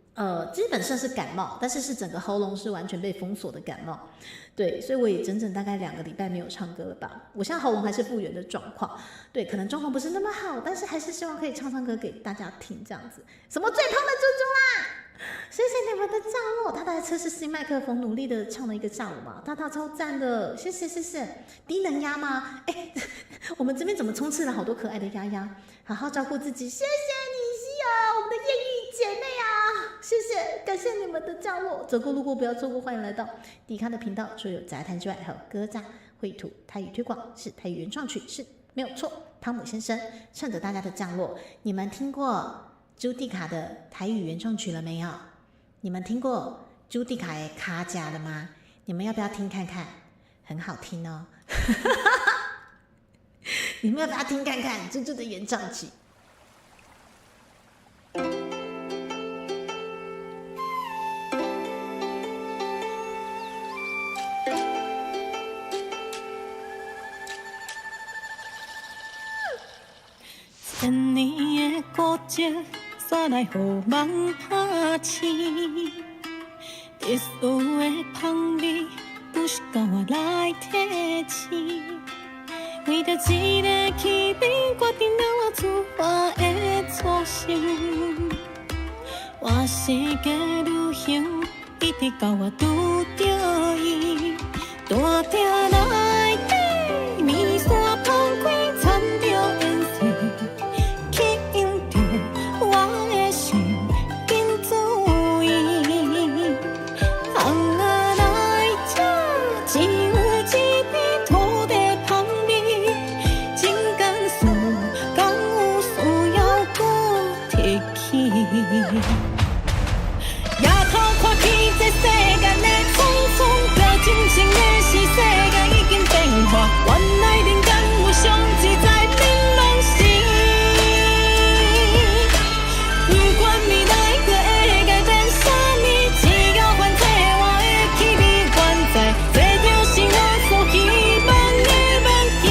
基本上是感冒，但是整个喉咙是完全被封锁的感冒，对，所以我也整整大概2个礼拜没有唱歌了吧。我现在喉咙还是复原的状况，对，可能状况不是那么好，但是还是希望可以唱歌给大家听这样子。什么最胖的猪猪啦？谢谢你们的降落，他在测试新麦克风，努力的唱了一个下午嘛，他超赞的，谢谢谢谢。低能鸭吗？哎，我们这边怎么充斥了好多可爱的鸭鸭？好好照顾自己，谢谢你西亚，我们的艳遇姐妹啊，谢谢，感谢你们的降落。走过路过不要错过，欢迎来到迪卡的频道。除了有杂谈之外，还有歌赞、绘图、台语推广，是台语原创曲，是没有错。汤姆先生趁着大家的降落，你们听过朱蒂卡的台语原创曲了没有？你们听过朱蒂卡的卡甲了吗？你们要不要听看看？很好听哦。你们要不要听看看猪猪的原唱曲？千年的孤寂，煞来予梦拍醒。特殊的香味，不是甲我来提醒。为着一个气味，决定了我出发的初心。我世界旅行，一直到我拄着伊，大鼎内底面线放开，掺着颜色，吸引着我的心，紧注意。红仔来这，只有一片土地香味，情感事，敢有需要搁提起？夜头看起这世间的匆匆，搁真情的是世界已经变化，原来人间有上自在美梦是。不管未来搁会改变啥物，只要反正我的气味原在，这就是我所希望的梦境。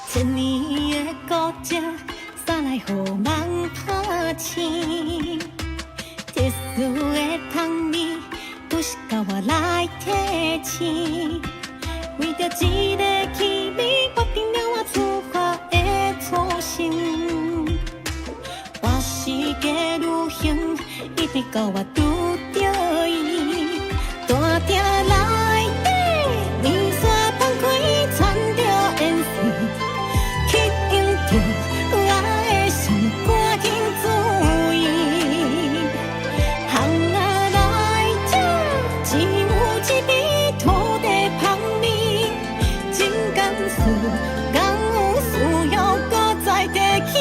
千年的孤寂，煞来予梦拍醒。特殊的香味，不是甲我来提醒。为着一个气味，决定了我出发的初心。我世界旅行，一直到我拄着伊，大鼎内底面线放开，掺着颜色，吸引着我的心，赶紧注意。红仔来这，只有一片土地香味，情感事，敢有需要搁再提起？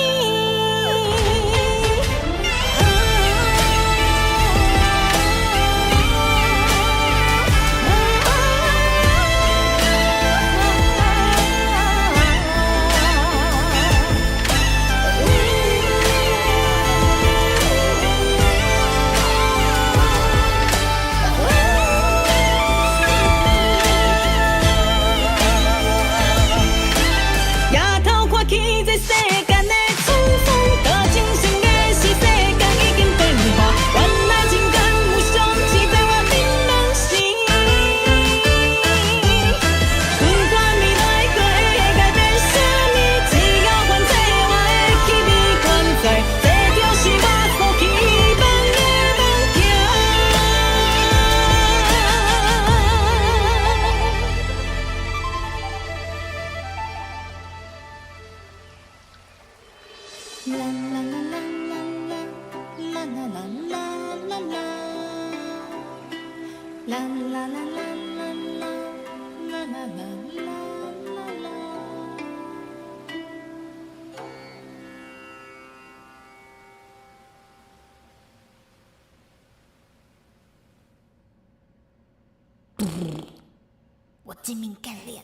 夜头看起这世间的匆匆，搁真心的是世界已经变化，原来情感有上是在我面梦时。不管未来搁会改变啥物，只要反正我的气味原在，这就是我所希望的梦境。啦啦啦啦啦啦啦啦啦啦啦，啦啦啦啦啦啦啦啦啦啦啦。我精明干练。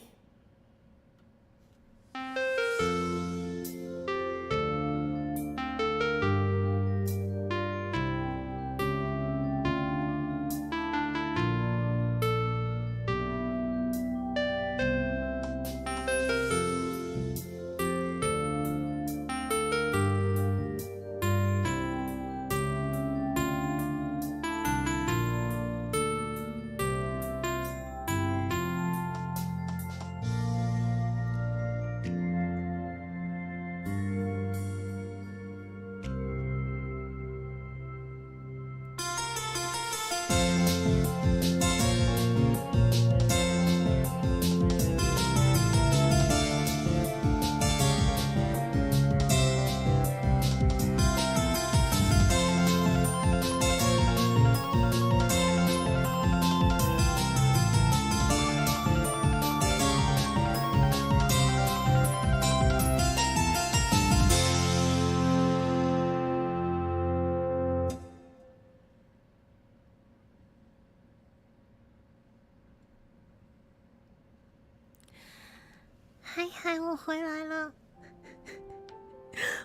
嗨，我回来了。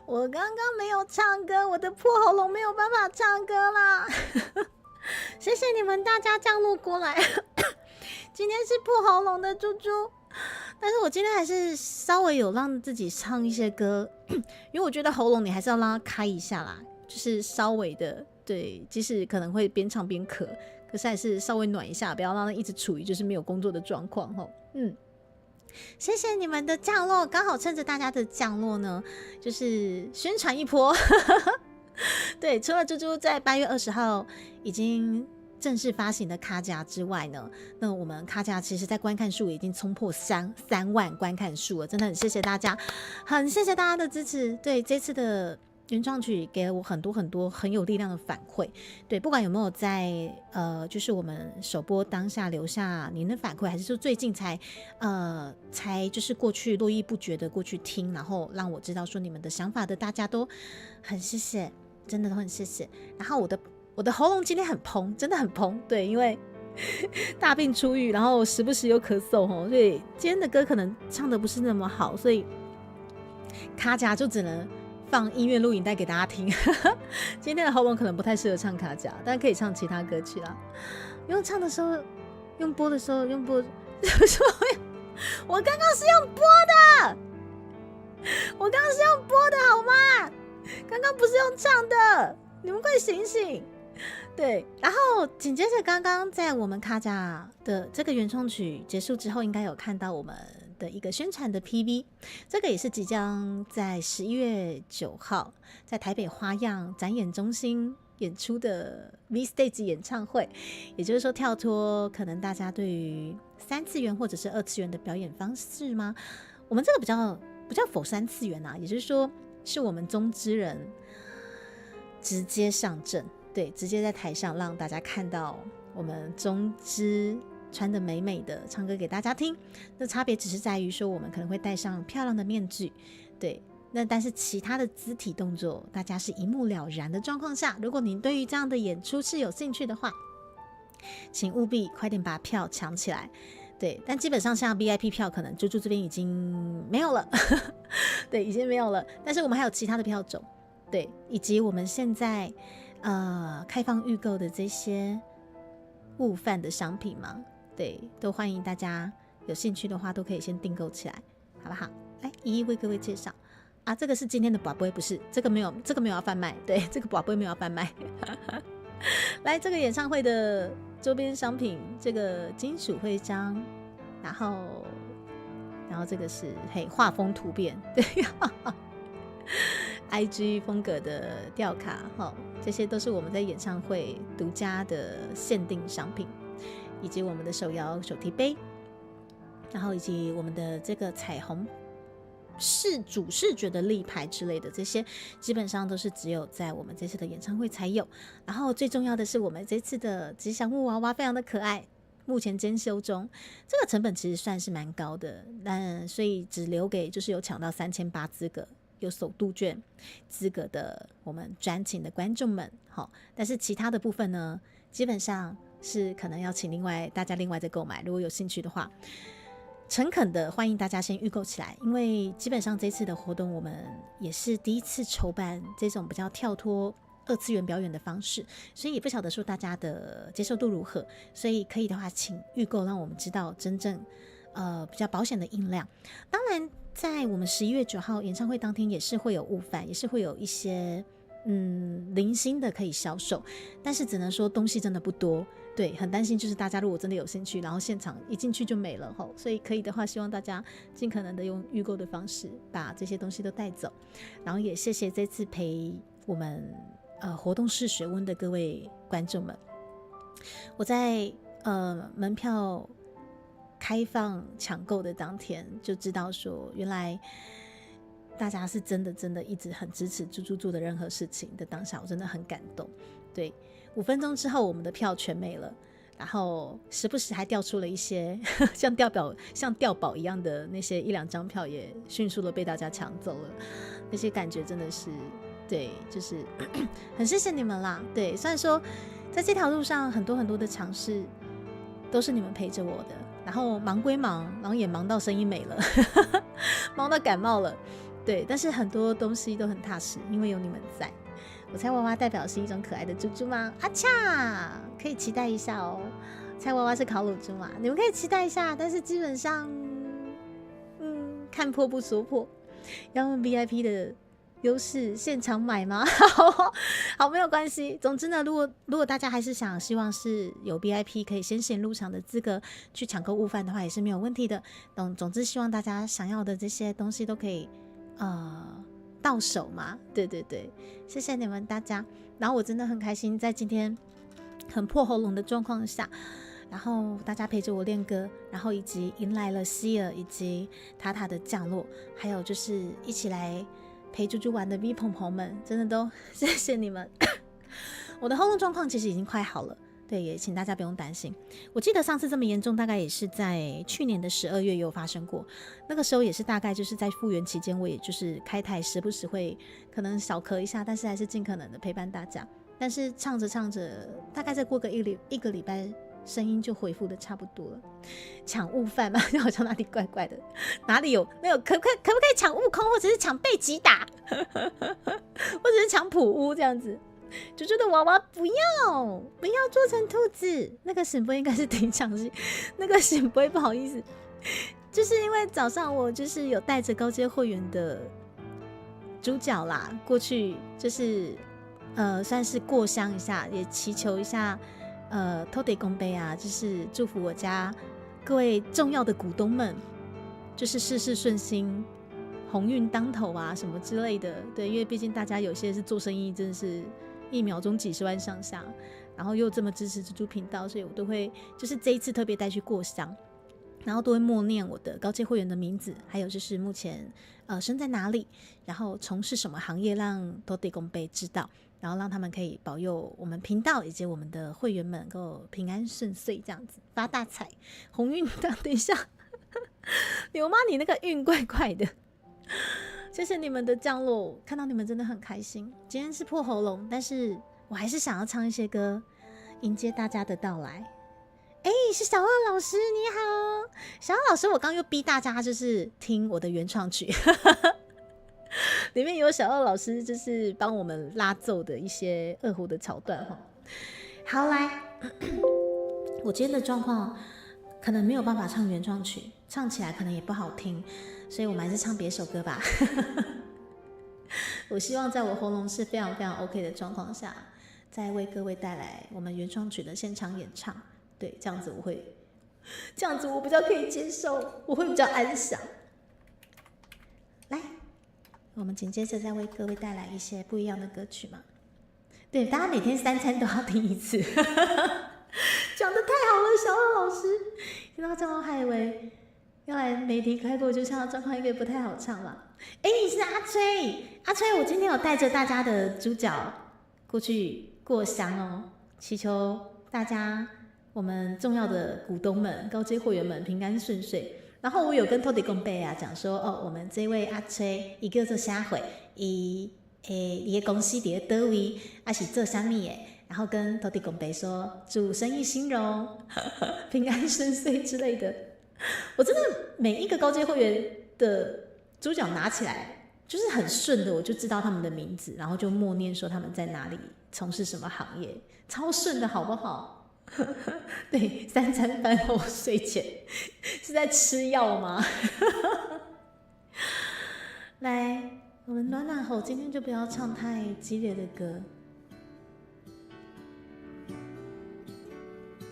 我刚刚没有唱歌，我的破喉咙没有办法唱歌啦。谢谢你们大家降落过来。今天是破喉咙的猪猪，但是我今天还是稍微有让自己唱一些歌，因为我觉得喉咙你还是要让它开一下啦，就是稍微的，对，即使可能会边唱边咳，可是还是稍微暖一下，不要让它一直处于就是没有工作的状况吼。谢谢你们的降落，刚好趁着大家的降落呢，就是宣传一波。对，除了猪猪在8月20号已经正式发行的卡甲之外呢，那我们卡甲其实在观看数已经冲破3万观看数了，真的很谢谢大家，很谢谢大家的支持。对，这次的原创曲给了我很多很有力量的反馈，对，不管有没有在就是我们首播当下留下您的反馈，还是说最近才就是过去络绎不绝的过去听，然后让我知道说你们的想法的，大家都很谢谢，真的都很谢谢。然后我的喉咙今天很蓬，真的很蓬，对，因为大病初愈，然后时不时又咳嗽吼，所以今天的歌可能唱的不是那么好，所以卡甲就只能放音乐录影带给大家听。今天的喉咙可能不太适合唱卡甲，但可以唱其他歌曲啦。用唱的时候，用播的时候，用播，我刚刚是用播的，我刚刚是用播的好吗？刚刚不是用唱的，你们快醒醒！对，然后紧接着刚刚在我们卡甲的这个原创曲结束之后，应该有看到我们的一个宣传的 PV， 这个也是即将在11月9号在台北花样展演中心演出的 V Stage 演唱会，也就是说跳脱可能大家对于3次元或者是2次元的表演方式吗？我们这个比较否3次元啊，也就是说是我们中之人直接上阵，对，直接在台上让大家看到我们中之穿得美美的唱歌给大家听，那差别只是在于说我们可能会戴上漂亮的面具，对，那但是其他的肢体动作大家是一目了然的状况下，如果您对于这样的演出是有兴趣的话，请务必快点把票抢起来。对，但基本上像 VIP 票可能猪猪这边已经没有了。对，已经没有了，但是我们还有其他的票种，对，以及我们现在开放预购的这些物贩的商品嘛，对，都欢迎大家有兴趣的话都可以先订购起来，好不好？来一一为各位介绍啊，这个是今天的宝贝，不是这个没有要贩卖，对，这个宝贝没有要贩卖。来，这个演唱会的周边商品，这个金属徽章，然后这个是画风突变，对，IG 风格的吊卡，这些都是我们在演唱会独家的限定商品，以及我们的手摇手提杯，然后以及我们的这个彩虹主视觉的立牌之类的，这些基本上都是只有在我们这次的演唱会才有。然后最重要的是，我们这次的吉祥物娃娃非常的可爱，目前监修中，这个成本其实算是蛮高的，所以只留给就是有抢到3800资格有首度券资格的我们专请的观众们，但是其他的部分呢，基本上是可能要请大家另外再购买，如果有兴趣的话。诚恳的欢迎大家先预购起来，因为基本上这次的活动我们也是第一次筹办这种比较跳脱2次元表演的方式，所以也不晓得说大家的接受度如何，所以可以的话请预购，让我们知道真正比较保险的音量。当然在我们11月9号演唱会当天也是会有物贩，也是会有一些零星的可以销售，但是只能说东西真的不多，对，很担心就是大家如果真的有兴趣，然后现场一进去就没了，所以可以的话希望大家尽可能的用预购的方式把这些东西都带走。然后也谢谢这次陪我们活动试水温的各位观众们。我在门票开放抢购的当天就知道说，原来大家是真的一直很支持猪猪做的任何事情的当下，我真的很感动。对，5分钟之后我们的票全没了，然后时不时还掉出了一些像掉宝一样的那些1-2张票，也迅速的被大家抢走了。那些感觉真的是，对，就是很谢谢你们啦。对，虽然说在这条路上很多的尝试都是你们陪着我的，然后忙归忙，然后也忙到声音没了猫都感冒了。对，但是很多东西都很踏实，因为有你们在。我猜娃娃代表是一种可爱的猪猪吗？啊恰，可以期待一下哦。猜娃娃是烤乳猪嘛？你们可以期待一下，但是基本上，看破不说破。要问 VIP 的优势，现场买吗？好，没有关系。总之呢，如果大家还是希望是有 VIP 可以先行入场的资格去抢购物贩的话，也是没有问题的。总之，希望大家想要的这些东西都可以到手嘛。对对对，谢谢你们大家。然后我真的很开心，在今天很破喉咙的状况下，然后大家陪着我练歌，然后以及迎来了希尔以及塔塔的降落，还有就是一起来陪猪猪玩的 V 朋朋们，真的都谢谢你们。我的喉咙状况其实已经快好了，对，也请大家不用担心。我记得上次这么严重，大概也是在去年的12月也有发生过，那个时候也是大概就是在复原期间，我也就是开台时不时会可能小咳一下，但是还是尽可能的陪伴大家。但是唱着唱着，大概再过个一个礼拜，声音就恢复的差不多了。抢悟饭嘛，好像哪里怪怪的，哪里有那个可不可以抢悟空，或者是抢贝吉打，或者是抢普乌这样子。猪猪的娃娃不要做成兔子，那个醒波应该是挺抢戏，那个醒波不好意思，就是因为早上我就是有带着高阶会员的主角啦过去，就是算是过香一下，也祈求一下托地公杯啊，就是祝福我家各位重要的股东们，就是事事顺心，鸿运当头啊什么之类的。对，因为毕竟大家有些是做生意，真的是1秒钟几10万上下，然后又这么支持猪猪频道，所以我都会就是这一次特别带去过香，然后都会默念我的高阶会员的名字，还有就是目前生在哪里，然后从事什么行业，让托地公杯知道。然后让他们可以保佑我们频道以及我们的会员们能够平安顺遂，这样子发大财，鸿运等一下，刘妈你那个运怪怪的，谢谢你们的降落，看到你们真的很开心。今天是破喉咙，但是我还是想要唱一些歌迎接大家的到来。是小二老师，你好，小二老师，我刚又逼大家就是听我的原创曲。里面有小二老师就是帮我们拉奏的一些二胡的桥段哈。好，来，我今天的状况可能没有办法唱原创曲，唱起来可能也不好听，所以我们还是唱别首歌吧。我希望在我喉咙是非常非常 OK 的状况下，再为各位带来我们原创曲的现场演唱。对，这样子我比较可以接受，我会比较安详。来。我们紧接着再为各位带来一些不一样的歌曲嘛。对，大家每天3餐都要听一次。讲得太好了，小二老师。听到这样我还以为要来媒体开播，就像状况应该不太好唱了。你是阿吹，阿吹，我今天有带着大家的主角过去过香哦，祈求大家我们重要的股东们、高阶会员们平安顺遂。然后我有跟托地公伯啊讲说，我们这位阿吹，伊叫做啥会，伊的公司伫倒位，是做啥物的？然后跟托地公伯说，祝生意兴隆，平安顺遂之类的。我真的每一个高阶会员的主角拿起来，就是很顺的，我就知道他们的名字，然后就默念说他们在哪里，从事什么行业，超顺的好不好？对，3餐饭后睡前是在吃药吗？来，我们暖暖吼，今天就不要唱太激烈的歌。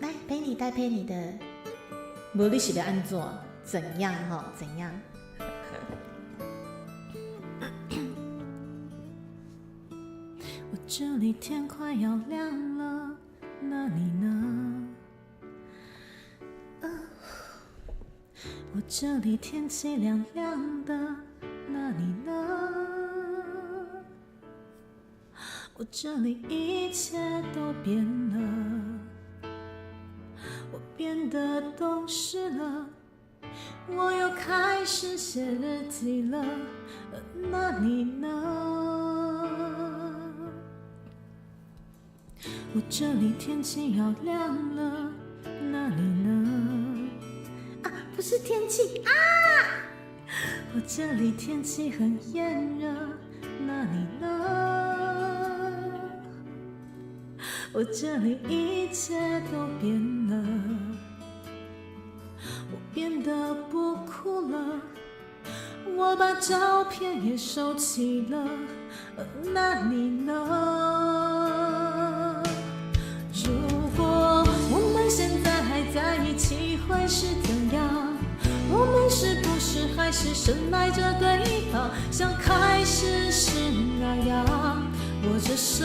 来，陪你带陪你的，无你是要安怎样哈？怎样？我这里天快要亮了。那你呢？我这里天气凉凉的，那你呢？我这里一切都变了，我变得懂事了，我又开始写日记了，那你呢？我这里天气要亮了，那你呢？不是天气啊！我这里天气很炎热，那你呢？我这里一切都变了，我变得不哭了，我把照片也收起了，那你呢？如果我们现在还在一起会是怎样？我们是不是还是深爱着对方，像开始时那样，握着手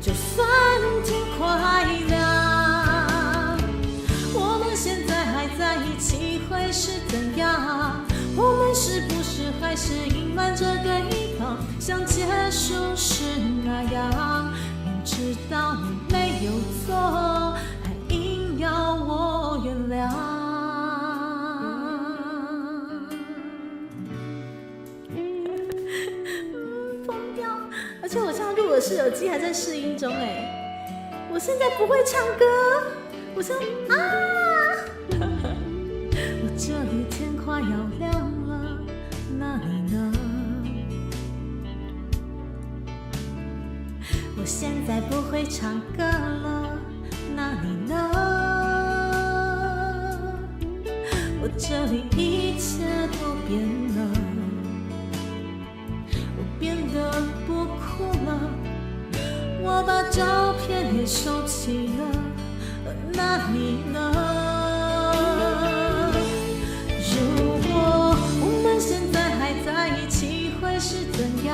就算天快亮？我们现在还在一起会是怎样？我们是不是还是隐瞒着对方，像结束时那样，明知道你没有错，还硬要我原谅？而且我现在入耳式耳机还在试音中哎，我现在不会唱歌，我现在我这里天快要亮了，那你呢？我现在不会唱歌了，那你呢？我这里一切都变了，我变得不哭了，我把照片也收起了，那你呢？如果我们现在还在一起会是怎样？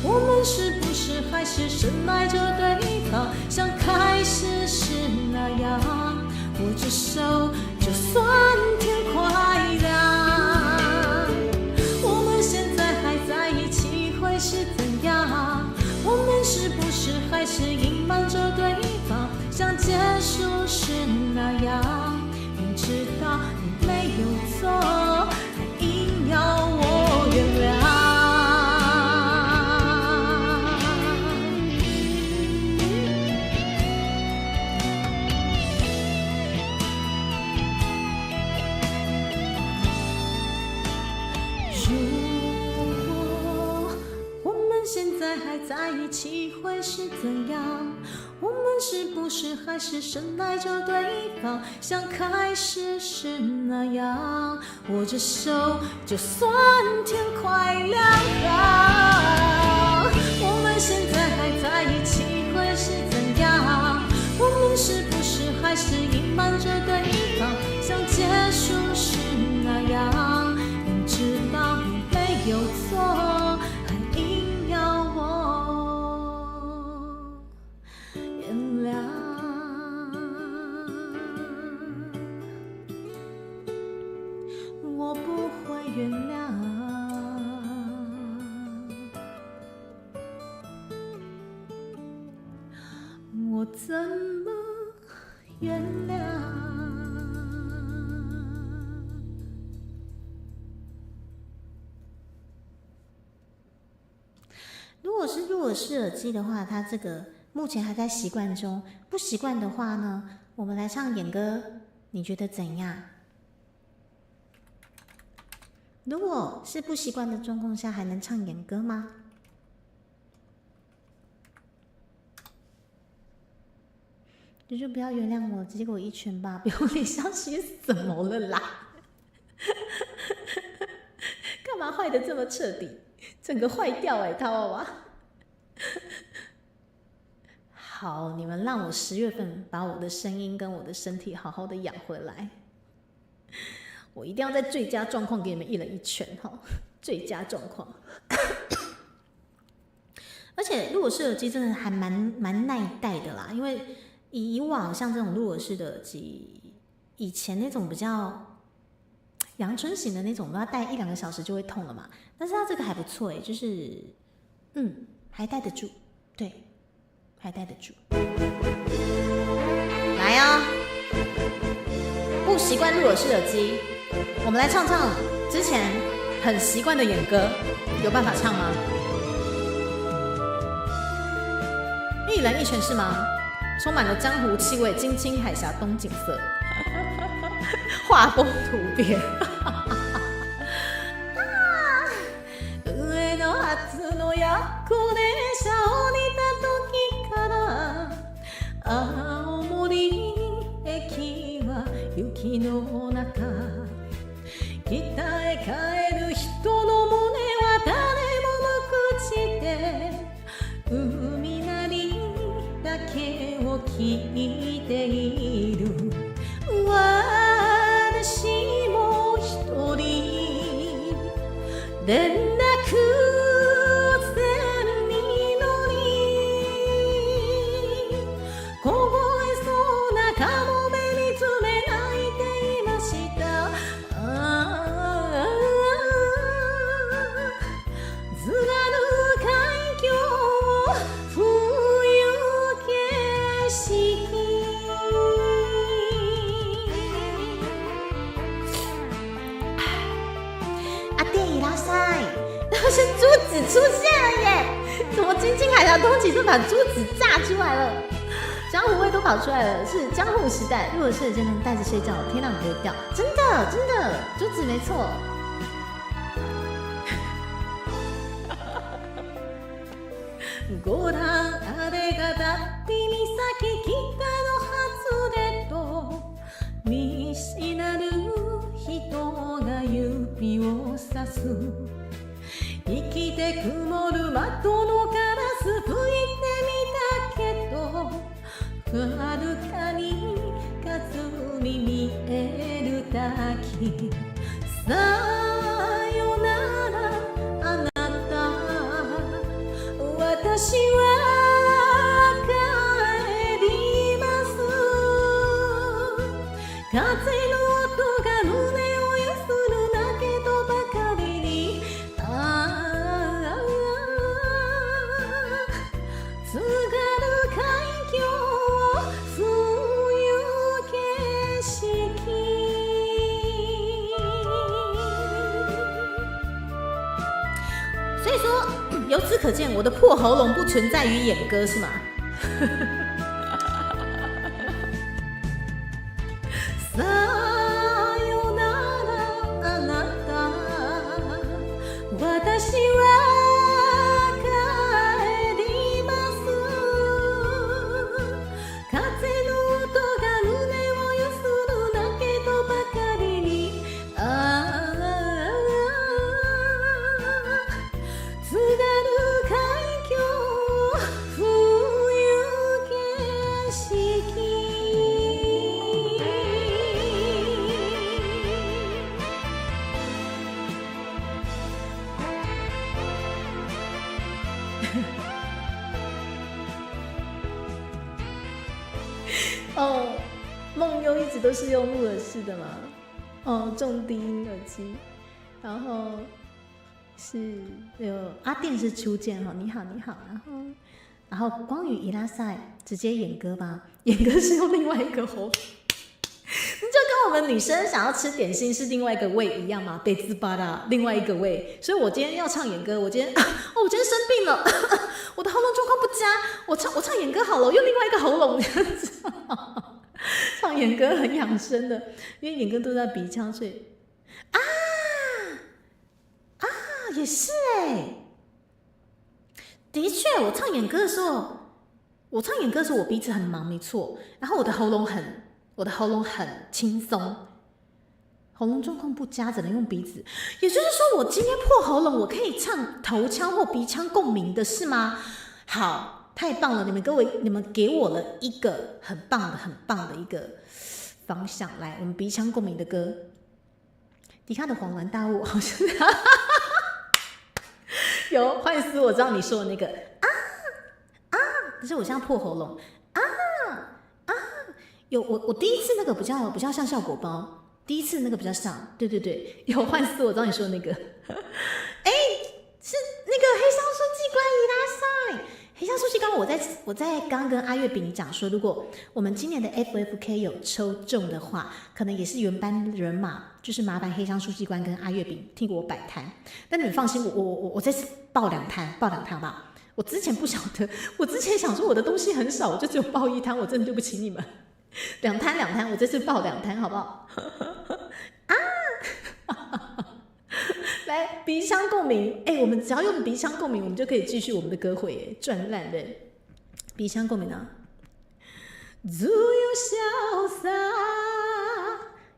我们是不是还是深爱着对方，像开始时那样，握着手就算天快亮？我们现在还在一起会是怎样？我们是不是还是隐瞒着对方，像结束时那样，明知道你没有错，还硬要我原谅？现在还在一起会是怎样？我们是不是还是深爱着对方，像开始时那样，握着手就算天快亮？我们现在还在一起会是怎样？我们是不是还是隐瞒着对方，像结束时那样，明知道你没有错，我不会原谅，我怎么原谅？如果是入耳式耳机的话，它这个目前还在习惯中。不习惯的话呢，我们来唱演歌，你觉得怎样？如果是不习惯的状况下，还能唱演歌吗？你就不要原谅我，结果一拳吧，不用理消息怎么了啦？干嘛坏的这么彻底？整个坏掉欸，他娃娃。好，你们让我10月份把我的声音跟我的身体好好的养回来。我一定要在最佳状况给你们一人一拳哈，最佳状况。而且入耳式耳机真的还蛮耐戴的啦，因为以往像这种入耳式的耳机，以前那种比较阳春型的那种，我们要戴1-2个小时就会痛了嘛。但是它这个还不错欸，就是还戴得住，对，还戴得住。来啊，不习惯入耳式耳机。我们来唱唱之前很习惯的演歌，有办法唱吗？一人一拳是吗？充满了江湖气味，金青海峡东景色，画风突变。つの夜行電車降りた時から青森駅は雪の中北へ帰る人の胸は誰も無口で海なりだけを聞いている私も一人連絡船に乗り凍えそうなカモメに爪泣いていました津軽海峡冬景色阿弟伊拉塞，那是珠子出现了耶！怎么金金海峡通缉就把珠子炸出来了？江湖味都跑出来了，是江户时代。如果是真能带着睡觉，天亮你就会掉，真的真的，珠子没错。ご覧あれがだって岬北の外れと見知らぬ人が指をさす生きて曇る窓のガラス拭いてみたけどはるかに霞見える滝さよならあなた私は帰ります風の音が胸をゆするだけとばかりに津軽海峡冬景色所以说，由此可见，我的破喉咙不存在于演歌，是吗？さよならあなた私は帰ります風の音が胸をゆするだけとばかりに津軽海峡冬景色哦，梦优一直都是用入耳式的嘛，哦，重低音耳机，然后是有阿电是初见哈，你好你好，然后光宇伊拉塞直接演歌吧，演歌是用另外一个喉，就跟我们女生想要吃点心是另外一个胃一样嘛，贝兹巴拉另外一个胃，所以我今天要唱演歌，我今天我今天生病了，我的喉咙状况不佳，我唱演歌好了，我用另外一个喉咙这样子，唱演歌很养生的，因为演歌都在鼻腔，所以也是的确，我唱演歌的时候，我鼻子很忙，没错，然后我的喉咙很轻松，喉咙状况不佳，只能用鼻子。也就是说，我今天破喉咙，我可以唱头腔或鼻腔共鸣的是吗？好，太棒了！你们给我了一个很棒的一个方向。来，我们鼻腔共鸣的歌，迪卡的恍然大悟，好像有幻思，我知道你说的那个可是我现在破喉咙有我第一次那个比较像效果包，第一次那个比较像，对，有幻思，我知道你说的那个，是那个黑香素鸡冠伊拉塞，黑香素鸡冠，我在刚跟阿月饼讲说，如果我们今年的 FFK 有抽中的话，可能也是原班人马，就是麻烦黑香素鸡冠跟阿月饼替我摆摊，但你们放心，我这次报两摊好不好？我之前不晓得，我之前想说我的东西很少，我就只有报一摊，我真的对不起你们。两摊，我这次报两摊好不好？来鼻腔共鸣，我们只要用鼻腔共鸣，我们就可以继续我们的歌会，赚烂的鼻腔共鸣啊！自由潇洒，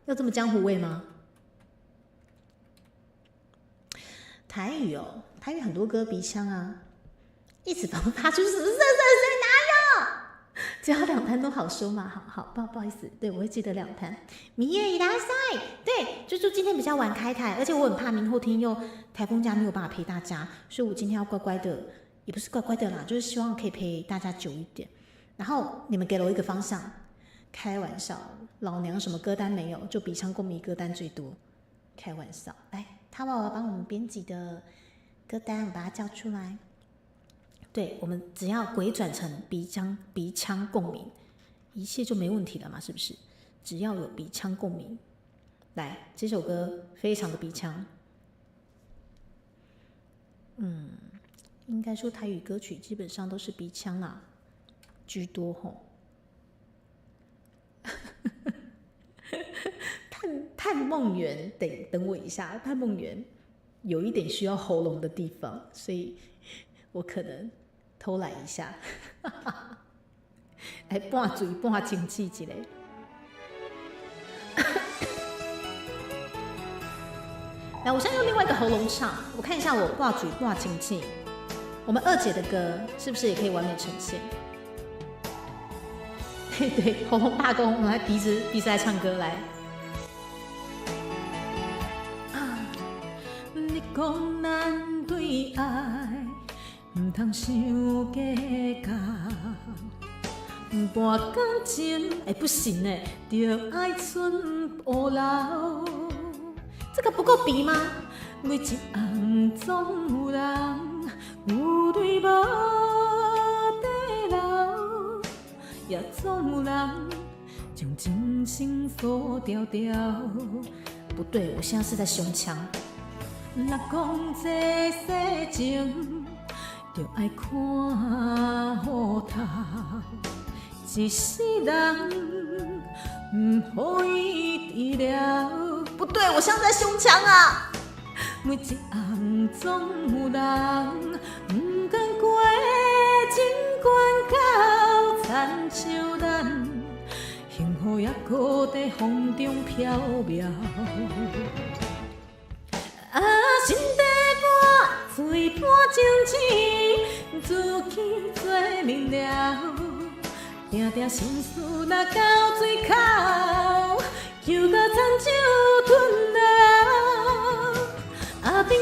要这么江湖味吗？台语哦，台语很多歌鼻腔啊，一直发出谁哪有？只要2摊都好收嘛，好，不好意思，对我会记得2摊。明夜已拉塞，对，猪猪今天比较晚开台，而且我很怕明后天又台风假没有办法陪大家，所以我今天要乖乖的，也不是乖乖的啦，就是希望可以陪大家久一点。然后你们给了我一个方向，开玩笑，老娘什么歌单没有，就鼻腔共鸣歌单最多，开玩笑。来，他娃娃帮我们编辑的歌单，我把它叫出来。对，我们只要鬼转成鼻腔共鸣，一切就没问题了嘛，是不是？只要有鼻腔共鸣，来，这首歌非常的鼻腔，应该说台语歌曲基本上都是鼻腔啦居多吼。盼梦圆，等我一下，盼梦圆有一点需要喉咙的地方，所以我可能偷懒一下，来半嘴半精气一下。来，我现在用另外一个喉咙唱，我看一下我半嘴半精气。我们二姐的歌是不是也可以完美呈现？对，喉咙罢工，我们来鼻子来唱歌来。你讲咱对爱唔通想计较，半工前不行就爱剩乌流。这个不够鼻吗？每一暗总有人有对无地留，也总有人将真心锁条条。不对，我现在是在胸腔。若讲这世情，就爱看好透，一世人唔好伊治疗。不对，我现在在胸腔啊。每一暗总有人唔甘过情关到残像咱，幸福也搁在风中飘渺。心底半醉半情痴，自己做明了，定定心事若到嘴口，又搁亲像吞了。朋友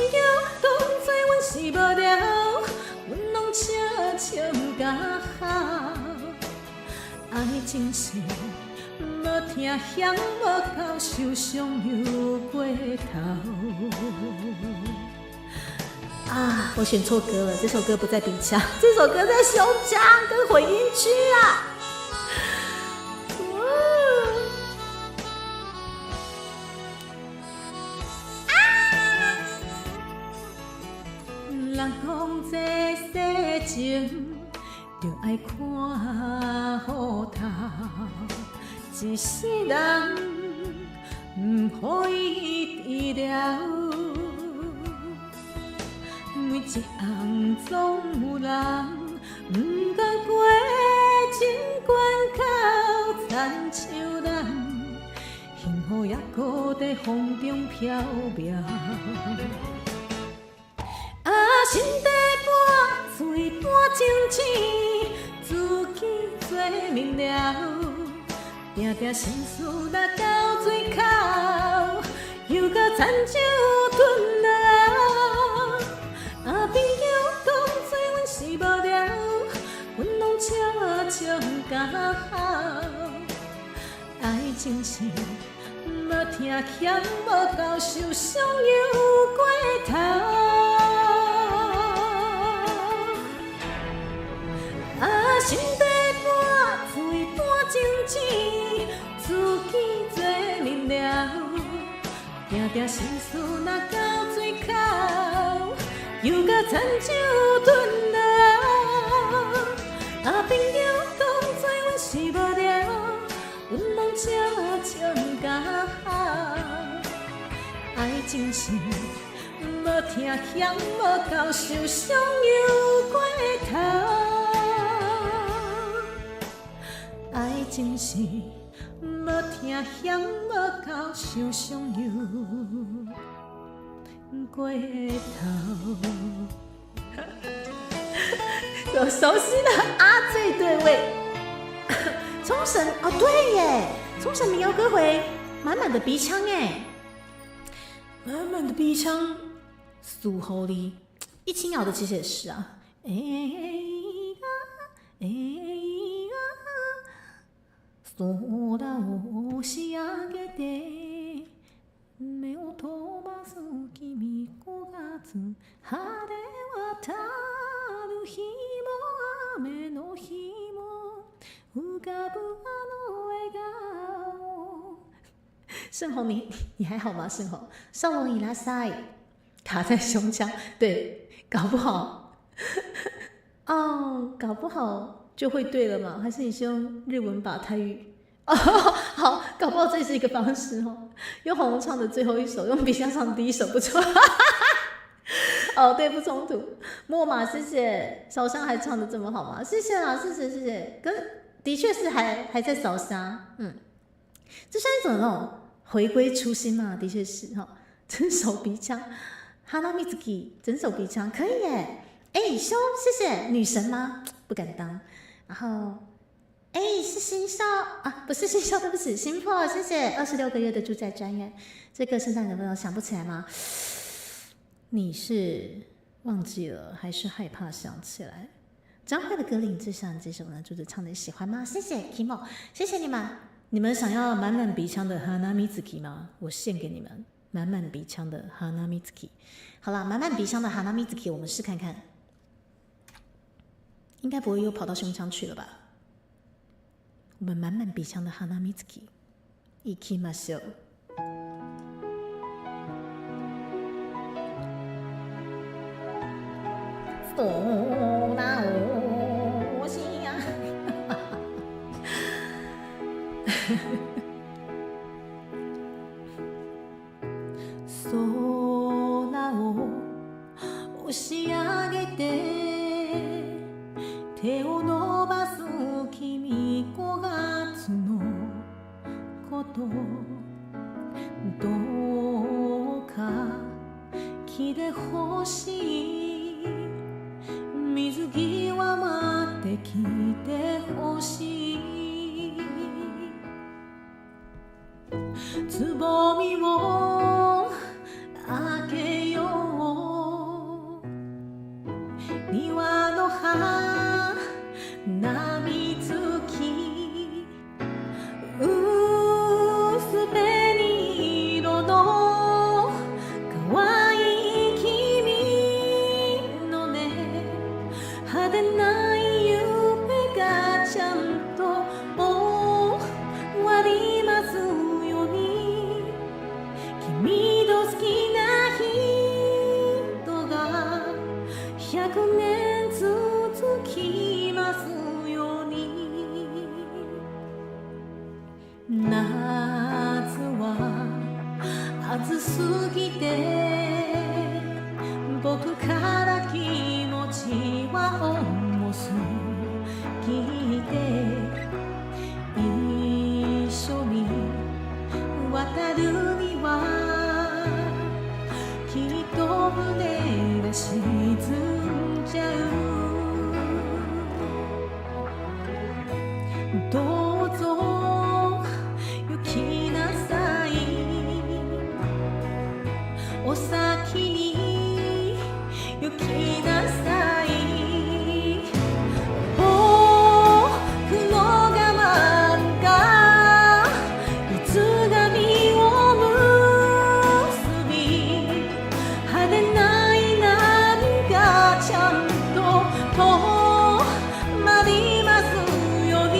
当作阮是无聊，阮拢笑笑甲好。爱情是无听嫌无够，受伤又过头。我选错歌了，这首歌不在鼻腔，这首歌在胸腔跟混音区啊。人讲这世情，就爱看好透，一世人唔好伊治疗。每一暗总有人唔甘过情关到残像咱，幸福也搁在风中飘渺。心底半醉半情痴，自己做明了，定定心事若到嘴口，又搁亲像吞了。朋友当作阮是无聊，阮拢笑笑甲好。爱情是无听嫌无够，受伤又过头。心底半醉半情痴，自己做明了，定定心事若到嘴口，又搁亲像吞了。朋友当作阮是无聊，阮拢笑笑甲好。爱情是无听嫌无够受伤又过头，爱情是无听嫌无够受伤又过头。有熟悉的阿醉对味。冲绳哦，对耶，冲绳民谣歌回满满的鼻腔哎，满满的鼻腔，苏吼哩，一清瑶的其实也是啊。空を仕上げて目を飛ばす君5月晴れ渡る日も雨の日も浮かぶあの笑顔。盛虹，你还好吗？盛虹，少龙伊拉塞卡在胸腔，对，搞不好哦，搞不好就会对了嘛？还是你是用日文把泰语？哦，好，搞不好这是一个方式哦。用红唱的最后一首，用鼻腔唱的第一首不错。哦，对，不冲突。莫马，谢谢。烧香还唱的这么好吗？谢谢啦，谢谢谢谢。可是的确是还在烧香，这算一种那种回归初心嘛？的确是哈，整首鼻腔。Hanamizuki 整首鼻腔可以耶。哎，修，谢谢。女神吗？不敢当。然后。是新少啊，不是新少，对不起，新破，谢谢26个月的住在专业。这个圣诞的朋友想不起来吗？你是忘记了，还是害怕想起来？张惠的歌领之上这首呢，就是唱的喜欢吗？谢谢 Kimo， 谢谢你们。你们想要满满鼻腔的 Hanamizuki 吗？我献给你们满满鼻腔的 Hanamizuki。好了，满满鼻腔的 Hanamizuki， 我们试看看，应该不会又跑到胸腔去了吧？我们满满鼻腔的 Hanamizuki 行きましょう。そらをしや空を押し上げて手を伸ばす君5月のことどうか来てほしい水際待ってきてほしいつぼみを開けよう庭の葉波つき薄紅色の可愛い君のね派手な夢がちゃんと終わりますように君の好きな人が100年続きます夏は暑すぎて僕から気持ちは重すぎて一緒に渡るにはきっと船が沈んじゃうどうぞお先に行きなさい僕の我慢がいつが実を結び派手ない波がちゃんと止まりますように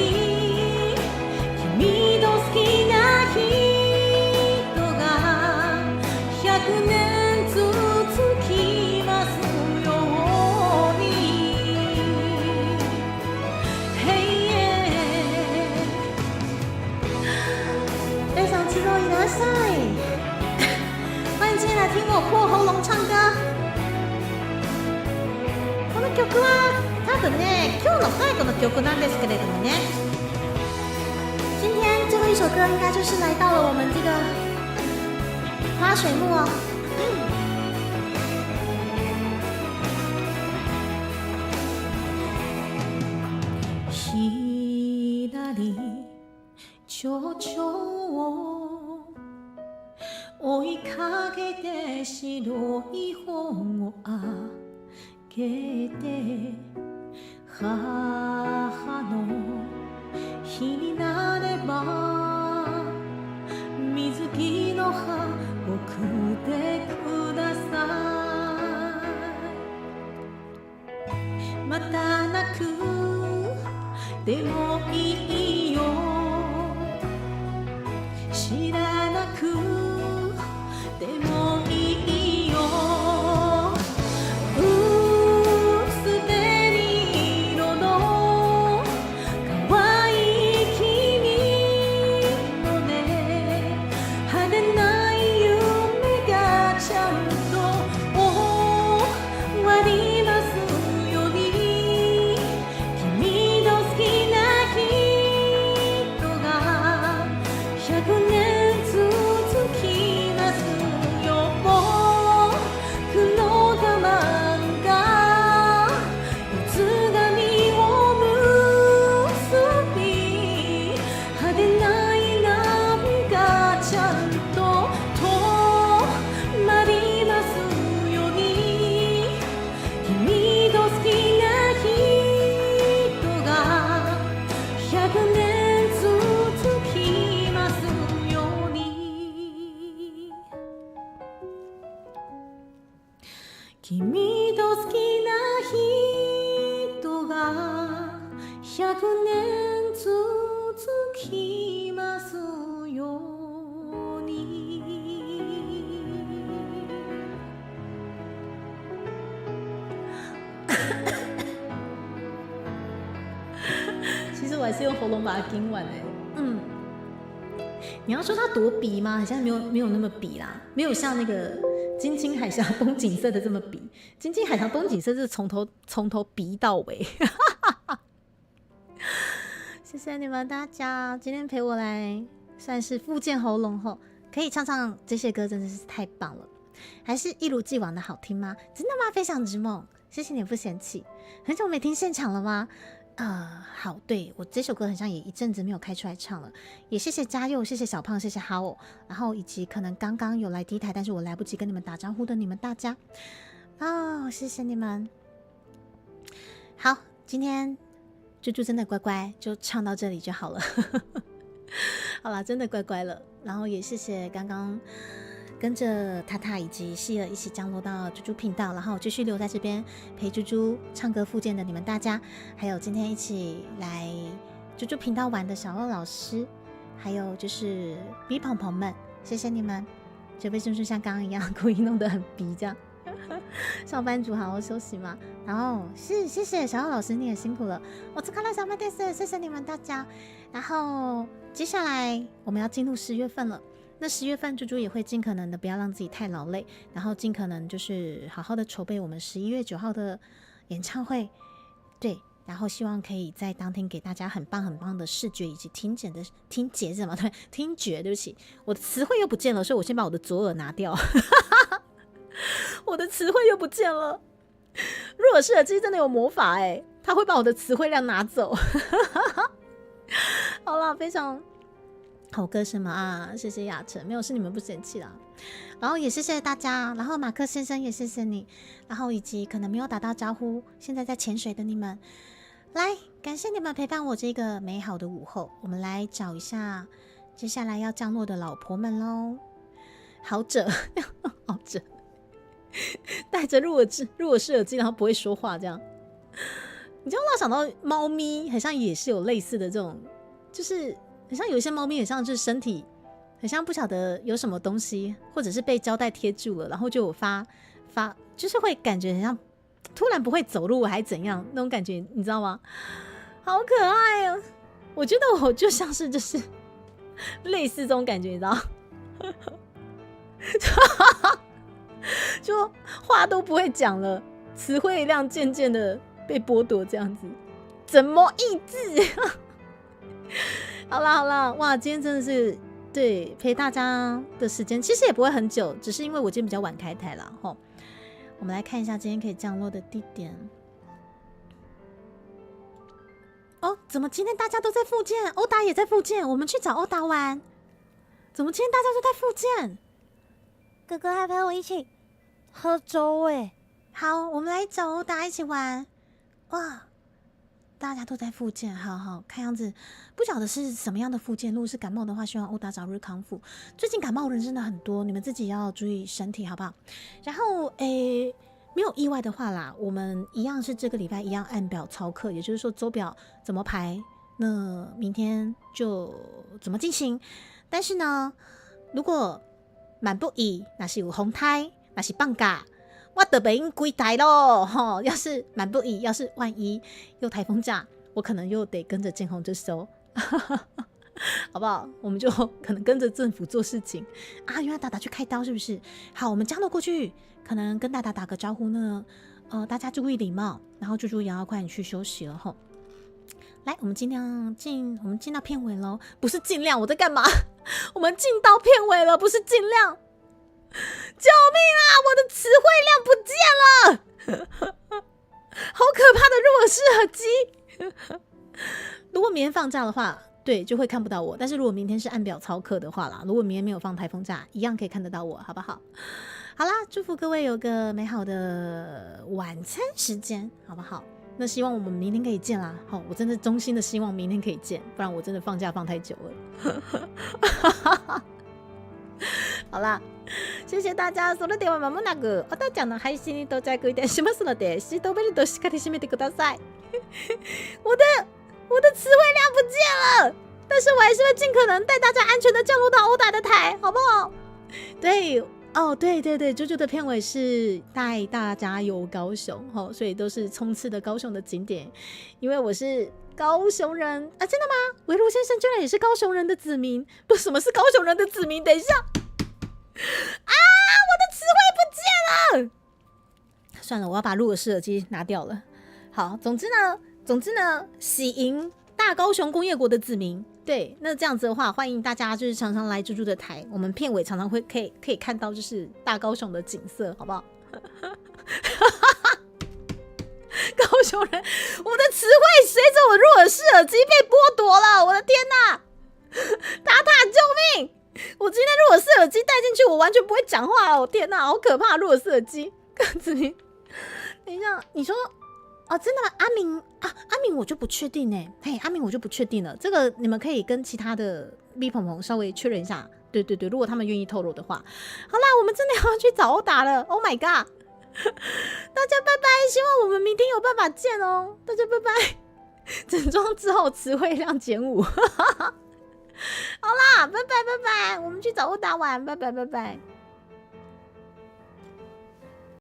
君の好きな人が100年続きますよ曲は多分ね今日の最後の曲なんですけれどもね。今天最后一首歌应该就是来到了我们这个花水木哦。左蝶々を追いかけて白い本を開けて母の日になれば水着の葉送ってください。また泣くでもいいよ知らなくでもいいよ薄紅色の可愛い君のね派手ない夢がちゃんと終わりますように君の好きな人が100年君と好きな人が100年続きますように。其实我还是用喉咙把它听完欸。你要说它多鼻吗？好像没有那么鼻啦，没有像那个金青海峡风景色的这么鼻。金青海峡风景色是从头鼻到尾。谢谢你们大家今天陪我来算是复健喉咙后，可以唱唱这些歌真的是太棒了。还是一如既往的好听吗？真的吗？非常之梦，谢谢你不嫌弃。很久没听现场了吗？好，对，我这首歌好像也一阵子没有开出来唱了，也谢谢嘉佑，谢谢小胖，谢谢哈哦，然后以及可能刚刚有来第一台，但是我来不及跟你们打招呼的你们大家，谢谢你们。好，今天猪猪真的乖乖，就唱到这里就好了。好啦，真的乖乖了，然后也谢谢刚刚跟着塔塔以及希尔一起降落到猪猪频道，然后继续留在这边陪猪猪唱歌复健的你们大家，还有今天一起来猪猪频道玩的小欧老师，还有就是逼朋朋们，谢谢你们，就被顺顺像刚刚一样故意弄得很逼这样。上班族好好休息嘛，然后谢谢小欧老师，你也辛苦了，我疲れ様です，谢谢你们大家。然后接下来我们要进入10月份了。那10月份猪猪也会尽可能的不要让自己太劳累，然后尽可能就是好好的筹备我们11月9号的演唱会，对，然后希望可以在当天给大家很棒的视觉以及听觉，对不起，我的词汇又不见了，所以我先把我的左耳拿掉。我的词汇又不见了，入耳式耳机真的有魔法欸，它会把我的词汇量拿走。好啦，非常好歌什么啊？谢谢雅晨，没有是你们不嫌弃啦。然后也谢谢大家，然后马克先生也谢谢你，然后以及可能没有打到招呼，现在在潜水的你们，来感谢你们陪伴我这个美好的午后。我们来找一下接下来要降落的老婆们咯。好者，好者，戴着入耳式耳机，然后不会说话这样。你知道我想到猫咪，好像也是有类似的这种，就是很像有一些猫咪，很像就是身体，很像不晓得有什么东西，或者是被胶带贴住了，然后就有发，就是会感觉很像突然不会走路还怎样那种感觉，你知道吗？好可爱哦！我觉得我就像是就是类似这种感觉，你知道？就话都不会讲了，词汇量渐渐的被剥夺这样子，怎么抑制？好啦，哇，今天真的是对陪大家的时间其实也不会很久，只是因为我今天比较晚开台啦齁。我们来看一下今天可以降落的地点。哦，怎么今天大家都在复健？欧达也在复健，我们去找欧达玩。怎么今天大家都在复健？哥哥还陪我一起喝粥哎。好，我们来找欧达一起玩。哇，大家都在复健，好，看样子不晓得是什么样的复健。如果是感冒的话，希望欧达早日康复。最近感冒人真的很多，你们自己要注意身体，好不好？然后，没有意外的话啦，我们一样是这个礼拜一样按表操课，也就是说周表怎么排，那明天就怎么进行。但是呢，如果万不以那是有风台，那是放假，我就不用归台咯吼。要是万不以，要是万一有台风假，我可能又得跟着建宏就收，好不好？我们就可能跟着政府做事情啊。原来达达去开刀是不是？好，我们降落过去，可能跟达达打个招呼呢。大家注意礼貌，然后猪猪也要快点去休息了吼。来，我们进到片尾喽，不是尽量，我在干嘛？我们进到片尾了，不是尽量。救命啊！我的词汇量不见了，好可怕的入耳式耳机。如果明天放假的话，对，就会看不到我。但是如果明天是按表操课的话啦，如果明天没有放台风假，一样可以看得到我，好不好？好啦，祝福各位有个美好的晚餐时间，好不好？那希望我们明天可以见啦。好，我真的衷心的希望明天可以见，不然我真的放假放太久了。好啦，谢谢大家。それでは間もなくおたちゃんの配信に到着いたしますので、シートベルトしっかり締めてください。我的词汇量不见了，但是我还是会尽可能带大家安全的降落到欧达的台，好不好？对。哦，对，啾啾的片尾是带大家游高雄，所以都是冲刺的高雄的景点。因为我是高雄人啊，真的吗？维路先生居然也是高雄人的子民，不，什么是高雄人的子民？等一下，啊，我的词汇不见了。算了，我要把入耳式耳机拿掉了。好，总之呢，喜迎大高雄工业国的子民。对，那这样子的话，欢迎大家就是常常来猪猪的台，我们片尾常常会可以看到就是大高雄的景色，好不好？高雄人，我的词汇随着我入耳式耳机被剥夺了，我的天哪！塔塔救命！我今天入耳式耳机戴进去，我完全不会讲话了，我天哪，好可怕！入耳式耳机，子明，等一下，你说。哦，真的吗？阿明我就不确定哎，嘿，阿明我就不确定了。这个你们可以跟其他的 V 鹏鹏稍微确认一下。对，如果他们愿意透露的话。好啦，我们真的要去找欧达了。Oh my god！ 大家拜拜，希望我们明天有办法见哦。大家拜拜。整装之后词汇量减5。好啦，拜拜，我们去找欧达玩，拜拜。